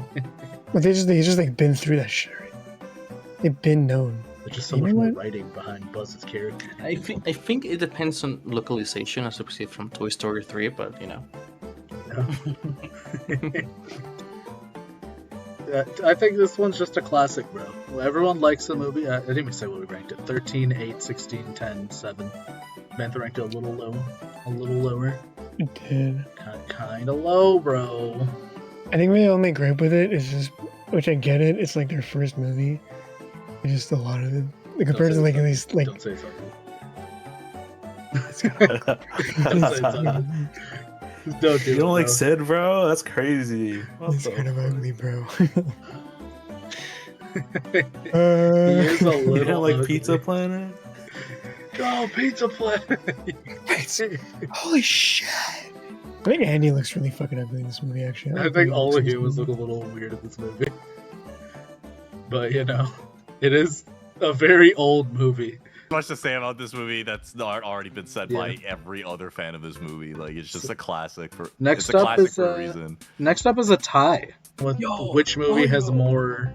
[SPEAKER 5] But they just like been through that shit already. They've been known.
[SPEAKER 2] There's just so
[SPEAKER 5] You
[SPEAKER 2] much
[SPEAKER 5] know
[SPEAKER 2] more
[SPEAKER 5] what?
[SPEAKER 2] writing behind Buzz's character.
[SPEAKER 3] I think it depends on localization, as we see it from Toy Story 3, but you know.
[SPEAKER 2] I think this one's just a classic, bro. Everyone likes the movie. I didn't even say what we ranked it. 13, 8, 16, 10, 7. Bantha ranked it a little lower.
[SPEAKER 5] It did.
[SPEAKER 2] Kind of low, bro.
[SPEAKER 5] I think my only gripe with it is just, which I get it, it's like their first movie. It's just a lot of it. Like, compared to like at least like
[SPEAKER 2] Don't say it's ugly.
[SPEAKER 5] it's kind of
[SPEAKER 2] Don't say it's ugly. Don't do
[SPEAKER 4] You
[SPEAKER 2] it,
[SPEAKER 4] don't like
[SPEAKER 2] bro.
[SPEAKER 4] Sid, bro? That's crazy. What
[SPEAKER 5] it's
[SPEAKER 4] the
[SPEAKER 5] kind of
[SPEAKER 4] fuck?
[SPEAKER 5] ugly, bro.
[SPEAKER 2] He is a
[SPEAKER 4] You
[SPEAKER 2] little
[SPEAKER 4] don't like
[SPEAKER 2] ugly.
[SPEAKER 4] Pizza Planet?
[SPEAKER 2] Go, Pizza Planet!
[SPEAKER 5] Holy shit! I think Andy looks really fucking ugly in this movie. Actually,
[SPEAKER 2] I
[SPEAKER 5] like
[SPEAKER 2] think
[SPEAKER 5] the
[SPEAKER 2] all
[SPEAKER 5] looks
[SPEAKER 2] the
[SPEAKER 5] in this
[SPEAKER 2] humans
[SPEAKER 5] movie.
[SPEAKER 2] look a little weird in this movie. But, it is a very old movie.
[SPEAKER 1] Much to say about this movie that's not already been said by
[SPEAKER 2] Yeah.
[SPEAKER 1] every other fan of this movie. Like, it's just a classic for
[SPEAKER 2] Next
[SPEAKER 1] it's a
[SPEAKER 2] up
[SPEAKER 1] classic
[SPEAKER 2] is,
[SPEAKER 1] for a reason.
[SPEAKER 2] Next up is a tie. With which movie has more...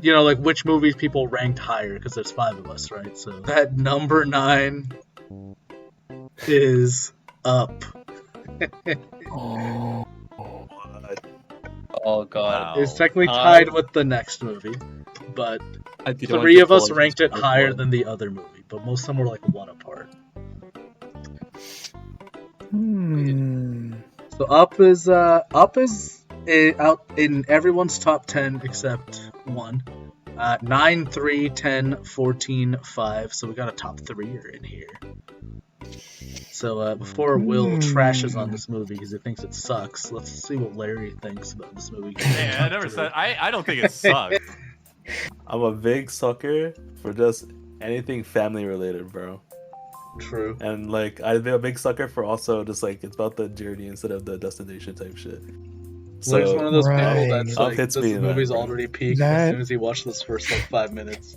[SPEAKER 2] like which movies people ranked higher, because there's 5 of us, right? So that number 9 is Up.
[SPEAKER 5] Oh,
[SPEAKER 3] Oh god.
[SPEAKER 2] It's technically
[SPEAKER 3] Uh,
[SPEAKER 2] tied with the next movie, but
[SPEAKER 3] I didn't want
[SPEAKER 2] 3
[SPEAKER 3] to
[SPEAKER 2] of us
[SPEAKER 3] call
[SPEAKER 2] ranked it
[SPEAKER 3] just
[SPEAKER 2] higher
[SPEAKER 3] one.
[SPEAKER 2] than the other movie, but most of them were like 1 apart. So Up is out in everyone's top 10 except one. 9, 3, 10, 14, 5. So we got a top 3er in here. So before Will trashes on this movie because he thinks it sucks, let's see what Larry thinks about this movie.
[SPEAKER 1] Hey, I never said I don't think it sucks.
[SPEAKER 4] I'm a big sucker for just anything family related, bro.
[SPEAKER 2] True.
[SPEAKER 4] And like I've been a big sucker for also just like it's about the journey instead of the destination type shit.
[SPEAKER 2] So he's one of those people
[SPEAKER 5] Right.
[SPEAKER 2] that's
[SPEAKER 4] Up
[SPEAKER 2] like,
[SPEAKER 4] hits
[SPEAKER 2] this
[SPEAKER 4] me, man,
[SPEAKER 2] movie's
[SPEAKER 4] bro.
[SPEAKER 2] already peaked
[SPEAKER 5] That-
[SPEAKER 2] as soon as he watched this first like 5 minutes.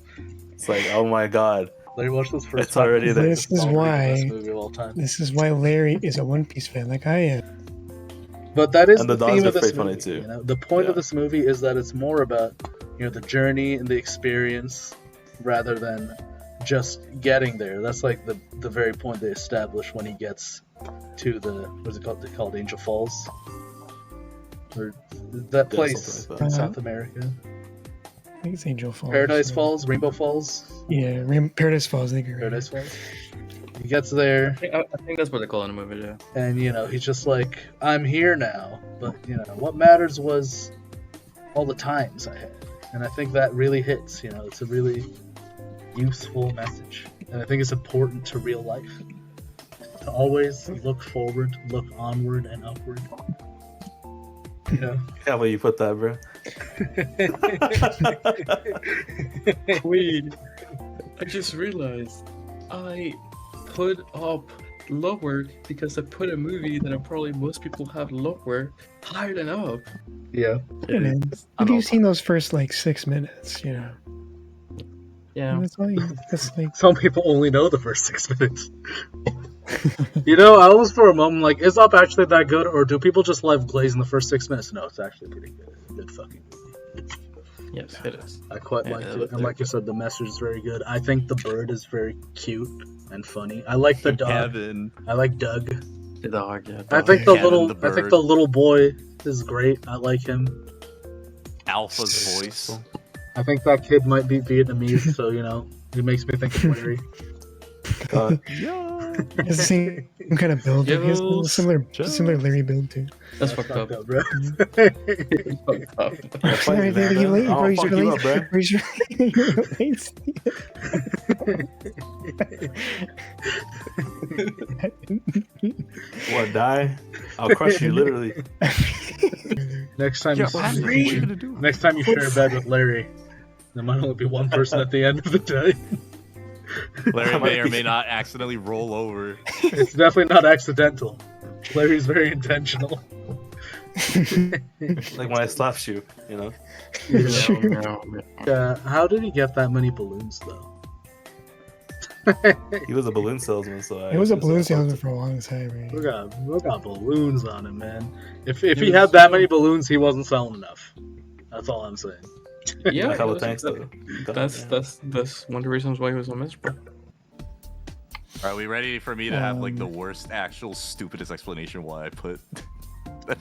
[SPEAKER 4] It's like, oh my god.
[SPEAKER 2] Larry watched this first
[SPEAKER 4] It's
[SPEAKER 2] 5
[SPEAKER 4] already
[SPEAKER 2] minutes.
[SPEAKER 4] there.
[SPEAKER 5] This
[SPEAKER 2] It's
[SPEAKER 5] is
[SPEAKER 2] already the best
[SPEAKER 5] why-
[SPEAKER 2] movie of all time.
[SPEAKER 5] this is why Larry is a One Piece fan, like I am.
[SPEAKER 2] But that is
[SPEAKER 4] And
[SPEAKER 2] the
[SPEAKER 4] the dogs
[SPEAKER 2] theme
[SPEAKER 4] are
[SPEAKER 2] of this
[SPEAKER 4] pretty funny,
[SPEAKER 2] movie.
[SPEAKER 4] too.
[SPEAKER 2] You know? The point of
[SPEAKER 4] Yeah.
[SPEAKER 2] this movie is that it's more about the journey and the experience rather than just getting there. That's like the very point they establish when he gets to the what's it called? They called Angel Falls, or that
[SPEAKER 4] Yeah,
[SPEAKER 2] place
[SPEAKER 4] something like
[SPEAKER 2] in
[SPEAKER 5] that.
[SPEAKER 2] South America.
[SPEAKER 5] I think it's Angel Falls.
[SPEAKER 2] Paradise
[SPEAKER 5] yeah.
[SPEAKER 2] Falls, Rainbow Falls,
[SPEAKER 5] Yeah, Paradise Falls. I think you're right.
[SPEAKER 2] Paradise Falls. He gets there,
[SPEAKER 3] I think that's what they call it in the movie, yeah.
[SPEAKER 2] and he's just like, I'm here now. But what matters was all the times I had, and I think that really hits. It's a really useful message, and I think it's important to real life to always look forward, look onward and upward.
[SPEAKER 4] Yeah, well you put that, bro.
[SPEAKER 3] Wait, I just realized I put up lower because I put a movie that probably most people have lower higher than up.
[SPEAKER 2] Yeah.
[SPEAKER 5] Yeah, man. Have you seen those first like 6 minutes?
[SPEAKER 3] Yeah.
[SPEAKER 5] And that's all you. That's like.
[SPEAKER 2] Some people only know the first 6 minutes. You know, I was for a moment like, is Up actually that good, or do people just love Glaze in the first 6 minutes? No, it's actually pretty good. Good fucking movie.
[SPEAKER 3] Yes, it is.
[SPEAKER 2] I quite liked it, and like you said, the message is very good. I think the bird is very cute and funny. I like the dog.
[SPEAKER 1] Kevin.
[SPEAKER 2] I like Doug.
[SPEAKER 3] The dog, yeah.
[SPEAKER 2] I think the
[SPEAKER 1] Kevin
[SPEAKER 2] little,
[SPEAKER 1] the
[SPEAKER 2] I think
[SPEAKER 1] bird.
[SPEAKER 2] the little boy is great. I like him.
[SPEAKER 1] Alpha's voice.
[SPEAKER 2] I think that kid might be Vietnamese, so you know, it makes me think of Larry.
[SPEAKER 5] It's the same kind of build. He has a little similar Larry build too.
[SPEAKER 3] That's fucked up.
[SPEAKER 2] bro.
[SPEAKER 3] Fucked up.
[SPEAKER 5] Sorry, dude, you late, bro.
[SPEAKER 4] I'll fuck you up, bro.
[SPEAKER 5] You're late.
[SPEAKER 4] What, die? I'll crush you, literally.
[SPEAKER 2] Next time,
[SPEAKER 1] Yo,
[SPEAKER 2] you
[SPEAKER 1] Pat,
[SPEAKER 2] see,
[SPEAKER 1] what are you gonna do?
[SPEAKER 2] next time you share a bed with Larry, there might only be one person at the end of the day.
[SPEAKER 1] Larry may or may not accidentally roll over.
[SPEAKER 2] It's definitely not accidental. Larry's very intentional.
[SPEAKER 4] Like when I slapped you, you know?
[SPEAKER 2] How did he get that many balloons though?
[SPEAKER 4] He was a balloon salesman, so
[SPEAKER 5] He was a balloon
[SPEAKER 4] so I
[SPEAKER 5] salesman for a long time, right?
[SPEAKER 2] We got balloons on him, man. If he had that many balloons, he wasn't selling enough. That's all I'm saying.
[SPEAKER 3] Yeah,
[SPEAKER 4] Hella thanks, though.
[SPEAKER 3] that's one of the reasons why he was so miserable.
[SPEAKER 1] Are we ready for me to have like the worst, actual, stupidest explanation why I put?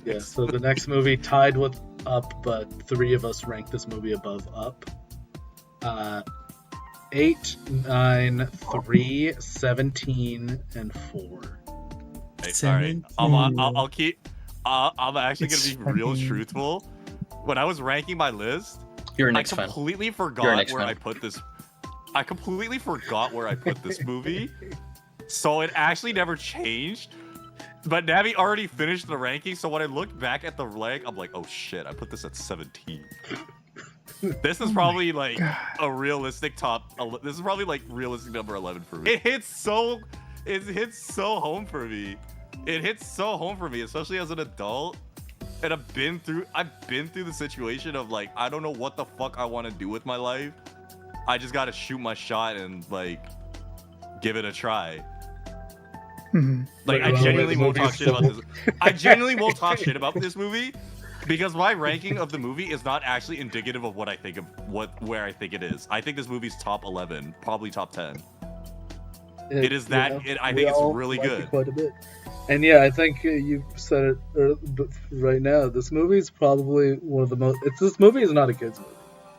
[SPEAKER 2] Yeah. So the next movie tied with Up, but 3 of us ranked this movie above Up. 8, 9, 3, 17, and 4.
[SPEAKER 1] Hey, all right, I'll keep. I'm actually
[SPEAKER 5] It's
[SPEAKER 1] gonna be real
[SPEAKER 5] fucking-
[SPEAKER 1] truthful. When I was ranking my list,
[SPEAKER 3] You're an
[SPEAKER 1] I
[SPEAKER 3] X-fan.
[SPEAKER 1] completely
[SPEAKER 3] You're an
[SPEAKER 1] forgot
[SPEAKER 3] X-fan.
[SPEAKER 1] where I put this. I completely forgot where I put this movie, so it actually never changed. But Navi already finished the ranking, so when I look back at the rank, I'm like, oh shit, I put this at 17. This is probably like a realistic top. This is probably like realistic number 11 for me. It hits so home for me. It hits so home for me, especially as an adult. And I've been through the situation of like, I don't know what the fuck I want to do with my life. I just gotta shoot my shot and like give it a try.
[SPEAKER 5] Mhm.
[SPEAKER 1] Like I genuinely won't talk shit about this. I genuinely won't talk shit about this movie because my ranking of the movie is not actually indicative of what I think of where I think it is. I think this movie's top 11, probably top 10. It is that. I think it's really good.
[SPEAKER 2] Quite a bit. And yeah, I think you said it right now. This movie is probably one of the most. This movie is not a kids movie.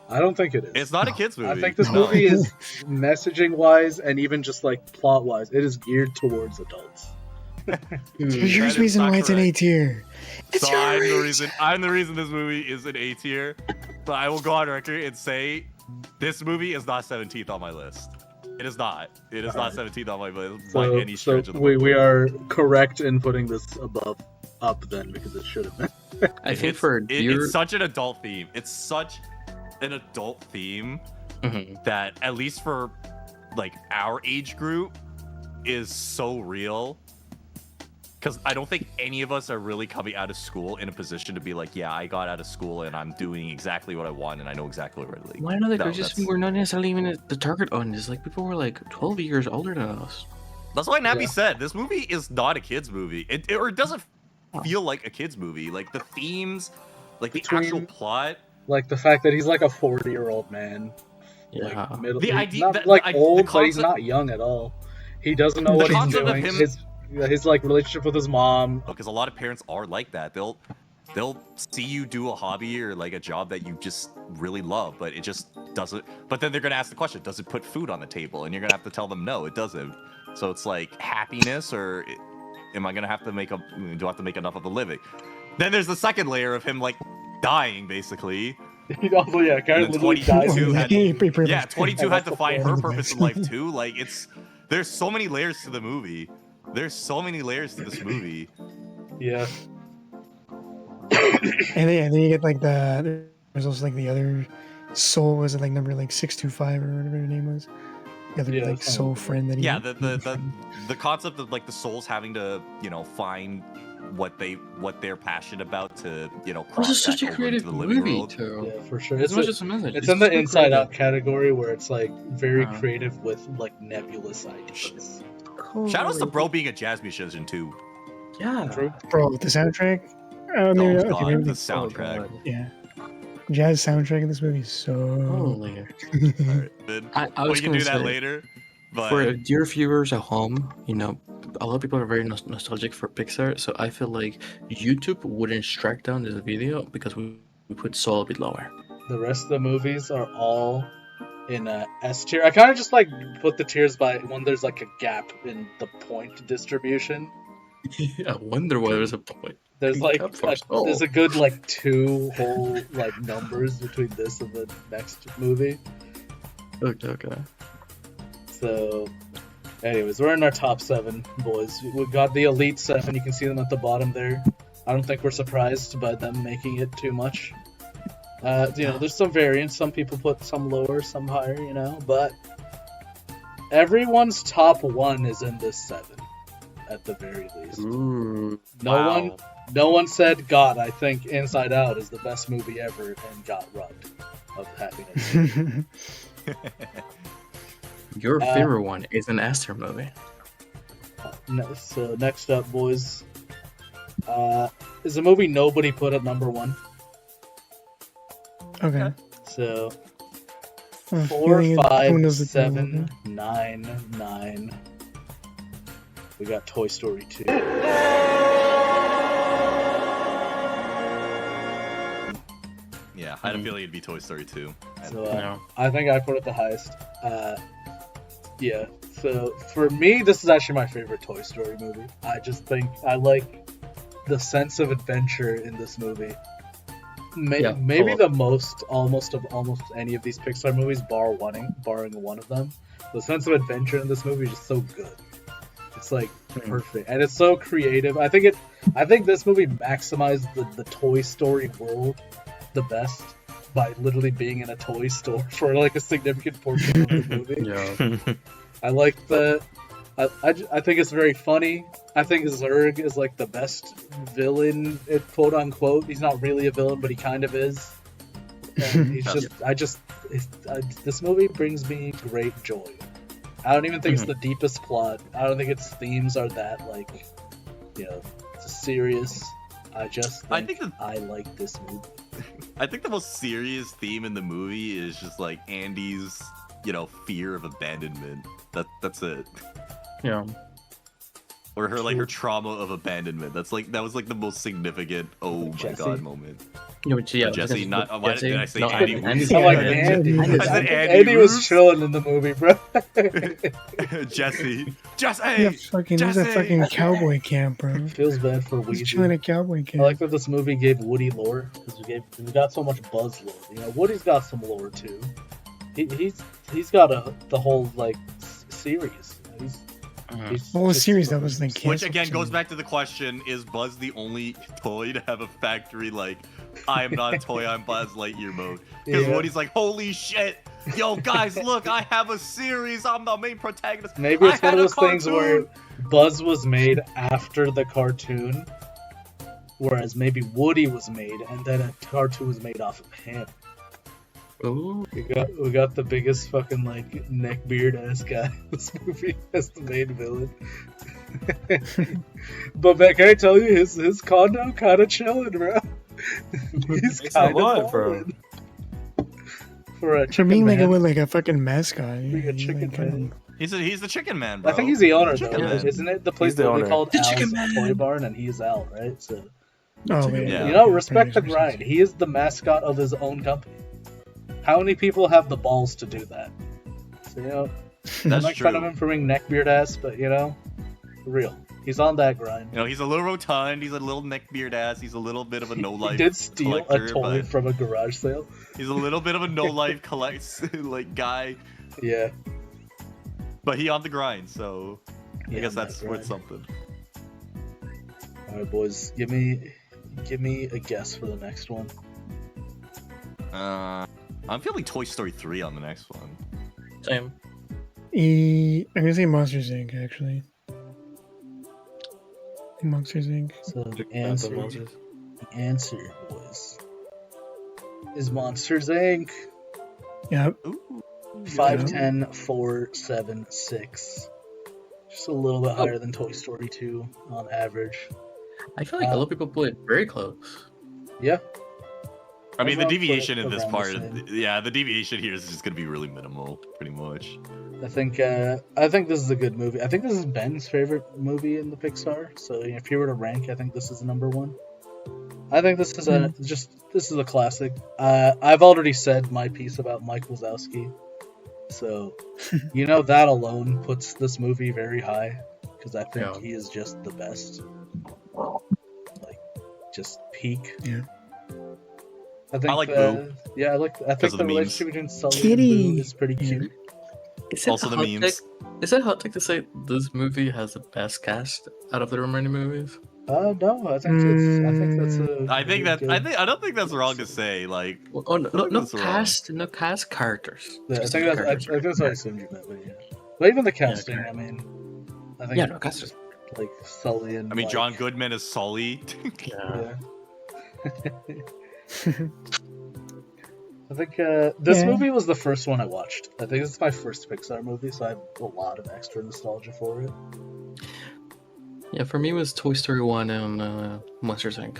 [SPEAKER 2] I don't think it is.
[SPEAKER 1] It's not a kids movie.
[SPEAKER 2] I think this
[SPEAKER 1] No.
[SPEAKER 2] movie is messaging wise and even just like plot wise, it is geared towards adults.
[SPEAKER 5] Here's
[SPEAKER 1] That is
[SPEAKER 5] reason
[SPEAKER 1] not
[SPEAKER 5] why it's an A
[SPEAKER 1] correct.
[SPEAKER 5] tier. It's
[SPEAKER 1] So
[SPEAKER 5] your
[SPEAKER 1] I'm the reason this movie is an A tier. But I will go on record and say this movie is not 17th on my list. It is not. It is not 17th on my list by any stretch of the
[SPEAKER 2] we are correct in putting this above Up then because it should have been.
[SPEAKER 3] I think for
[SPEAKER 1] it's such an adult theme. It's such an adult theme
[SPEAKER 3] Mhm.
[SPEAKER 1] that at least for like our age group is so real. Because I don't think any of us are really coming out of school in a position to be like, yeah, I got out of school and I'm doing exactly what I want and I know exactly where to lead.
[SPEAKER 3] Why not? Like,
[SPEAKER 1] No,
[SPEAKER 3] just
[SPEAKER 1] that's-
[SPEAKER 3] we're not necessarily even at the target audience. Like people were like 12 years older than us.
[SPEAKER 1] That's why Nappy
[SPEAKER 2] Yeah.
[SPEAKER 1] said this movie is not a kids movie. Or it doesn't feel like a kids movie. Like the themes, like the
[SPEAKER 2] Between-
[SPEAKER 1] actual plot.
[SPEAKER 2] Like the fact that he's like a 40-year-old man.
[SPEAKER 3] Yeah.
[SPEAKER 2] Like middle,
[SPEAKER 1] The
[SPEAKER 2] he's
[SPEAKER 1] idea-
[SPEAKER 2] not
[SPEAKER 1] the-
[SPEAKER 2] like
[SPEAKER 1] the
[SPEAKER 2] old, but he's
[SPEAKER 1] concept-
[SPEAKER 2] not young at all. He doesn't know
[SPEAKER 1] The
[SPEAKER 2] what he's
[SPEAKER 1] concept of
[SPEAKER 2] doing.
[SPEAKER 1] him-
[SPEAKER 2] His like relationship with his mom.
[SPEAKER 1] Because a lot of parents are like that. They'll see you do a hobby or like a job that you just really love, but it just doesn't. But then they're gonna ask the question: does it put food on the table? And you're gonna have to tell them no, it doesn't. So it's like happiness, or am I gonna have to do I have to make enough of a living? Then there's the second layer of him like dying, basically.
[SPEAKER 2] He also kind
[SPEAKER 1] And
[SPEAKER 2] of
[SPEAKER 1] then
[SPEAKER 2] literally dies.
[SPEAKER 1] 22 had-
[SPEAKER 5] Pretty
[SPEAKER 1] Yeah,
[SPEAKER 5] much.
[SPEAKER 1] 22
[SPEAKER 2] And
[SPEAKER 1] had
[SPEAKER 2] that's
[SPEAKER 1] to
[SPEAKER 2] the
[SPEAKER 1] find
[SPEAKER 2] point.
[SPEAKER 1] her purpose in life too. Like there's so many layers to the movie. There's so many layers to this movie.
[SPEAKER 2] Yeah.
[SPEAKER 5] And then you get like there's also like the other soul, was it like number like 625 or whatever her name was? The other
[SPEAKER 2] Yeah,
[SPEAKER 5] like
[SPEAKER 2] something
[SPEAKER 5] soul
[SPEAKER 2] like that.
[SPEAKER 5] friend that he
[SPEAKER 1] Yeah, the concept of like the souls having to find what they're passionate about to
[SPEAKER 3] This
[SPEAKER 1] cross
[SPEAKER 3] is such
[SPEAKER 1] that
[SPEAKER 3] a
[SPEAKER 1] over
[SPEAKER 3] creative
[SPEAKER 1] into the living
[SPEAKER 3] movie
[SPEAKER 1] world.
[SPEAKER 3] too.
[SPEAKER 2] Yeah, for sure.
[SPEAKER 3] It's not just a message.
[SPEAKER 2] It's in the
[SPEAKER 3] super
[SPEAKER 2] Inside Out
[SPEAKER 3] creative.
[SPEAKER 2] category where it's like very
[SPEAKER 3] Yeah.
[SPEAKER 2] creative with like nebulous ideas.
[SPEAKER 1] Shout outs to Bro being a jazz musician too.
[SPEAKER 3] Yeah.
[SPEAKER 2] True.
[SPEAKER 5] Bro, the soundtrack.
[SPEAKER 1] Oh
[SPEAKER 5] Maybe, okay,
[SPEAKER 1] god,
[SPEAKER 5] maybe
[SPEAKER 1] the
[SPEAKER 5] the,
[SPEAKER 1] soundtrack.
[SPEAKER 3] God.
[SPEAKER 5] yeah. Jazz soundtrack in this movie is so.
[SPEAKER 3] Holy.
[SPEAKER 1] Alright, then
[SPEAKER 3] I
[SPEAKER 1] we
[SPEAKER 3] was
[SPEAKER 1] can
[SPEAKER 3] gonna
[SPEAKER 1] do that
[SPEAKER 3] say,
[SPEAKER 1] later. But
[SPEAKER 3] for dear viewers at home, a lot of people are very nostalgic for Pixar, so I feel like YouTube wouldn't strike down this video because we put Soul a bit lower.
[SPEAKER 2] The rest of the movies are all in a S tier. I kind of just like put the tiers by when there's like a gap in the point distribution.
[SPEAKER 3] I wonder why there's a point.
[SPEAKER 2] There's like
[SPEAKER 3] Gap for Soul.
[SPEAKER 2] there's a good like 2 whole like numbers between this and the next movie.
[SPEAKER 3] Okay.
[SPEAKER 2] So, anyways, we're in our top 7, boys. We got the elite 7. You can see them at the bottom there. I don't think we're surprised by them making it too much. There's some variance. Some people put some lower, some higher, but everyone's top 1 is in this 7, at the very least.
[SPEAKER 3] Ooh.
[SPEAKER 2] No one said, God, I think Inside Out is the best movie ever, and got robbed of happiness.
[SPEAKER 3] Your favorite one is an Esther movie.
[SPEAKER 2] So next up, boys, is a movie nobody put at number 1.
[SPEAKER 5] Okay.
[SPEAKER 2] So
[SPEAKER 5] I have a
[SPEAKER 2] 4,
[SPEAKER 5] feeling it's-
[SPEAKER 2] 5,
[SPEAKER 5] who knows the
[SPEAKER 2] 7, 9. We got Toy Story 2.
[SPEAKER 1] yeah, I had a feeling it'd be Toy Story 2.
[SPEAKER 2] So
[SPEAKER 3] No.
[SPEAKER 2] I think I put it the highest. Yeah. So for me, this is actually my favorite Toy Story movie. I just think I like the sense of adventure in this movie. Maybe the most almost any of these Pixar movies, barring one of them. The sense of adventure in this movie is just so good. It's like perfect, and it's so creative. I think this movie maximized the Toy Story world the best by literally being in a toy store for like a significant portion of the movie.
[SPEAKER 3] Yeah.
[SPEAKER 2] I like I think it's very funny. I think Zurg is like the best villain, quote unquote. He's not really a villain, but he kind of is. And he's this movie brings me great joy. I don't even think it's the deepest plot. I don't think its themes are that serious. I think I like this movie.
[SPEAKER 1] I think the most serious theme in the movie is just like Andy's, fear of abandonment. That's it.
[SPEAKER 3] Yeah.
[SPEAKER 1] Or her trauma of abandonment. That was like the most significant oh my
[SPEAKER 2] Jesse?
[SPEAKER 1] god moment.
[SPEAKER 3] Yeah,
[SPEAKER 1] Jesse, not why
[SPEAKER 3] Jesse?
[SPEAKER 1] did I say
[SPEAKER 3] No,
[SPEAKER 1] Andy?
[SPEAKER 3] Andy.
[SPEAKER 2] I like
[SPEAKER 5] Andy.
[SPEAKER 2] Andy.
[SPEAKER 5] I
[SPEAKER 1] said Andy
[SPEAKER 2] Andy was
[SPEAKER 1] Roos.
[SPEAKER 2] chilling in the movie, bro.
[SPEAKER 1] Jesse.
[SPEAKER 5] Yeah, fucking, there's a
[SPEAKER 1] Jesse!
[SPEAKER 5] fucking cowboy camp, bro.
[SPEAKER 2] Feels bad for
[SPEAKER 5] He's chilling
[SPEAKER 2] Weezy.
[SPEAKER 5] at cowboy
[SPEAKER 2] I
[SPEAKER 5] camp.
[SPEAKER 2] like that this movie gave Woody lore because we got so much Buzz lore. Woody's got some lore too. He's got the whole series. He's
[SPEAKER 5] What was
[SPEAKER 2] just-
[SPEAKER 5] series that was like
[SPEAKER 1] Which
[SPEAKER 5] canceled?
[SPEAKER 1] again goes back to the question: is Buzz the only toy to have a factory like I am not a toy, I'm Buzz Lightyear mode? Because
[SPEAKER 2] Yeah.
[SPEAKER 1] Woody's like, holy shit, yo guys, look, I have a series, I'm the main protagonist.
[SPEAKER 2] Maybe it's
[SPEAKER 1] I
[SPEAKER 2] one
[SPEAKER 1] had
[SPEAKER 2] of
[SPEAKER 1] a
[SPEAKER 2] those things where
[SPEAKER 1] cartoon."
[SPEAKER 2] Buzz was made after the cartoon, whereas maybe Woody was made and then a cartoon was made off of him.
[SPEAKER 3] Ooh.
[SPEAKER 2] We got the biggest fucking like neckbeard ass guy in this movie as the main villain. But man, can I tell you his condo kind of chilling, bro. He's
[SPEAKER 4] Makes a
[SPEAKER 2] kind
[SPEAKER 4] lot,
[SPEAKER 2] of
[SPEAKER 4] bro.
[SPEAKER 2] for a
[SPEAKER 5] For
[SPEAKER 2] chicken
[SPEAKER 5] being
[SPEAKER 2] man.
[SPEAKER 5] like a fucking mascot.
[SPEAKER 2] Being a
[SPEAKER 5] he's
[SPEAKER 2] chicken
[SPEAKER 5] like,
[SPEAKER 2] man.
[SPEAKER 1] He's the chicken man, bro.
[SPEAKER 2] I think he's the owner
[SPEAKER 1] Chicken
[SPEAKER 2] though,
[SPEAKER 1] man.
[SPEAKER 2] isn't it? The place
[SPEAKER 4] He's the
[SPEAKER 2] that we
[SPEAKER 4] owner.
[SPEAKER 2] called
[SPEAKER 3] The
[SPEAKER 2] Al's
[SPEAKER 3] chicken man.
[SPEAKER 2] Toy Barn, and he's Al, right? So
[SPEAKER 5] Oh,
[SPEAKER 4] Chicken
[SPEAKER 5] yeah.
[SPEAKER 1] man.
[SPEAKER 2] you know, respect the grind. He is the mascot of his own company. How many people have the balls to do that? So I'm
[SPEAKER 1] That's
[SPEAKER 2] not
[SPEAKER 1] true.
[SPEAKER 2] kind of him for being neckbeard ass, but for real, he's on that grind.
[SPEAKER 1] He's a little rotund, he's a little neckbeard ass, he's a little bit of a no
[SPEAKER 2] He
[SPEAKER 1] life
[SPEAKER 2] did steal
[SPEAKER 1] collector,
[SPEAKER 2] a toy
[SPEAKER 1] but
[SPEAKER 2] from a garage sale.
[SPEAKER 1] he's a little bit of a no life guy.
[SPEAKER 2] Yeah,
[SPEAKER 1] But he on the grind, so I guess
[SPEAKER 2] on
[SPEAKER 1] that's
[SPEAKER 2] that
[SPEAKER 1] worth
[SPEAKER 2] grind.
[SPEAKER 1] something.
[SPEAKER 2] All right, boys, give me a guess for the next one.
[SPEAKER 1] I'm feeling Toy Story 3 on the next one.
[SPEAKER 3] Same.
[SPEAKER 5] I'm gonna say Monsters Inc. Actually. Monsters Inc.
[SPEAKER 2] So the
[SPEAKER 4] Big fan of
[SPEAKER 2] answer,
[SPEAKER 4] monsters.
[SPEAKER 2] boys, is Monsters Inc.
[SPEAKER 5] Yep.
[SPEAKER 1] Ooh.
[SPEAKER 2] 5'10", 4'7", 6". Just a little bit higher than Toy Story 2 on average.
[SPEAKER 3] I feel like a lot of people put it very close.
[SPEAKER 2] Yeah.
[SPEAKER 1] I mean, the
[SPEAKER 2] Everyone put it
[SPEAKER 1] deviation in this
[SPEAKER 2] around the
[SPEAKER 1] part,
[SPEAKER 2] same.
[SPEAKER 1] yeah, the deviation here is just gonna be really minimal, pretty much.
[SPEAKER 2] I think this is a good movie. I think this is Ben's favorite movie in the Pixar. So if you were to rank, I think this is number one. I think this is this is a classic. I've already said my piece about Mike Wazowski, so that alone puts this movie very high because I think
[SPEAKER 3] Yeah.
[SPEAKER 2] he is just the best. Like, just peak.
[SPEAKER 5] Yeah.
[SPEAKER 2] I think.
[SPEAKER 1] I like Boo.
[SPEAKER 2] Yeah, I think
[SPEAKER 1] of the
[SPEAKER 2] the
[SPEAKER 1] memes.
[SPEAKER 2] relationship between Sully
[SPEAKER 5] Kitty.
[SPEAKER 2] and Boo is pretty
[SPEAKER 5] Yeah.
[SPEAKER 2] cute.
[SPEAKER 3] Is it
[SPEAKER 1] Also the
[SPEAKER 3] hot
[SPEAKER 1] memes.
[SPEAKER 3] Is it hot take to say this movie has the best cast out of the remaining movies?
[SPEAKER 2] No, I think that's a.
[SPEAKER 1] I think
[SPEAKER 2] really
[SPEAKER 1] that I
[SPEAKER 2] good-
[SPEAKER 1] think I don't think that's wrong to say. Like,
[SPEAKER 3] Oh, no,
[SPEAKER 1] I think
[SPEAKER 3] no
[SPEAKER 1] that's wrong.
[SPEAKER 3] cast, no cast characters.
[SPEAKER 2] Yeah, I
[SPEAKER 3] Just
[SPEAKER 2] think
[SPEAKER 3] the
[SPEAKER 2] that's
[SPEAKER 3] characters.
[SPEAKER 2] what I assumed you meant, but yeah. But even the casting,
[SPEAKER 3] okay.
[SPEAKER 2] I mean, I think
[SPEAKER 3] Yeah, no cast.
[SPEAKER 2] like Sully and.
[SPEAKER 1] I mean,
[SPEAKER 2] Mike,
[SPEAKER 1] John Goodman is Sully.
[SPEAKER 3] Yeah.
[SPEAKER 2] Yeah. I think this
[SPEAKER 5] Yeah.
[SPEAKER 2] movie was the first one I watched. I think this is my first Pixar movie, so I have a lot of extra nostalgia for it.
[SPEAKER 3] Yeah, for me it was Toy Story 1 and Monsters Inc.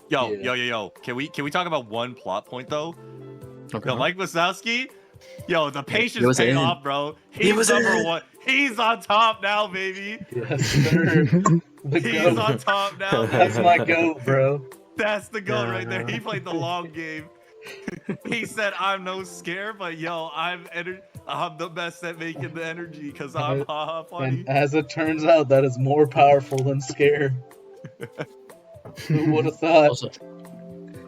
[SPEAKER 1] Yo,
[SPEAKER 2] Yeah.
[SPEAKER 1] yo. Can we talk about one plot point though?
[SPEAKER 3] Okay.
[SPEAKER 1] Yo, Mike Wazowski. Yo, the
[SPEAKER 3] He
[SPEAKER 1] patience
[SPEAKER 3] was
[SPEAKER 1] paid
[SPEAKER 3] in.
[SPEAKER 1] off, bro.
[SPEAKER 3] He
[SPEAKER 1] He's
[SPEAKER 3] was
[SPEAKER 1] number
[SPEAKER 3] in.
[SPEAKER 1] one. He's on top now, baby.
[SPEAKER 2] Yes, sir. The
[SPEAKER 1] He's
[SPEAKER 2] goat.
[SPEAKER 1] on top now.
[SPEAKER 2] That's
[SPEAKER 1] Baby.
[SPEAKER 2] my goat, bro.
[SPEAKER 1] That's the goal
[SPEAKER 4] Yeah,
[SPEAKER 1] right there.
[SPEAKER 4] yeah.
[SPEAKER 1] He played the long game. He said, "I'm no scare, but yo, I'm the best at making the energy because I'm haha funny."
[SPEAKER 2] And as it turns out, that is more powerful than scare. Who would have thought?
[SPEAKER 3] Also,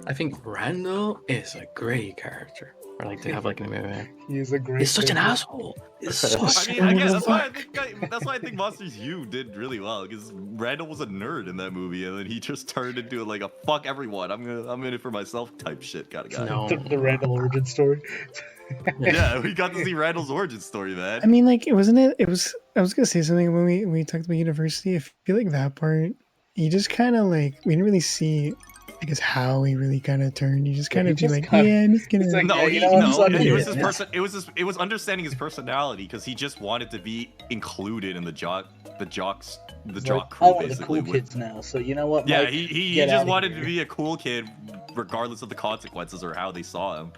[SPEAKER 3] I think Randall is a great character. Or like to have like in a movie.
[SPEAKER 2] He's a great.
[SPEAKER 3] He's such an
[SPEAKER 2] figure.
[SPEAKER 3] asshole. He's so
[SPEAKER 1] I mean, I guess
[SPEAKER 5] Fuck.
[SPEAKER 1] that's why I think Monsters U did really well because Randall was a nerd in that movie, and then he just turned into like a fuck everyone. I'm in it for myself type shit kind of guy.
[SPEAKER 3] No.
[SPEAKER 2] The Randall origin story.
[SPEAKER 1] Yeah, we got to see Randall's origin story, man.
[SPEAKER 5] I mean, like, it wasn't it. It was. I was gonna say something when we talked about university. I feel like that part, you just kind of like we didn't really see, I guess, how he really kind of turned. You just kind
[SPEAKER 2] he
[SPEAKER 5] of be
[SPEAKER 2] just
[SPEAKER 5] like,
[SPEAKER 2] kinda-
[SPEAKER 5] yeah, I'm just gonna.
[SPEAKER 2] he's like,
[SPEAKER 1] No,
[SPEAKER 2] yeah,
[SPEAKER 1] he,
[SPEAKER 2] you know, I'm
[SPEAKER 1] no,
[SPEAKER 2] sorry.
[SPEAKER 1] it was his
[SPEAKER 2] Yeah.
[SPEAKER 1] person. It was understanding his personality because he just wanted to be included in the jock
[SPEAKER 2] He's
[SPEAKER 1] crew,
[SPEAKER 2] like, I want the
[SPEAKER 1] basically.
[SPEAKER 2] cool kids now. So you know what?
[SPEAKER 1] Yeah,
[SPEAKER 2] Mike?
[SPEAKER 1] he
[SPEAKER 2] Get
[SPEAKER 1] just
[SPEAKER 2] outta
[SPEAKER 1] wanted
[SPEAKER 2] here.
[SPEAKER 1] to be a cool kid, regardless of the consequences or how they saw him.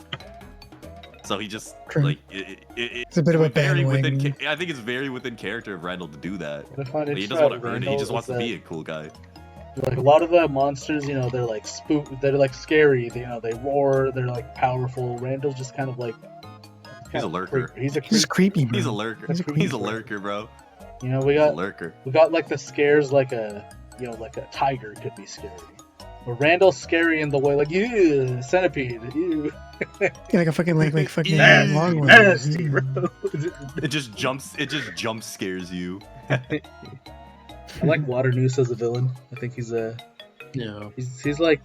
[SPEAKER 1] So he just
[SPEAKER 5] True.
[SPEAKER 1] like
[SPEAKER 5] It's a bit of a
[SPEAKER 1] very within.
[SPEAKER 5] bandwagon.
[SPEAKER 1] I think it's very within character of Randall to do that.
[SPEAKER 2] What I find
[SPEAKER 1] Like, he
[SPEAKER 2] interesting
[SPEAKER 1] doesn't want
[SPEAKER 2] about
[SPEAKER 1] to earn it. He
[SPEAKER 2] Randall
[SPEAKER 1] just wants
[SPEAKER 2] is
[SPEAKER 1] to be
[SPEAKER 2] that,
[SPEAKER 1] a cool guy.
[SPEAKER 2] like a lot of the monsters, they're like they're like scary. They roar. They're like powerful. Randall's just kind of like.
[SPEAKER 1] He's a lurker.
[SPEAKER 2] He's a
[SPEAKER 5] He's
[SPEAKER 2] creep.
[SPEAKER 5] creepy, bro.
[SPEAKER 1] He's a lurker.
[SPEAKER 5] He's a
[SPEAKER 1] He's a
[SPEAKER 5] creep.
[SPEAKER 1] lurker, bro.
[SPEAKER 2] We
[SPEAKER 1] He's a
[SPEAKER 2] got
[SPEAKER 1] lurker.
[SPEAKER 2] like the scares like a like a tiger could be scary. But Randall's scary in the way like ew centipede ew
[SPEAKER 5] Yeah, like a fucking like fucking
[SPEAKER 1] Nasty,
[SPEAKER 5] long one.
[SPEAKER 2] nasty bro.
[SPEAKER 1] It just jump scares you.
[SPEAKER 2] I like Waternoose as a villain. I think he's
[SPEAKER 3] Yeah.
[SPEAKER 2] he's like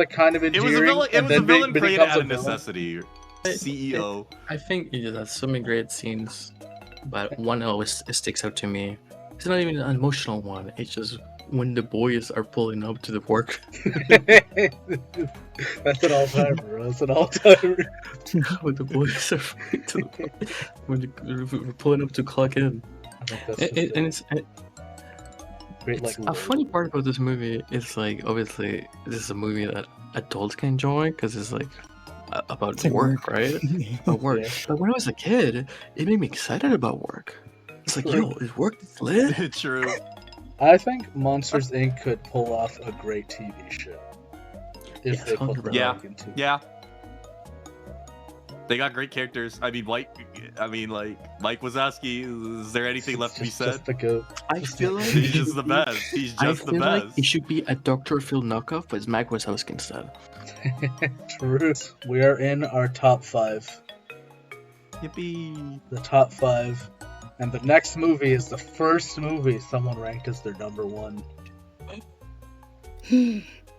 [SPEAKER 2] kind of
[SPEAKER 1] It
[SPEAKER 2] endearing.
[SPEAKER 1] was a villain. It
[SPEAKER 2] and
[SPEAKER 1] was a
[SPEAKER 2] then
[SPEAKER 1] villain
[SPEAKER 2] becomes
[SPEAKER 1] created out
[SPEAKER 2] a
[SPEAKER 1] of
[SPEAKER 2] villain.
[SPEAKER 1] necessity. CEO.
[SPEAKER 3] I think it has so many great scenes, but one always sticks out to me. It's not even an emotional one. It's just when the boys are pulling up to the work.
[SPEAKER 2] That's an all timer, bro. That's an all timer.
[SPEAKER 3] When the boys are when we're pulling up to clock in.
[SPEAKER 2] I think that's
[SPEAKER 3] And
[SPEAKER 2] just
[SPEAKER 3] it's
[SPEAKER 2] great.
[SPEAKER 3] It's
[SPEAKER 2] Like
[SPEAKER 3] a funny part about this movie is like obviously this is a movie that adults can enjoy because it's like about
[SPEAKER 5] It's like
[SPEAKER 3] work, right? About work.
[SPEAKER 2] Yeah.
[SPEAKER 3] But when I was a kid, it made me excited about work. It's like, yo, is work lit?
[SPEAKER 1] True.
[SPEAKER 2] I think Monsters Inc. could pull off a great TV show if
[SPEAKER 3] Yes,
[SPEAKER 2] they put the
[SPEAKER 3] 100%.
[SPEAKER 2] work into it.
[SPEAKER 1] Yeah. They got great characters. I mean, Mike Wazowski. Is there anything left to be
[SPEAKER 2] Just
[SPEAKER 1] said?
[SPEAKER 2] the goat.
[SPEAKER 3] I feel like
[SPEAKER 1] He's just the best. He's
[SPEAKER 3] I
[SPEAKER 1] just the
[SPEAKER 3] feel like
[SPEAKER 1] best.
[SPEAKER 3] it should be a Dr. Phil knockoff, but it's Mike Wazowski instead.
[SPEAKER 2] True. We are in our top 5.
[SPEAKER 1] Yippee.
[SPEAKER 2] The top 5. And the next movie is the first movie someone ranked as their number 1.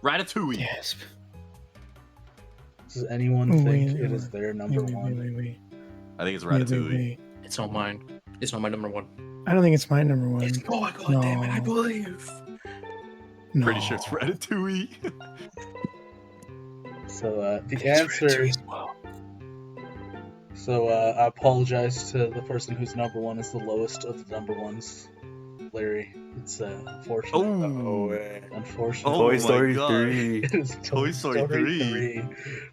[SPEAKER 1] Ratatouille.
[SPEAKER 5] Yes.
[SPEAKER 2] Does anyone
[SPEAKER 5] Oh,
[SPEAKER 2] think
[SPEAKER 5] wait,
[SPEAKER 2] it is their number 1?
[SPEAKER 5] Wait.
[SPEAKER 1] I think it's
[SPEAKER 5] Wait,
[SPEAKER 1] Ratatouille.
[SPEAKER 5] wait.
[SPEAKER 3] It's not mine. It's not my number one.
[SPEAKER 5] I don't think it's my number one.
[SPEAKER 3] Oh my god,
[SPEAKER 5] No.
[SPEAKER 3] damn it, I believe.
[SPEAKER 5] No.
[SPEAKER 1] Pretty sure it's Ratatouille.
[SPEAKER 2] So the
[SPEAKER 5] It's
[SPEAKER 2] answer.
[SPEAKER 5] Ratatouille as well.
[SPEAKER 2] So I apologize to the person whose number one is the lowest of the number ones, Larry. It's unfortunate.
[SPEAKER 4] Oh,
[SPEAKER 1] Oh,
[SPEAKER 4] way.
[SPEAKER 2] Unfortunate.
[SPEAKER 1] Oh
[SPEAKER 4] Toy
[SPEAKER 1] my
[SPEAKER 4] Story
[SPEAKER 1] God.
[SPEAKER 4] 3.
[SPEAKER 2] It is
[SPEAKER 1] Toy Story 3.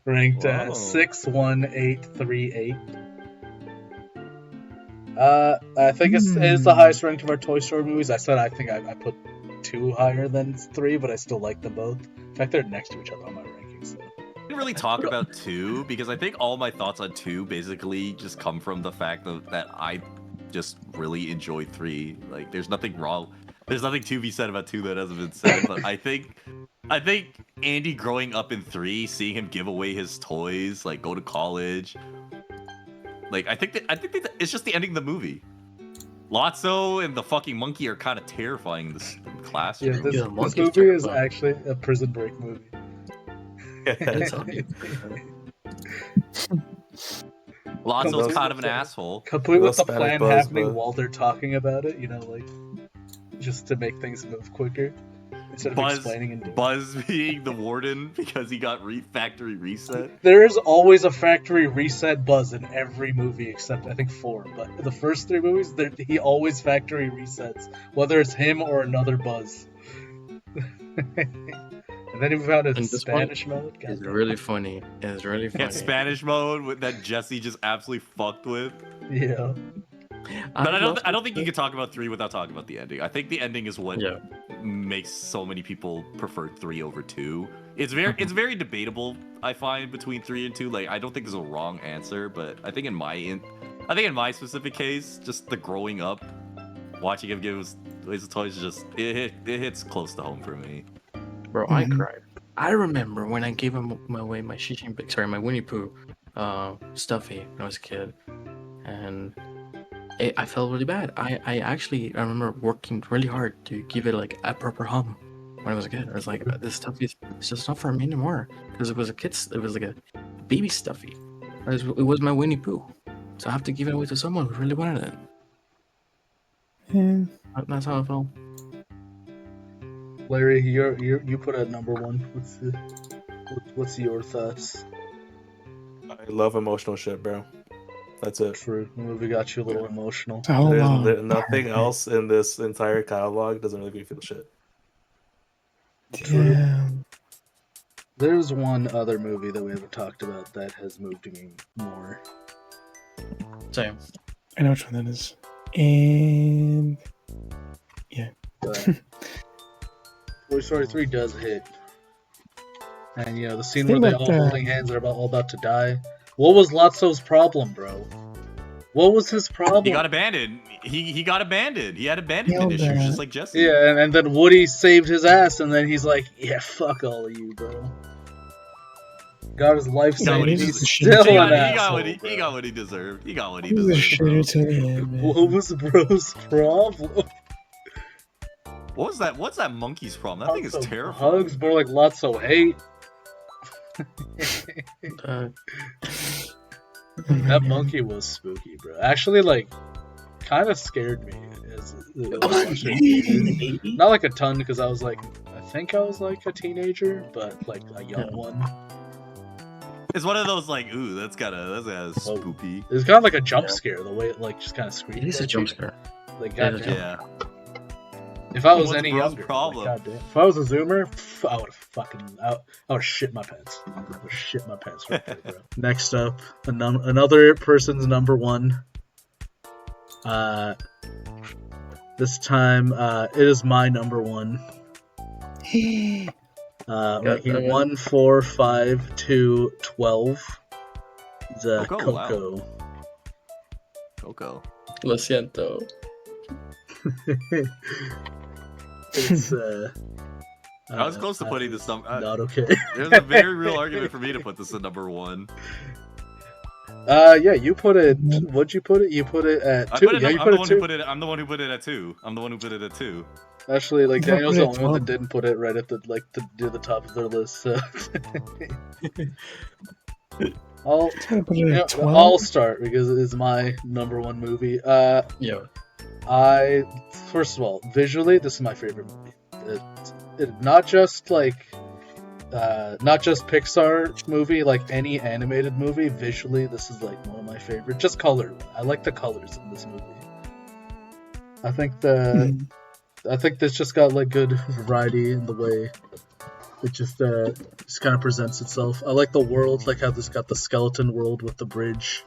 [SPEAKER 2] ranked
[SPEAKER 1] Wow.
[SPEAKER 2] at 61838. I think it is the highest ranked of our Toy Story movies. I said I think I put 2 higher than 3, but I still like them both. In fact, they're next to each other on my rankings. So.
[SPEAKER 1] I didn't really talk about 2 because I think all my thoughts on 2 basically just come from the fact that I just really enjoy 3. Like, there's nothing wrong. There's nothing to be said about 2 that hasn't been said, but I think Andy growing up in 3, seeing him give away his toys, like go to college, like I think that it's just the ending of the movie. Lotso and the fucking monkey are kind of terrifying in this classroom.
[SPEAKER 2] Yeah, this
[SPEAKER 3] Yeah,
[SPEAKER 2] movie
[SPEAKER 3] monkey's
[SPEAKER 2] is
[SPEAKER 3] terrifying.
[SPEAKER 2] actually a Prison Break movie.
[SPEAKER 3] It's okay.
[SPEAKER 1] Lotso's kind of an asshole.
[SPEAKER 2] Complete with the
[SPEAKER 4] Little
[SPEAKER 2] plan
[SPEAKER 4] Spanish buzz,
[SPEAKER 2] happening
[SPEAKER 4] but-
[SPEAKER 2] while they're talking about it, you know, like just to make things move quicker instead of explaining and doing.
[SPEAKER 1] Buzz being the warden because he got factory reset.
[SPEAKER 2] There is always a factory reset Buzz in every movie except I think 4. But the first 3 movies, he always factory resets, whether it's him or another Buzz. And then he found a
[SPEAKER 3] And this
[SPEAKER 2] Spanish mode. God
[SPEAKER 3] It's
[SPEAKER 2] damn.
[SPEAKER 3] really funny. It's really funny.
[SPEAKER 1] Yeah, Spanish mode that Jesse just absolutely fucked with.
[SPEAKER 2] Yeah.
[SPEAKER 1] But I
[SPEAKER 3] love
[SPEAKER 1] don't think you can talk about 3 without talking about the ending. I think the ending is what
[SPEAKER 3] Yeah.
[SPEAKER 1] makes so many people prefer 3 over 2. It's very debatable, I find, between 3 and 2. Like, I don't think there's a wrong answer, but I think in my specific case, just the growing up, watching him give his toys, just it hits close to home for me.
[SPEAKER 3] Bro, I
[SPEAKER 5] Mhm.
[SPEAKER 3] cried. I remember when I gave him my Winnie Pooh stuffy when I was a kid, and I felt really bad. I remember working really hard to give it like a proper home when I was a kid. I was like, this stuffy is just not for me anymore because it was like a baby stuffy. It was my Winnie Pooh, so I have to give it away to someone who really wanted it.
[SPEAKER 5] Yeah.
[SPEAKER 3] That's how I felt.
[SPEAKER 2] Larry, you put at number 1. What's your thoughts?
[SPEAKER 4] I love emotional shit, bro. That's it.
[SPEAKER 2] True. The movie got you a little emotional.
[SPEAKER 5] So
[SPEAKER 4] There's
[SPEAKER 5] long.
[SPEAKER 4] nothing else in this entire catalog doesn't make me feel shit.
[SPEAKER 5] Damn.
[SPEAKER 2] There's one other movie that we haven't talked about that has moved me more.
[SPEAKER 3] Same.
[SPEAKER 5] I know which one that is. And
[SPEAKER 2] But Toy Story 3 does hit. And you know, the scene where
[SPEAKER 5] Think
[SPEAKER 2] they
[SPEAKER 5] about
[SPEAKER 2] all
[SPEAKER 5] that.
[SPEAKER 2] holding hands are all about to die. What was Lotso's problem, bro? What was his problem?
[SPEAKER 1] He got abandoned. He got abandoned. He had abandonment
[SPEAKER 5] Nailed
[SPEAKER 1] issues,
[SPEAKER 5] that.
[SPEAKER 1] just like Jesse.
[SPEAKER 2] Yeah, and then Woody saved his ass, and then he's like, "Yeah, fuck all of you, bro." Got his life
[SPEAKER 1] He got what he
[SPEAKER 2] saved.
[SPEAKER 5] He's
[SPEAKER 2] He's
[SPEAKER 5] a
[SPEAKER 1] deserved.
[SPEAKER 5] shit.
[SPEAKER 2] still
[SPEAKER 1] He
[SPEAKER 2] an
[SPEAKER 1] got
[SPEAKER 2] asshole,
[SPEAKER 1] what he
[SPEAKER 2] bro.
[SPEAKER 1] got what he deserved. He got what he
[SPEAKER 5] He was a
[SPEAKER 1] deserved, bro.
[SPEAKER 5] shitter to the end, man.
[SPEAKER 2] What was bro's problem?
[SPEAKER 1] What's that monkey's problem? That thing is
[SPEAKER 2] Lotso
[SPEAKER 1] terrifying.
[SPEAKER 2] Hugs, more like Lotso hate. That monkey was spooky, bro. Actually, like, kind of scared me. Not like a ton, because I was like, I think I was like a teenager, but like a young one.
[SPEAKER 1] It's one of those like, ooh, that's kind of spoopy.
[SPEAKER 2] It was kind of like a jump scare, the way it like just kind of screamed.
[SPEAKER 3] It is a
[SPEAKER 2] at
[SPEAKER 3] jump
[SPEAKER 2] you.
[SPEAKER 3] scare.
[SPEAKER 2] Like,
[SPEAKER 3] Yeah,
[SPEAKER 2] goddamn.
[SPEAKER 1] Yeah.
[SPEAKER 2] If I was
[SPEAKER 1] What's
[SPEAKER 2] any
[SPEAKER 1] bro's
[SPEAKER 2] younger,
[SPEAKER 1] problem?
[SPEAKER 2] like, goddamn. If I was a Zoomer, I would have I would have shit my pants. I would have shit my pants right there, bro. Next up, another person's number 1. This time, it is my number 1. Ranking 1, 4, 5, 2, 12. The
[SPEAKER 1] Coco, wow.
[SPEAKER 2] Coco.
[SPEAKER 1] Coco.
[SPEAKER 3] Lo siento.
[SPEAKER 2] It's
[SPEAKER 1] I was close to putting this
[SPEAKER 2] not
[SPEAKER 1] number.
[SPEAKER 2] okay.
[SPEAKER 1] There's a very real argument for me to put this at number 1.
[SPEAKER 2] Yeah, you put it. What'd you put it? You put it at 2. Yeah, you
[SPEAKER 1] I'm
[SPEAKER 2] put
[SPEAKER 1] the
[SPEAKER 2] it
[SPEAKER 1] one
[SPEAKER 2] 2.
[SPEAKER 1] who put it. I'm the one who put it at 2. I'm the one who put it at 2.
[SPEAKER 2] Actually, like
[SPEAKER 5] Yeah,
[SPEAKER 2] Daniel's
[SPEAKER 5] put
[SPEAKER 2] the
[SPEAKER 5] it
[SPEAKER 2] only one that
[SPEAKER 5] 12.
[SPEAKER 2] didn't put it right at the near the top of their list. So.
[SPEAKER 5] Gotta put it at 12.
[SPEAKER 2] I'll start because it is my number 1 movie.
[SPEAKER 3] Yeah.
[SPEAKER 2] First of all, visually, this is my favorite movie. not just not just Pixar movie, like any animated movie. Visually, this is like one of my favorite. Just color. I like the colors in this movie. I think this just got like good variety in the way it just kind of presents itself. I like the world, like how this got the skeleton world with the bridge.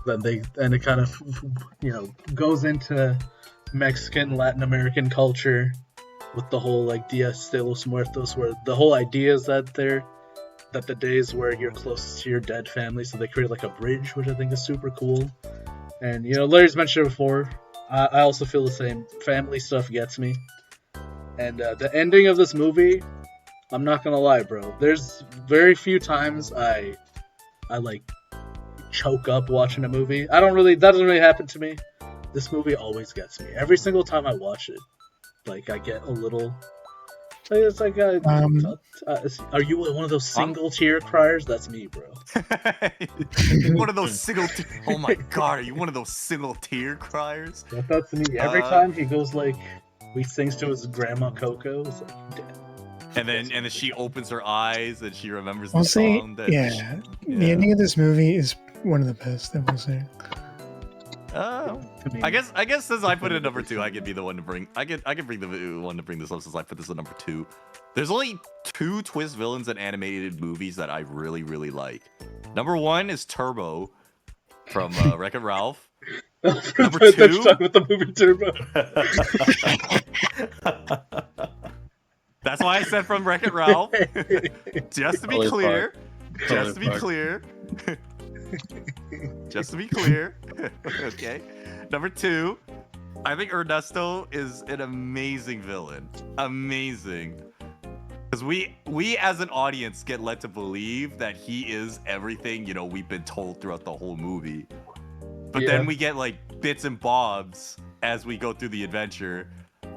[SPEAKER 2] Then it kind of goes into Mexican, Latin American culture with the whole like Dias de los Muertos, where the whole idea is that the days where you're closest to your dead family, so they create like a bridge, which I think is super cool. And Larry's mentioned it before. I also feel the same. Family stuff gets me. And the ending of this movie, I'm not gonna lie, bro. There's very few times I like choke up watching a movie. That doesn't really happen to me. This movie always gets me. Every single time I watch it, like I get a little. It's like are you one of those single tear criers? That's me, bro.
[SPEAKER 1] One of those single. Oh my god, are you one of those single tear criers?
[SPEAKER 2] That's me. Every time he goes he sings to his grandma Coco. It's like, damn.
[SPEAKER 1] And then she opens her eyes and she remembers
[SPEAKER 5] I'll
[SPEAKER 1] the
[SPEAKER 5] say,
[SPEAKER 1] song.
[SPEAKER 5] the ending of this movie is one of the best, I will say.
[SPEAKER 1] I guess since I put it at number 2, I could be the one to bring. I could bring the one to bring this up since I put this at number 2. There's only 2 twist villains in animated movies that I really really like. Number 1 is Turbo from Wreck-It Ralph. Number 2
[SPEAKER 2] with the movie Turbo.
[SPEAKER 1] That's why I said from Wreck-It Ralph. Just to be clear. Just to be clear. Just to be clear. Okay. Number 2, I think Ernesto is an amazing villain. Amazing. Because we as an audience get led to believe that he is everything, we've been told throughout the whole movie. But then we get like bits and bobs as we go through the adventure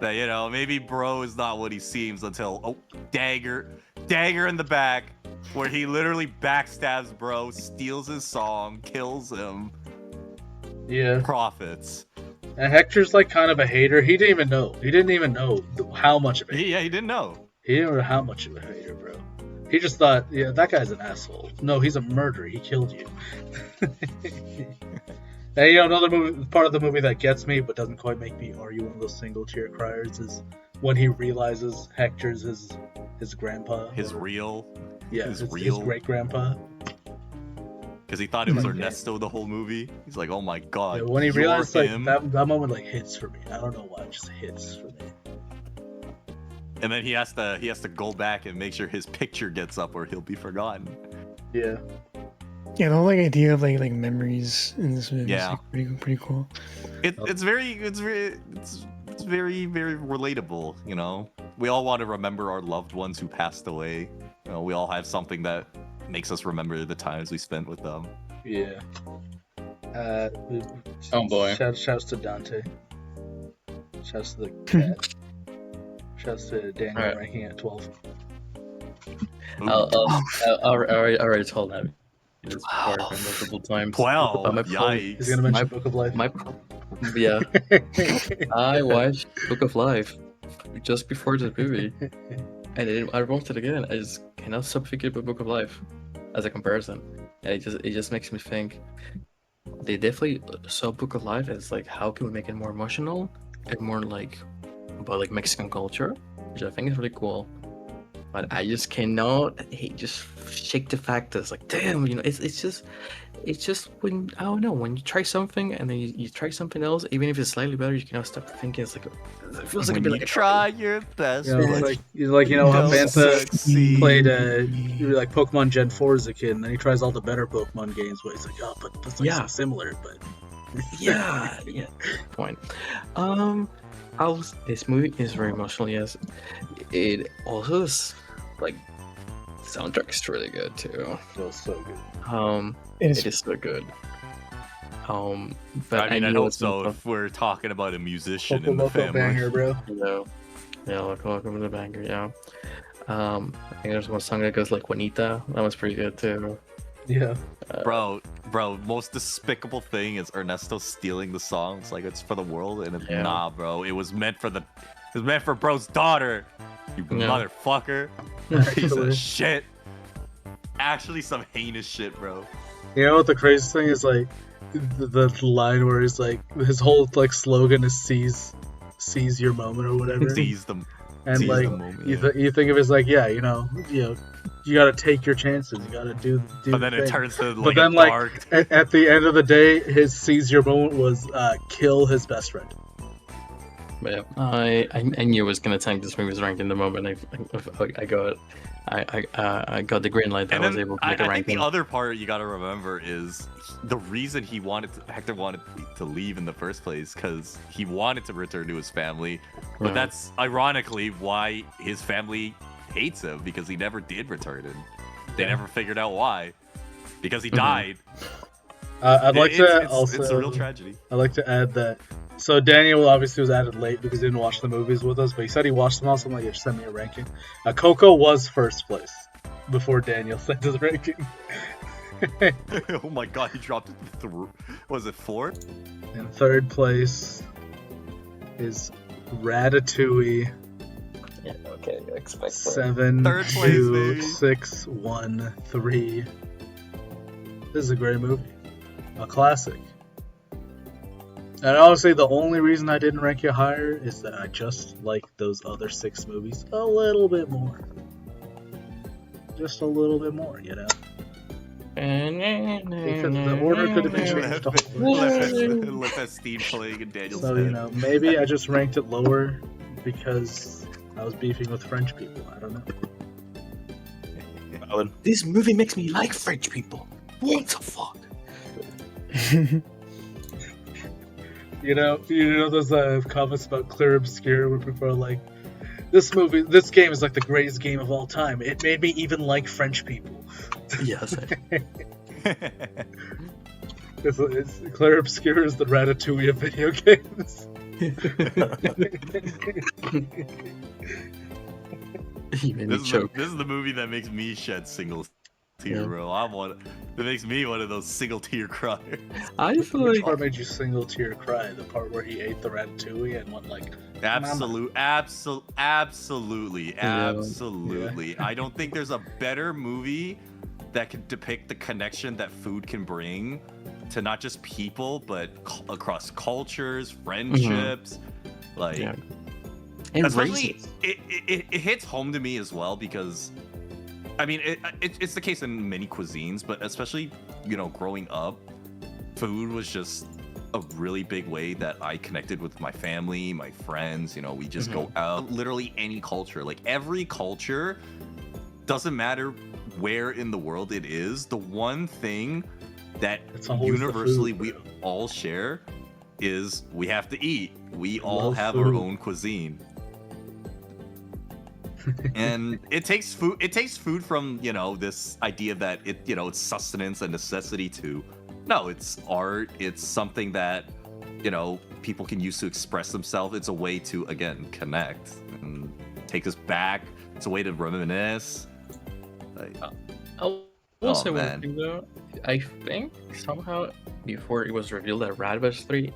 [SPEAKER 1] that, maybe bro is not what he seems until, dagger in the back, where he literally backstabs bro, steals his song, kills him.
[SPEAKER 2] Yeah.
[SPEAKER 1] Profits.
[SPEAKER 2] And Hector's like kind of a hater. He didn't even know how much of a hater.
[SPEAKER 1] Yeah, he didn't know.
[SPEAKER 2] He didn't know how much of a hater, bro. He just thought, that guy's an asshole. No, he's a murderer. He killed you. And another part of the movie that gets me but doesn't quite make me argue one of those single tear criers is when he realizes Hector's his grandpa.
[SPEAKER 1] His real
[SPEAKER 2] great grandpa.
[SPEAKER 1] Because he thought it was Ernesto the whole movie. He's like, oh my god.
[SPEAKER 2] Yeah, when he realized
[SPEAKER 1] him.
[SPEAKER 2] that moment hits for me. I don't know why, it just hits for me.
[SPEAKER 1] And then he has to go back and make sure his picture gets up or he'll be forgotten.
[SPEAKER 2] Yeah.
[SPEAKER 5] Yeah, the whole idea of like memories in this movie is pretty cool.
[SPEAKER 1] It's very very relatable. We all want to remember our loved ones who passed away. We all have something that makes us remember the times we spent with them.
[SPEAKER 2] Yeah.
[SPEAKER 3] Oh boy.
[SPEAKER 2] Shouts to Dante. Shouts to the cat. Shouts to Daniel ranking at 12.
[SPEAKER 3] I already told him. This before multiple times.
[SPEAKER 1] 12. Yikes.
[SPEAKER 2] He's gonna mention Book of Life.
[SPEAKER 3] Yeah. I watched Book of Life just before this movie, and I watched it again. I just cannot stop thinking about Book of Life as a comparison. And it just makes me think. They definitely saw Book of Life as like, how can we make it more emotional and more like about like Mexican culture, which I think is really cool. But I just cannot just shake the fact that it's like, damn, it's just when, I don't know, when you try something and then you try something else, even if it's slightly better, you cannot stop thinking it feels like a bit like a
[SPEAKER 1] try your best.
[SPEAKER 2] How Bantha played like Pokemon Gen 4 as a kid, and then he tries all the better Pokemon games, but he's like, but that's like so similar, but
[SPEAKER 3] yeah. Point. This movie is very emotional. Yes, it also is like soundtrack is really good too.
[SPEAKER 2] It was so good.
[SPEAKER 3] It is so good. But
[SPEAKER 1] I hope so. If we're talking about a musician in the family,
[SPEAKER 2] banger, bro.
[SPEAKER 3] Welcome to the banger. Yeah. I think there's one song that goes like Juanita. That was pretty good too.
[SPEAKER 2] Yeah.
[SPEAKER 1] Bro, most despicable thing is Ernesto stealing the songs like it's for the world, and nah, bro, it was meant for bro's daughter. You
[SPEAKER 3] Yeah.
[SPEAKER 1] motherfucker. Piece
[SPEAKER 2] Actually.
[SPEAKER 1] of shit. Actually, some heinous shit, bro.
[SPEAKER 2] You know what the craziest thing is, like, the line where he's like, his whole like slogan is seize your moment or whatever.
[SPEAKER 1] Seize them.
[SPEAKER 2] And
[SPEAKER 1] seize
[SPEAKER 2] like
[SPEAKER 1] the moment,
[SPEAKER 2] you,
[SPEAKER 1] yeah.
[SPEAKER 2] you think of it as like, yeah, you gotta take your chances, you gotta do
[SPEAKER 1] But then
[SPEAKER 2] the
[SPEAKER 1] it
[SPEAKER 2] thing.
[SPEAKER 1] turns to
[SPEAKER 2] But
[SPEAKER 1] like
[SPEAKER 2] then
[SPEAKER 1] a
[SPEAKER 2] like
[SPEAKER 1] dark.
[SPEAKER 2] at the end of the day, his seize your moment was kill his best friend.
[SPEAKER 3] But yeah, I knew I was gonna tank this movie's ranking the moment I got the green light that
[SPEAKER 1] And
[SPEAKER 3] I was
[SPEAKER 1] then
[SPEAKER 3] able to
[SPEAKER 1] I
[SPEAKER 3] make a
[SPEAKER 1] think
[SPEAKER 3] ranking.
[SPEAKER 1] the other part you gotta remember is the reason Hector wanted to leave in the first place, because he wanted to return to his family. But
[SPEAKER 3] Yeah.
[SPEAKER 1] that's ironically why his family hates him, because he never did return, and they never figured out why. Because he died.
[SPEAKER 2] I'd like to also.
[SPEAKER 1] It's a real tragedy.
[SPEAKER 2] I'd like to add that. So Daniel obviously was added late because he didn't watch the movies with us, but he said he watched them all. So I'm like, yeah, send me a ranking. Coco was first place before Daniel sent his ranking.
[SPEAKER 1] Oh my god, he dropped it through. Was it 4?
[SPEAKER 2] In third place is Ratatouille.
[SPEAKER 3] Yeah, okay, I expect
[SPEAKER 2] 7,
[SPEAKER 1] Third place,
[SPEAKER 2] 2,
[SPEAKER 1] baby.
[SPEAKER 2] 6, 1, 3. This is a great movie, a classic. And honestly, the only reason I didn't rank it higher is that I just like those other 6 movies a little bit more. Just a little bit more, you know? Because the order could have been changed.
[SPEAKER 1] Left that Steam playing in Daniel's
[SPEAKER 2] So,
[SPEAKER 1] head.
[SPEAKER 2] you know, maybe I just ranked it lower because I was beefing with French people. I don't know.
[SPEAKER 4] Valid.
[SPEAKER 3] This movie makes me like French people. What the fuck?
[SPEAKER 2] You know those comments about Clear Obscure where people are like, this game is like the greatest game of all time. It made me even like French people.
[SPEAKER 3] Yes.
[SPEAKER 2] It's Clear Obscure is the Ratatouille of video games.
[SPEAKER 3] You made me
[SPEAKER 1] This
[SPEAKER 3] choke.
[SPEAKER 1] is the movie that makes me shed single tear,
[SPEAKER 3] Yeah.
[SPEAKER 1] bro. That makes me one of those single tear criers.
[SPEAKER 3] I feel
[SPEAKER 2] Which
[SPEAKER 3] like
[SPEAKER 2] part made you single tear cry? The part where he ate the Ratatouille and went like,
[SPEAKER 1] Absolutely.
[SPEAKER 2] Yeah.
[SPEAKER 1] I don't think there's a better movie that can depict the connection that food can bring to not just people, but across cultures, friendships. Like,
[SPEAKER 3] Yeah. and
[SPEAKER 1] especially
[SPEAKER 3] races.
[SPEAKER 1] it hits home to me as well, because I mean it's the case in many cuisines, but especially, you know, growing up, food was just a really big way that I connected with my family, my friends. You know, we just go out. Literally any culture, like every culture, doesn't matter where in the world it is, the one thing that
[SPEAKER 2] It's always the
[SPEAKER 1] universally
[SPEAKER 2] food,
[SPEAKER 1] we
[SPEAKER 2] bro.
[SPEAKER 1] all share is we have to eat. We all
[SPEAKER 2] Love
[SPEAKER 1] have our
[SPEAKER 2] food.
[SPEAKER 1] own cuisine. And it takes food from, you know, this idea that it's sustenance and necessity, to no, it's art. It's something that, you know, people can use to express themselves. It's a way to, again, connect and take us back. It's a way to reminisce. Like,
[SPEAKER 3] I will say one
[SPEAKER 1] man.
[SPEAKER 3] thing though. I think somehow before it was revealed that Rad was 3,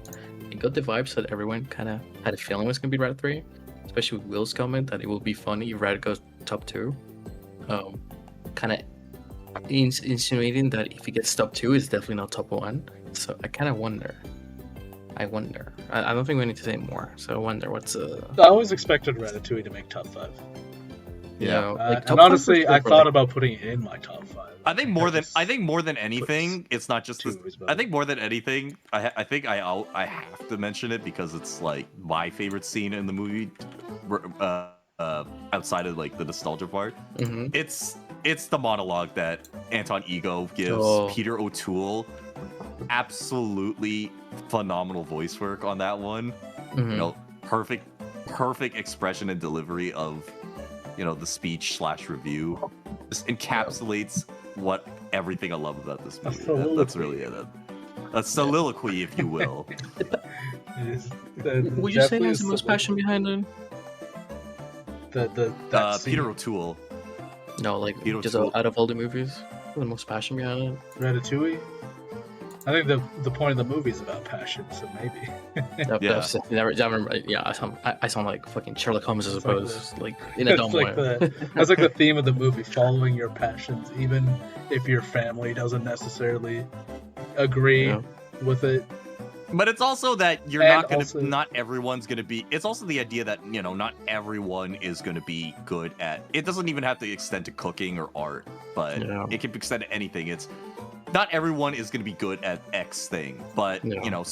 [SPEAKER 3] I got the vibes that everyone kind of had a feeling it was gonna be Rad 3, especially with Will's comment that it will be funny if Rad goes top 2. Kind of insinuating that if he gets top 2, it's definitely not top 1. So I kind of wonder. I don't think we need to say more. So I wonder what's
[SPEAKER 2] I always expected Ratatouille to make top 5.
[SPEAKER 3] yeah.
[SPEAKER 2] And honestly, I thought about putting it in my top 5.
[SPEAKER 1] I think more than anything, it's not just. I think more than anything, I think I have to mention it because it's like my favorite scene in the movie, outside of like the nostalgia part.
[SPEAKER 3] Mhm.
[SPEAKER 1] It's the monologue that Anton Ego gives Peter O'Toole. Absolutely phenomenal voice work on that one.
[SPEAKER 3] Mhm.
[SPEAKER 1] You know, perfect expression and delivery of, you know, the speech / review. Just encapsulates everything I love about this movie. That's really it. A soliloquy, if you will.
[SPEAKER 3] Would you say there's the most passion behind it?
[SPEAKER 2] That scene,
[SPEAKER 1] Peter O'Toole.
[SPEAKER 3] No, like
[SPEAKER 1] Peter
[SPEAKER 3] just
[SPEAKER 1] O'Toole.
[SPEAKER 3] out of all the movies, the most passion behind it.
[SPEAKER 2] Ratatouille. I think the point of the movie is about passion, so maybe.
[SPEAKER 1] Yeah.
[SPEAKER 3] I sound like fucking Sherlock Holmes, I
[SPEAKER 2] It's like
[SPEAKER 3] suppose, like in a dumb way.
[SPEAKER 2] That's like the theme of the movie, following your passions, even if your family doesn't necessarily agree
[SPEAKER 3] Yeah.
[SPEAKER 2] with it.
[SPEAKER 1] But it's also that you're
[SPEAKER 2] And
[SPEAKER 1] not gonna.
[SPEAKER 2] also-
[SPEAKER 1] Not everyone's gonna be. It's also the idea that not everyone is gonna be good at. It doesn't even have to extend to cooking or art, but
[SPEAKER 3] Yeah.
[SPEAKER 1] it can extend to anything. It's not everyone is gonna be good at X thing, but
[SPEAKER 3] Yeah.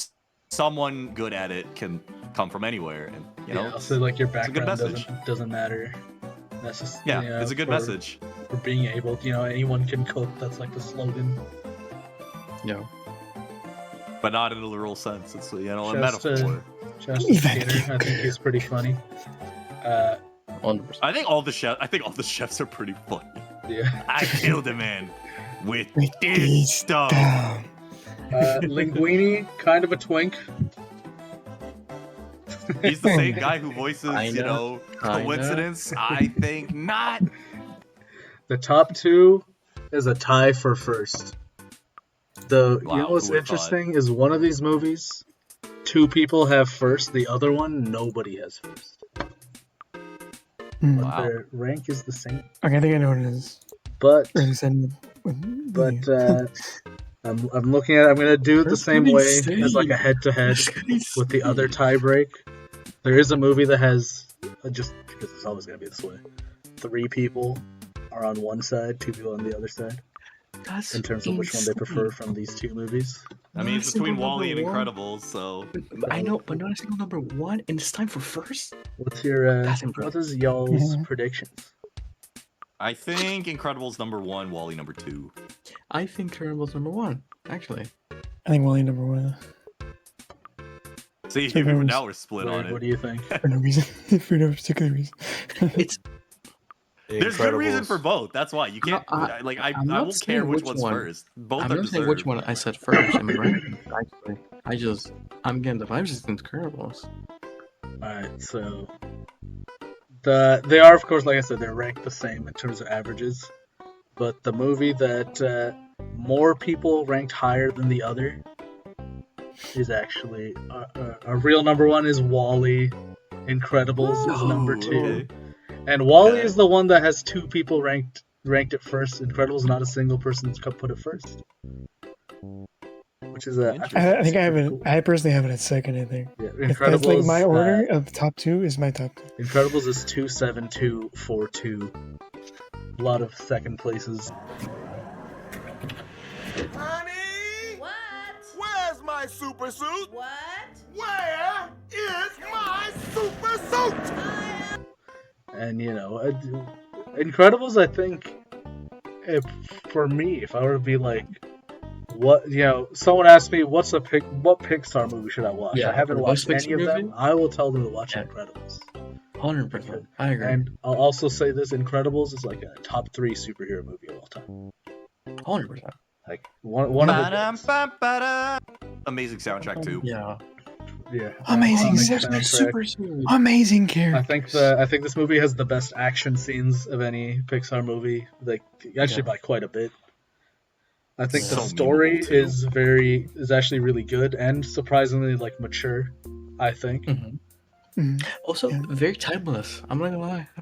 [SPEAKER 1] someone good at it can come from anywhere, and
[SPEAKER 2] Also like your
[SPEAKER 1] a good
[SPEAKER 2] background
[SPEAKER 1] message.
[SPEAKER 2] doesn't matter. That's just
[SPEAKER 1] it's a good message.
[SPEAKER 2] for being able. Anyone can cook. That's like the slogan.
[SPEAKER 3] Yeah.
[SPEAKER 1] But not in a literal sense. It's a
[SPEAKER 2] Shouts
[SPEAKER 1] metaphor.
[SPEAKER 2] Shouts to
[SPEAKER 5] Evacuate.
[SPEAKER 2] Skinner. I think he's pretty funny.
[SPEAKER 3] 100%.
[SPEAKER 1] I think all the chefs are pretty funny.
[SPEAKER 2] Yeah.
[SPEAKER 1] I killed a man with
[SPEAKER 5] With
[SPEAKER 1] this
[SPEAKER 5] this
[SPEAKER 1] stuff.
[SPEAKER 2] Linguini, kind of a twink.
[SPEAKER 1] He's the same guy who voices,
[SPEAKER 3] Kinda.
[SPEAKER 1] coincidence. I think not.
[SPEAKER 2] The top two is a tie for first. You
[SPEAKER 1] Wow,
[SPEAKER 2] know what's
[SPEAKER 1] who would've
[SPEAKER 2] interesting is one of these movies, two people have first, the other one nobody has first.
[SPEAKER 5] Hmm.
[SPEAKER 2] But
[SPEAKER 1] Wow.
[SPEAKER 2] their rank is the same.
[SPEAKER 5] Okay, I think I know what it is.
[SPEAKER 2] But
[SPEAKER 5] Or at least I know what-
[SPEAKER 2] I'm looking at it, I'm gonna do it the
[SPEAKER 3] That's
[SPEAKER 2] same
[SPEAKER 3] pretty
[SPEAKER 2] way
[SPEAKER 3] insane.
[SPEAKER 2] as like a head-to-head with the other tie break. There is a movie that has, just because it's always gonna be this way, 3 people are on one side, 2 people on the other side,
[SPEAKER 3] That's
[SPEAKER 2] in terms of which one they prefer from these 2 movies.
[SPEAKER 1] I mean,
[SPEAKER 3] Not
[SPEAKER 1] it's
[SPEAKER 3] a single
[SPEAKER 1] between Wally and
[SPEAKER 3] number one.
[SPEAKER 1] Incredibles, so
[SPEAKER 3] I know, but not a single number 1, and it's time for first.
[SPEAKER 2] What's your
[SPEAKER 3] That's
[SPEAKER 2] what
[SPEAKER 3] impressive.
[SPEAKER 2] is y'all's
[SPEAKER 5] Mhm.
[SPEAKER 2] predictions?
[SPEAKER 1] I think Incredibles number 1, Wally number 2.
[SPEAKER 3] I think Terrible's number 1, actually.
[SPEAKER 5] I think Wally number 1
[SPEAKER 1] See,
[SPEAKER 5] So
[SPEAKER 1] even
[SPEAKER 5] those-
[SPEAKER 1] now we're split on
[SPEAKER 2] What
[SPEAKER 1] it.
[SPEAKER 2] do you think?
[SPEAKER 5] for no reason. For no particular reason.
[SPEAKER 3] It's
[SPEAKER 1] There's good reason
[SPEAKER 4] Incredibles.
[SPEAKER 1] for both. That's why you can't. I
[SPEAKER 3] I'm not
[SPEAKER 1] won't care
[SPEAKER 3] saying
[SPEAKER 1] which
[SPEAKER 3] which
[SPEAKER 1] one's
[SPEAKER 3] one.
[SPEAKER 1] first. Both
[SPEAKER 3] I'm
[SPEAKER 1] are
[SPEAKER 3] not saying which
[SPEAKER 1] deserved.
[SPEAKER 3] one I said first. I mean, right? Actually, I'm getting the vibes it's Incredibles.
[SPEAKER 2] Alright, so they are, of course, like I said, they're ranked the same in terms of averages. But the movie that more people ranked higher than the other is actually a real number 1 is Wall-E. Incredibles is number 2.
[SPEAKER 1] Okay.
[SPEAKER 2] And Wall-E
[SPEAKER 1] Okay.
[SPEAKER 2] is the one that has 2 people ranked it first. Incredibles, not a single person's put it first. Which is
[SPEAKER 5] I think I have it. I personally have it at second. I think.
[SPEAKER 2] Yeah,
[SPEAKER 5] If that's like my
[SPEAKER 2] Incredibles,
[SPEAKER 5] order of top 2 is my top 2.
[SPEAKER 2] Incredibles is 27242. A lot of second places.
[SPEAKER 6] Honey!
[SPEAKER 7] What?
[SPEAKER 6] Where's my super suit?
[SPEAKER 7] What?
[SPEAKER 6] Where is my super suit?
[SPEAKER 2] And Incredibles, I think, for me, if I were to be like, someone asked me what Pixar movie should I watch?
[SPEAKER 3] Yeah,
[SPEAKER 2] I haven't
[SPEAKER 3] the
[SPEAKER 2] watched
[SPEAKER 3] best
[SPEAKER 2] any of
[SPEAKER 3] Pixar
[SPEAKER 2] them.
[SPEAKER 3] movie?
[SPEAKER 2] I will tell them to watch
[SPEAKER 3] Yeah.
[SPEAKER 2] Incredibles.
[SPEAKER 3] 100%. I agree.
[SPEAKER 2] And I'll also say this: Incredibles is like a top 3 superhero movie of all time.
[SPEAKER 3] 100%.
[SPEAKER 2] Like one of the best.
[SPEAKER 1] Ba-dum-ba-ba-da. Amazing soundtrack too.
[SPEAKER 3] Yeah.
[SPEAKER 2] Yeah,
[SPEAKER 5] Amazing
[SPEAKER 2] iconic
[SPEAKER 5] soundtrack.
[SPEAKER 3] Super smooth.
[SPEAKER 5] Amazing
[SPEAKER 2] I
[SPEAKER 5] character.
[SPEAKER 2] think this movie has the best action scenes of any Pixar movie, like actually by quite a bit. I think the
[SPEAKER 1] So
[SPEAKER 2] story
[SPEAKER 1] memeable, too.
[SPEAKER 2] is actually really good and surprisingly mature. I think.
[SPEAKER 5] Mhm.
[SPEAKER 3] Also,
[SPEAKER 5] Yeah.
[SPEAKER 3] very timeless. I'm not gonna lie. I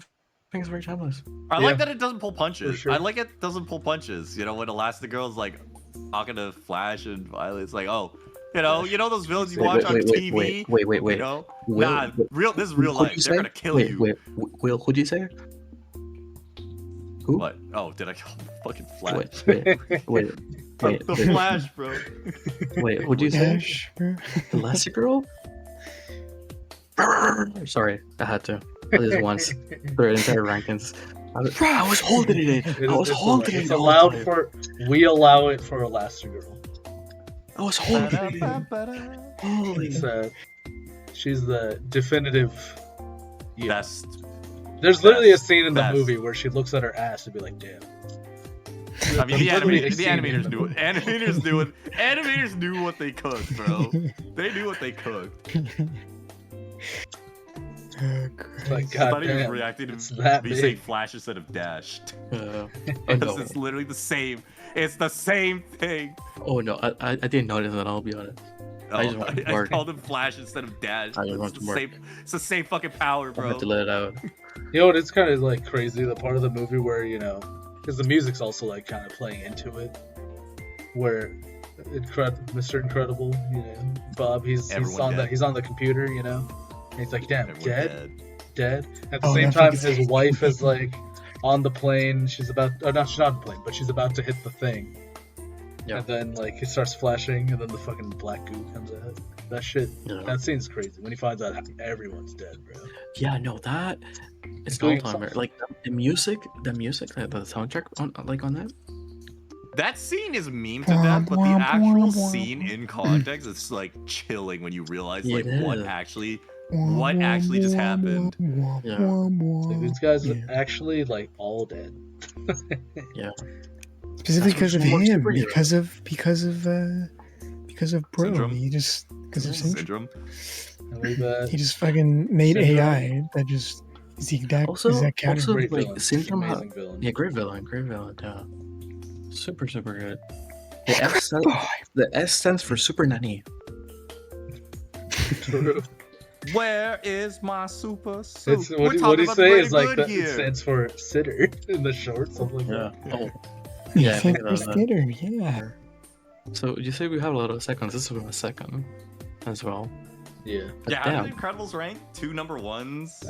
[SPEAKER 3] think it's very timeless.
[SPEAKER 1] I
[SPEAKER 2] Yeah.
[SPEAKER 1] like that it doesn't pull punches.
[SPEAKER 2] For sure.
[SPEAKER 1] I like it doesn't pull punches. When Elastigirl's like talking to Flash and Violet, it's like, oh, you know those villains you watch on TV.
[SPEAKER 3] Wait.
[SPEAKER 1] You know,
[SPEAKER 3] Will-
[SPEAKER 1] nah, this is real
[SPEAKER 3] Who'd
[SPEAKER 1] life.
[SPEAKER 3] you
[SPEAKER 1] They're
[SPEAKER 3] say?
[SPEAKER 1] gonna kill
[SPEAKER 3] wait,
[SPEAKER 1] you.
[SPEAKER 3] Wait, Will, who'd you say? Who?
[SPEAKER 1] What? Oh, did I call fucking Flash?
[SPEAKER 3] Wait.
[SPEAKER 1] The Flash, bro.
[SPEAKER 3] Wait, what'd you say?
[SPEAKER 5] Ash, bro.
[SPEAKER 3] Elastigirl? Sorry, I had to. At least once. For entire rankings. I was holding it in. I was holding it in.
[SPEAKER 2] It's
[SPEAKER 3] the whole
[SPEAKER 2] allowed
[SPEAKER 3] time.
[SPEAKER 2] for. We allow it for Elastigirl.
[SPEAKER 3] I was holding it in.
[SPEAKER 1] Ba-da-ba-ba-da.
[SPEAKER 3] Holy.
[SPEAKER 2] It's she's the definitive. Yeah.
[SPEAKER 1] Best.
[SPEAKER 2] There's literally a
[SPEAKER 1] best,
[SPEAKER 2] scene in the
[SPEAKER 1] best.
[SPEAKER 2] movie where she looks at her ass and be like, "Damn."
[SPEAKER 1] I mean, the
[SPEAKER 2] There's literally a
[SPEAKER 1] animators
[SPEAKER 2] scene in
[SPEAKER 1] knew
[SPEAKER 2] the
[SPEAKER 1] it. Animators knew what they cooked, bro. They knew what they cooked.
[SPEAKER 5] Oh,
[SPEAKER 2] It's like,
[SPEAKER 5] Christ.
[SPEAKER 1] I thought he was
[SPEAKER 2] goddamn,
[SPEAKER 1] reacting
[SPEAKER 2] it's
[SPEAKER 1] to
[SPEAKER 2] that
[SPEAKER 1] me saying
[SPEAKER 2] big.
[SPEAKER 1] Flash instead of Dash.
[SPEAKER 3] Oh
[SPEAKER 1] It's,
[SPEAKER 3] no!
[SPEAKER 1] it's literally the same. It's the same thing.
[SPEAKER 3] Oh no! I didn't notice that. I'll be honest.
[SPEAKER 1] Oh,
[SPEAKER 3] I just want to
[SPEAKER 1] I
[SPEAKER 3] bark.
[SPEAKER 1] called him Flash instead of Dash.
[SPEAKER 3] I just
[SPEAKER 1] It's
[SPEAKER 3] want
[SPEAKER 1] the
[SPEAKER 3] to bark.
[SPEAKER 1] same. It's the same fucking power,
[SPEAKER 3] I
[SPEAKER 1] bro.
[SPEAKER 3] had to let it out.
[SPEAKER 2] You know what? It's kind of like crazy. The part of the movie where because the music's also like kind of playing into it, where Mr. Incredible, Bob, he's
[SPEAKER 1] Everyone
[SPEAKER 2] on
[SPEAKER 1] dead.
[SPEAKER 2] he's on the computer, and he's like, damn,
[SPEAKER 1] Everyone
[SPEAKER 2] dead. At the
[SPEAKER 5] Oh,
[SPEAKER 2] same
[SPEAKER 5] that
[SPEAKER 2] time,
[SPEAKER 5] fucking-
[SPEAKER 2] his wife is like on the plane. She's not on the plane, but she's about to hit the thing.
[SPEAKER 3] Yeah.
[SPEAKER 2] And then like it starts flashing, and then the fucking black goo comes out. That shit.
[SPEAKER 3] Yeah.
[SPEAKER 2] That scene's crazy when he finds out everyone's dead, bro.
[SPEAKER 3] Yeah, no, that it's
[SPEAKER 2] Doing
[SPEAKER 3] all timer.
[SPEAKER 2] something.
[SPEAKER 3] Like the music, the soundtrack on that.
[SPEAKER 1] That scene is meme to death, but the actual scene in context is like chilling when you realize like
[SPEAKER 3] It
[SPEAKER 1] what
[SPEAKER 3] is.
[SPEAKER 1] actually just happened.
[SPEAKER 3] Yeah.
[SPEAKER 2] Like, these guys
[SPEAKER 5] Yeah.
[SPEAKER 2] are actually like all dead.
[SPEAKER 5] Specifically because of
[SPEAKER 3] More
[SPEAKER 5] him,
[SPEAKER 3] superhero.
[SPEAKER 5] because of Bro.
[SPEAKER 1] Syndrome?
[SPEAKER 5] He just because of syndrome.
[SPEAKER 1] Syndrome.
[SPEAKER 2] And we've got
[SPEAKER 5] He just fucking made
[SPEAKER 2] Syndrome.
[SPEAKER 5] AI that just is the exact
[SPEAKER 3] Also-
[SPEAKER 5] exact counter.
[SPEAKER 3] also-
[SPEAKER 2] great
[SPEAKER 3] like,
[SPEAKER 2] villain,
[SPEAKER 3] Syndrome
[SPEAKER 2] amazing villain.
[SPEAKER 3] Yeah, great villain. Yeah, super good. The S stands for Super Nanny.
[SPEAKER 2] True.
[SPEAKER 1] Where is my super suit?
[SPEAKER 2] It's
[SPEAKER 1] We're
[SPEAKER 2] what
[SPEAKER 1] talking
[SPEAKER 2] he
[SPEAKER 1] about
[SPEAKER 2] say
[SPEAKER 1] the
[SPEAKER 2] is like
[SPEAKER 1] greater
[SPEAKER 2] that
[SPEAKER 1] good here.
[SPEAKER 2] stands for sitter in the short, something like that.
[SPEAKER 3] Oh,
[SPEAKER 5] Yeah,
[SPEAKER 3] yeah, I think
[SPEAKER 5] Fancy
[SPEAKER 3] that-
[SPEAKER 5] Skitter, yeah.
[SPEAKER 3] so you say we have a lot of seconds. This will be my second as well.
[SPEAKER 2] Yeah.
[SPEAKER 3] But
[SPEAKER 1] Yeah, how
[SPEAKER 3] damn.
[SPEAKER 1] did the Incredibles rank? 2 number ones.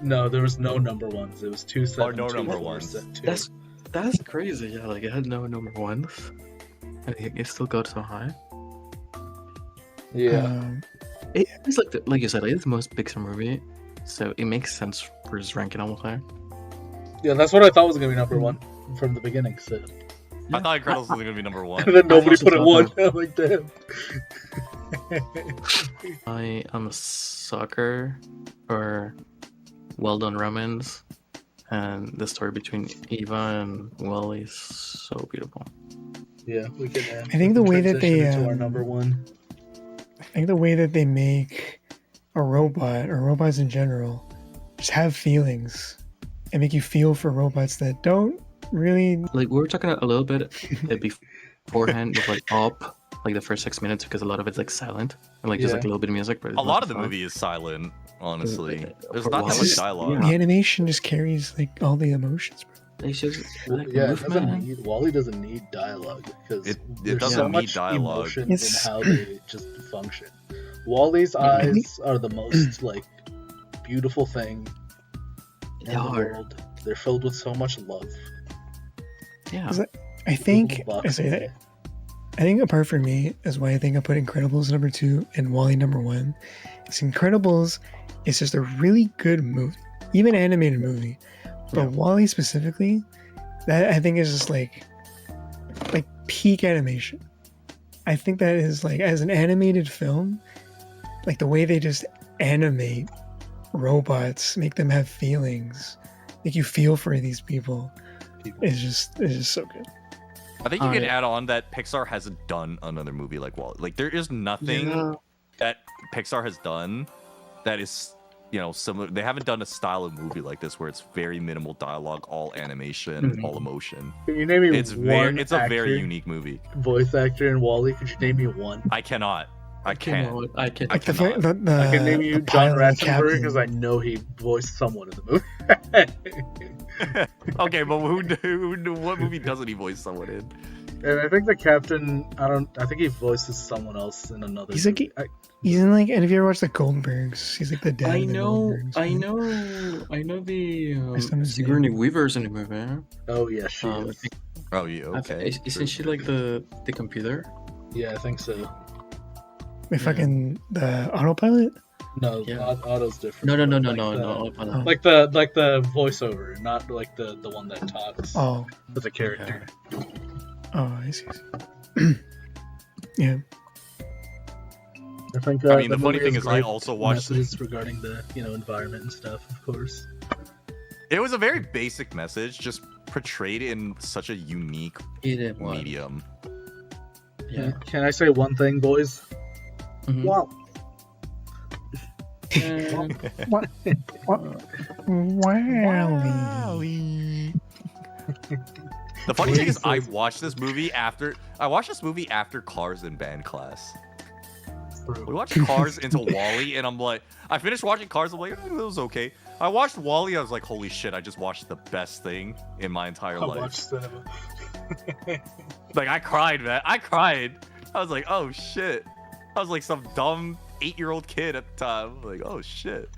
[SPEAKER 2] No, there was no number ones. It was 2, 7,
[SPEAKER 1] no
[SPEAKER 2] 2,
[SPEAKER 1] number
[SPEAKER 2] 4,
[SPEAKER 1] ones.
[SPEAKER 2] 7, 2.
[SPEAKER 3] That's crazy. Yeah, like it had no number ones. And it still got so high.
[SPEAKER 2] Yeah.
[SPEAKER 3] It's like you said, like, it's the most Pixar movie, so it makes sense for his ranking almost higher.
[SPEAKER 2] Yeah, that's what I thought was gonna be number 1 from the beginning. So.
[SPEAKER 1] I thought Incredibles was gonna be number 1.
[SPEAKER 2] And then nobody
[SPEAKER 3] also
[SPEAKER 2] put it
[SPEAKER 3] thought
[SPEAKER 2] 1. I'm like, damn.
[SPEAKER 3] I am a sucker for well done romance, and the story between Eva and Wally is so beautiful.
[SPEAKER 2] Yeah, we can.
[SPEAKER 5] I think the way that they,
[SPEAKER 2] transition into our number 1.
[SPEAKER 5] I think the way that they make a robot or robots in general just have feelings and make you feel for robots that don't really.
[SPEAKER 3] Like we were talking a little bit beforehand with like Up, like the first 6 minutes, because a lot of it's like silent and like just
[SPEAKER 2] Yeah.
[SPEAKER 3] like a little bit of music. But
[SPEAKER 1] A lot of the movie is silent, honestly. There's
[SPEAKER 3] For
[SPEAKER 1] not that
[SPEAKER 3] Wally-
[SPEAKER 1] much dialogue.
[SPEAKER 5] The animation just carries like all the emotions, bro.
[SPEAKER 3] It's just like
[SPEAKER 2] Yeah, it doesn't
[SPEAKER 3] movement.
[SPEAKER 2] need, Wally doesn't need dialogue because
[SPEAKER 1] It
[SPEAKER 2] there's
[SPEAKER 1] doesn't
[SPEAKER 2] so
[SPEAKER 1] need
[SPEAKER 2] much
[SPEAKER 1] dialogue.
[SPEAKER 2] emotion
[SPEAKER 5] It's-
[SPEAKER 2] in how they just function. Wally's eyes are the most like beautiful thing in
[SPEAKER 3] They
[SPEAKER 2] the
[SPEAKER 3] are.
[SPEAKER 2] world. They're filled with so much love.
[SPEAKER 3] Yeah.
[SPEAKER 5] Is that- I think
[SPEAKER 2] Beautiful
[SPEAKER 5] I
[SPEAKER 2] box.
[SPEAKER 5] say that. I think apart from me is why I think I put Incredibles number 2 and Wally number 1. Is Incredibles is just a really good movie, even animated movie. But
[SPEAKER 3] Yeah.
[SPEAKER 5] Wally specifically, that I think is just like peak animation. I think that is like as an animated film, like the way they just animate robots, make them have feelings, make you feel for these people is just so good.
[SPEAKER 1] I think you can
[SPEAKER 3] Alright.
[SPEAKER 1] add on that Pixar hasn't done another movie like Wall. Like there is nothing
[SPEAKER 3] Yeah.
[SPEAKER 1] that Pixar has done that is, similar. They haven't done a style of movie like this where it's very minimal dialogue, all animation,
[SPEAKER 3] Mhm.
[SPEAKER 1] all emotion.
[SPEAKER 2] Can you name me
[SPEAKER 1] It's
[SPEAKER 2] one
[SPEAKER 1] it's a very
[SPEAKER 2] actor,
[SPEAKER 1] unique movie.
[SPEAKER 2] voice actor in Wally? Could you name me one?
[SPEAKER 1] I cannot. I
[SPEAKER 3] You
[SPEAKER 1] can't.
[SPEAKER 3] know what? I can.
[SPEAKER 5] Like the
[SPEAKER 1] cannot.
[SPEAKER 2] I can name you
[SPEAKER 5] the
[SPEAKER 2] John
[SPEAKER 5] pilot,
[SPEAKER 2] Ratzenberger
[SPEAKER 5] Captain.
[SPEAKER 2] because I know he voiced someone in the movie.
[SPEAKER 1] Okay, but what movie doesn't he voice someone in?
[SPEAKER 2] And I think the captain, I think he voices someone else in another.
[SPEAKER 5] He's like-
[SPEAKER 2] movie.
[SPEAKER 5] He's in like, and if you ever watched the Goldbergs, he's like the dad.
[SPEAKER 3] I
[SPEAKER 5] of the
[SPEAKER 3] know.
[SPEAKER 5] Goldbergs,
[SPEAKER 3] I
[SPEAKER 5] right?
[SPEAKER 3] know. I know the
[SPEAKER 5] Based on his
[SPEAKER 3] Sigourney Weaver's in the movie.
[SPEAKER 2] Oh yeah, she
[SPEAKER 3] I
[SPEAKER 2] is.
[SPEAKER 3] think-
[SPEAKER 1] Oh, yeah, okay.
[SPEAKER 3] Isn't she like the computer?
[SPEAKER 2] Yeah, I think so.
[SPEAKER 5] Wait, fucking the autopilot.
[SPEAKER 2] No,
[SPEAKER 3] Yeah.
[SPEAKER 2] Otto's different.
[SPEAKER 3] No.
[SPEAKER 2] Like the-
[SPEAKER 3] No.
[SPEAKER 2] Like the voiceover, not like the one that talks
[SPEAKER 5] Oh,
[SPEAKER 2] as a character.
[SPEAKER 5] I see. Yeah.
[SPEAKER 2] I think.
[SPEAKER 1] I mean, the
[SPEAKER 2] movie
[SPEAKER 1] funny thing
[SPEAKER 2] has
[SPEAKER 1] is, I
[SPEAKER 2] great
[SPEAKER 1] also watched it.
[SPEAKER 2] messages regarding the environment and stuff, of course.
[SPEAKER 1] It was a very basic message, just portrayed in such a unique
[SPEAKER 3] It was.
[SPEAKER 1] medium.
[SPEAKER 3] Yeah.
[SPEAKER 2] Can I say one thing, boys?
[SPEAKER 3] Mhm.
[SPEAKER 2] Wow.
[SPEAKER 5] What? Wally.
[SPEAKER 1] The funny thing is, I watched this movie after Cars in band class. We watched Cars into Wally, and I'm like, I finished watching Cars. I'm like, it was okay. I watched Wally. I was like, holy shit! I just watched the best thing in my entire life.
[SPEAKER 2] Watched cinema.
[SPEAKER 1] Like, I cried, man. I cried. I was like, oh shit. I was like some dumb 8-year-old kid at the time. Like, oh shit.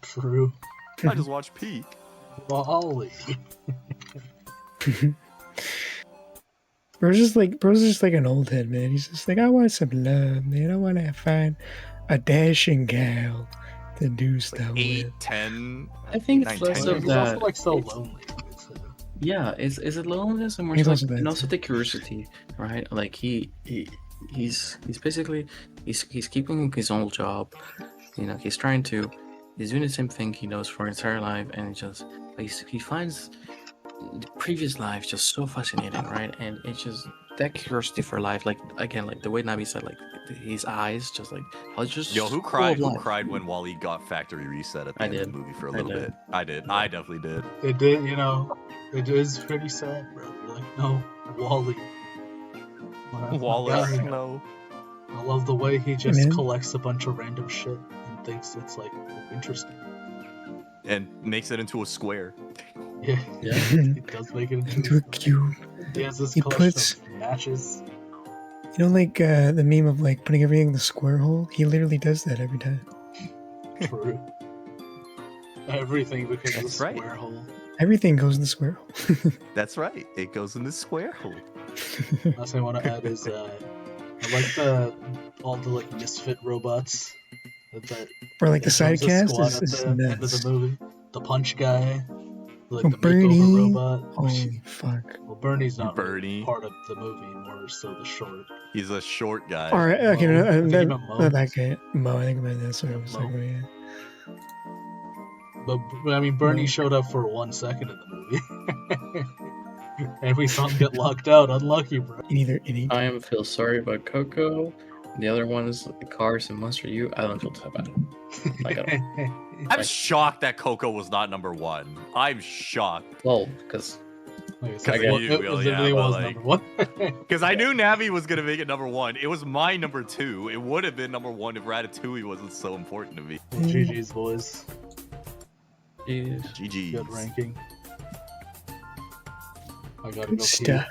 [SPEAKER 2] True.
[SPEAKER 1] I just watched Peak.
[SPEAKER 2] Wally.
[SPEAKER 5] Bro's just like an old head, man. He's just like, I want some love, man. I want to find a dashing gal to do stuff
[SPEAKER 1] 8,
[SPEAKER 5] with.
[SPEAKER 1] 10.
[SPEAKER 3] I think it's
[SPEAKER 1] 9,
[SPEAKER 3] less
[SPEAKER 1] 10
[SPEAKER 3] of
[SPEAKER 2] He's
[SPEAKER 1] years.
[SPEAKER 3] that.
[SPEAKER 2] also like so
[SPEAKER 3] It's-
[SPEAKER 2] lonely.
[SPEAKER 3] Yeah, is it loneliness and more
[SPEAKER 5] He's
[SPEAKER 3] so
[SPEAKER 5] also
[SPEAKER 3] like, and
[SPEAKER 5] that
[SPEAKER 3] also
[SPEAKER 5] too.
[SPEAKER 3] the curiosity, right? Like he's basically he's keeping his old job. You know, he's doing the same thing he knows for his entire life, and he finds the previous life just so fascinating, right? And it's just that curiosity for life. Like again, like the way Nabi said, like his eyes, just like I was just
[SPEAKER 1] Yo, who
[SPEAKER 3] full
[SPEAKER 1] cried?
[SPEAKER 3] of
[SPEAKER 1] Who
[SPEAKER 3] life.
[SPEAKER 1] cried when Wally got factory reset at the
[SPEAKER 3] I
[SPEAKER 1] end of
[SPEAKER 3] did.
[SPEAKER 1] the movie for a
[SPEAKER 3] I
[SPEAKER 1] little
[SPEAKER 3] did.
[SPEAKER 1] bit? I did. I definitely did.
[SPEAKER 2] It did, you know, it is pretty sad, bro. You're like, no, Wally.
[SPEAKER 1] Wallace,
[SPEAKER 2] Yeah.
[SPEAKER 1] no.
[SPEAKER 2] I love the way he just
[SPEAKER 5] Man.
[SPEAKER 2] collects a bunch of random shit and thinks it's like interesting.
[SPEAKER 1] And makes it into a square.
[SPEAKER 2] Yeah,
[SPEAKER 3] Yeah.
[SPEAKER 2] he does make it
[SPEAKER 5] Into
[SPEAKER 2] into
[SPEAKER 5] a cube.
[SPEAKER 2] He has this
[SPEAKER 5] He
[SPEAKER 2] collection
[SPEAKER 5] puts-
[SPEAKER 2] of matches.
[SPEAKER 5] You know, like the meme of like putting everything in the square hole? He literally does that every time.
[SPEAKER 2] True. Everything becomes
[SPEAKER 1] That's
[SPEAKER 2] a
[SPEAKER 1] right.
[SPEAKER 2] square hole.
[SPEAKER 5] Everything goes in the square hole.
[SPEAKER 1] That's right. It goes in the square hole.
[SPEAKER 2] Last thing I want to add is I like all the like misfit robots that
[SPEAKER 5] Or like the
[SPEAKER 2] becomes a
[SPEAKER 5] sidecast
[SPEAKER 2] squad
[SPEAKER 5] is
[SPEAKER 2] at the end of
[SPEAKER 5] nuts.
[SPEAKER 2] the movie. The punch guy, like
[SPEAKER 5] Oh,
[SPEAKER 2] the
[SPEAKER 5] Bernie.
[SPEAKER 2] makeover robot.
[SPEAKER 5] Holy fuck.
[SPEAKER 2] Well, Bernie's not really
[SPEAKER 1] Bernie.
[SPEAKER 2] part of the movie, more so the short.
[SPEAKER 1] He's a short guy.
[SPEAKER 5] Alright, okay,
[SPEAKER 2] Mo.
[SPEAKER 5] no,
[SPEAKER 2] I think
[SPEAKER 5] that,
[SPEAKER 2] you meant Mo.
[SPEAKER 5] not that guy. Mo, I think about that. Sorry, I was
[SPEAKER 2] Mo.
[SPEAKER 5] like, oh, yeah.
[SPEAKER 2] But I mean, Bernie
[SPEAKER 5] Mo.
[SPEAKER 2] showed up for 1 second in the movie. And we saw him get locked out. Unlucky, bro.
[SPEAKER 3] I am feel sorry about Coco. The other one is Cars and Monster U. I don't feel so bad. Like at all.
[SPEAKER 1] I'm shocked that Coco was not number 1. I'm shocked.
[SPEAKER 3] Well, because
[SPEAKER 2] Like I said,
[SPEAKER 1] Because
[SPEAKER 2] it literally was number one.
[SPEAKER 1] Because I knew Navi was gonna make it number 1. It was my number 2. It would have been number 1 if Ratatouille wasn't so important to me.
[SPEAKER 2] GG's, boys.
[SPEAKER 3] jeez.
[SPEAKER 1] GG.
[SPEAKER 2] Good ranking. I gotta
[SPEAKER 5] Good
[SPEAKER 2] go pee.
[SPEAKER 5] stuff.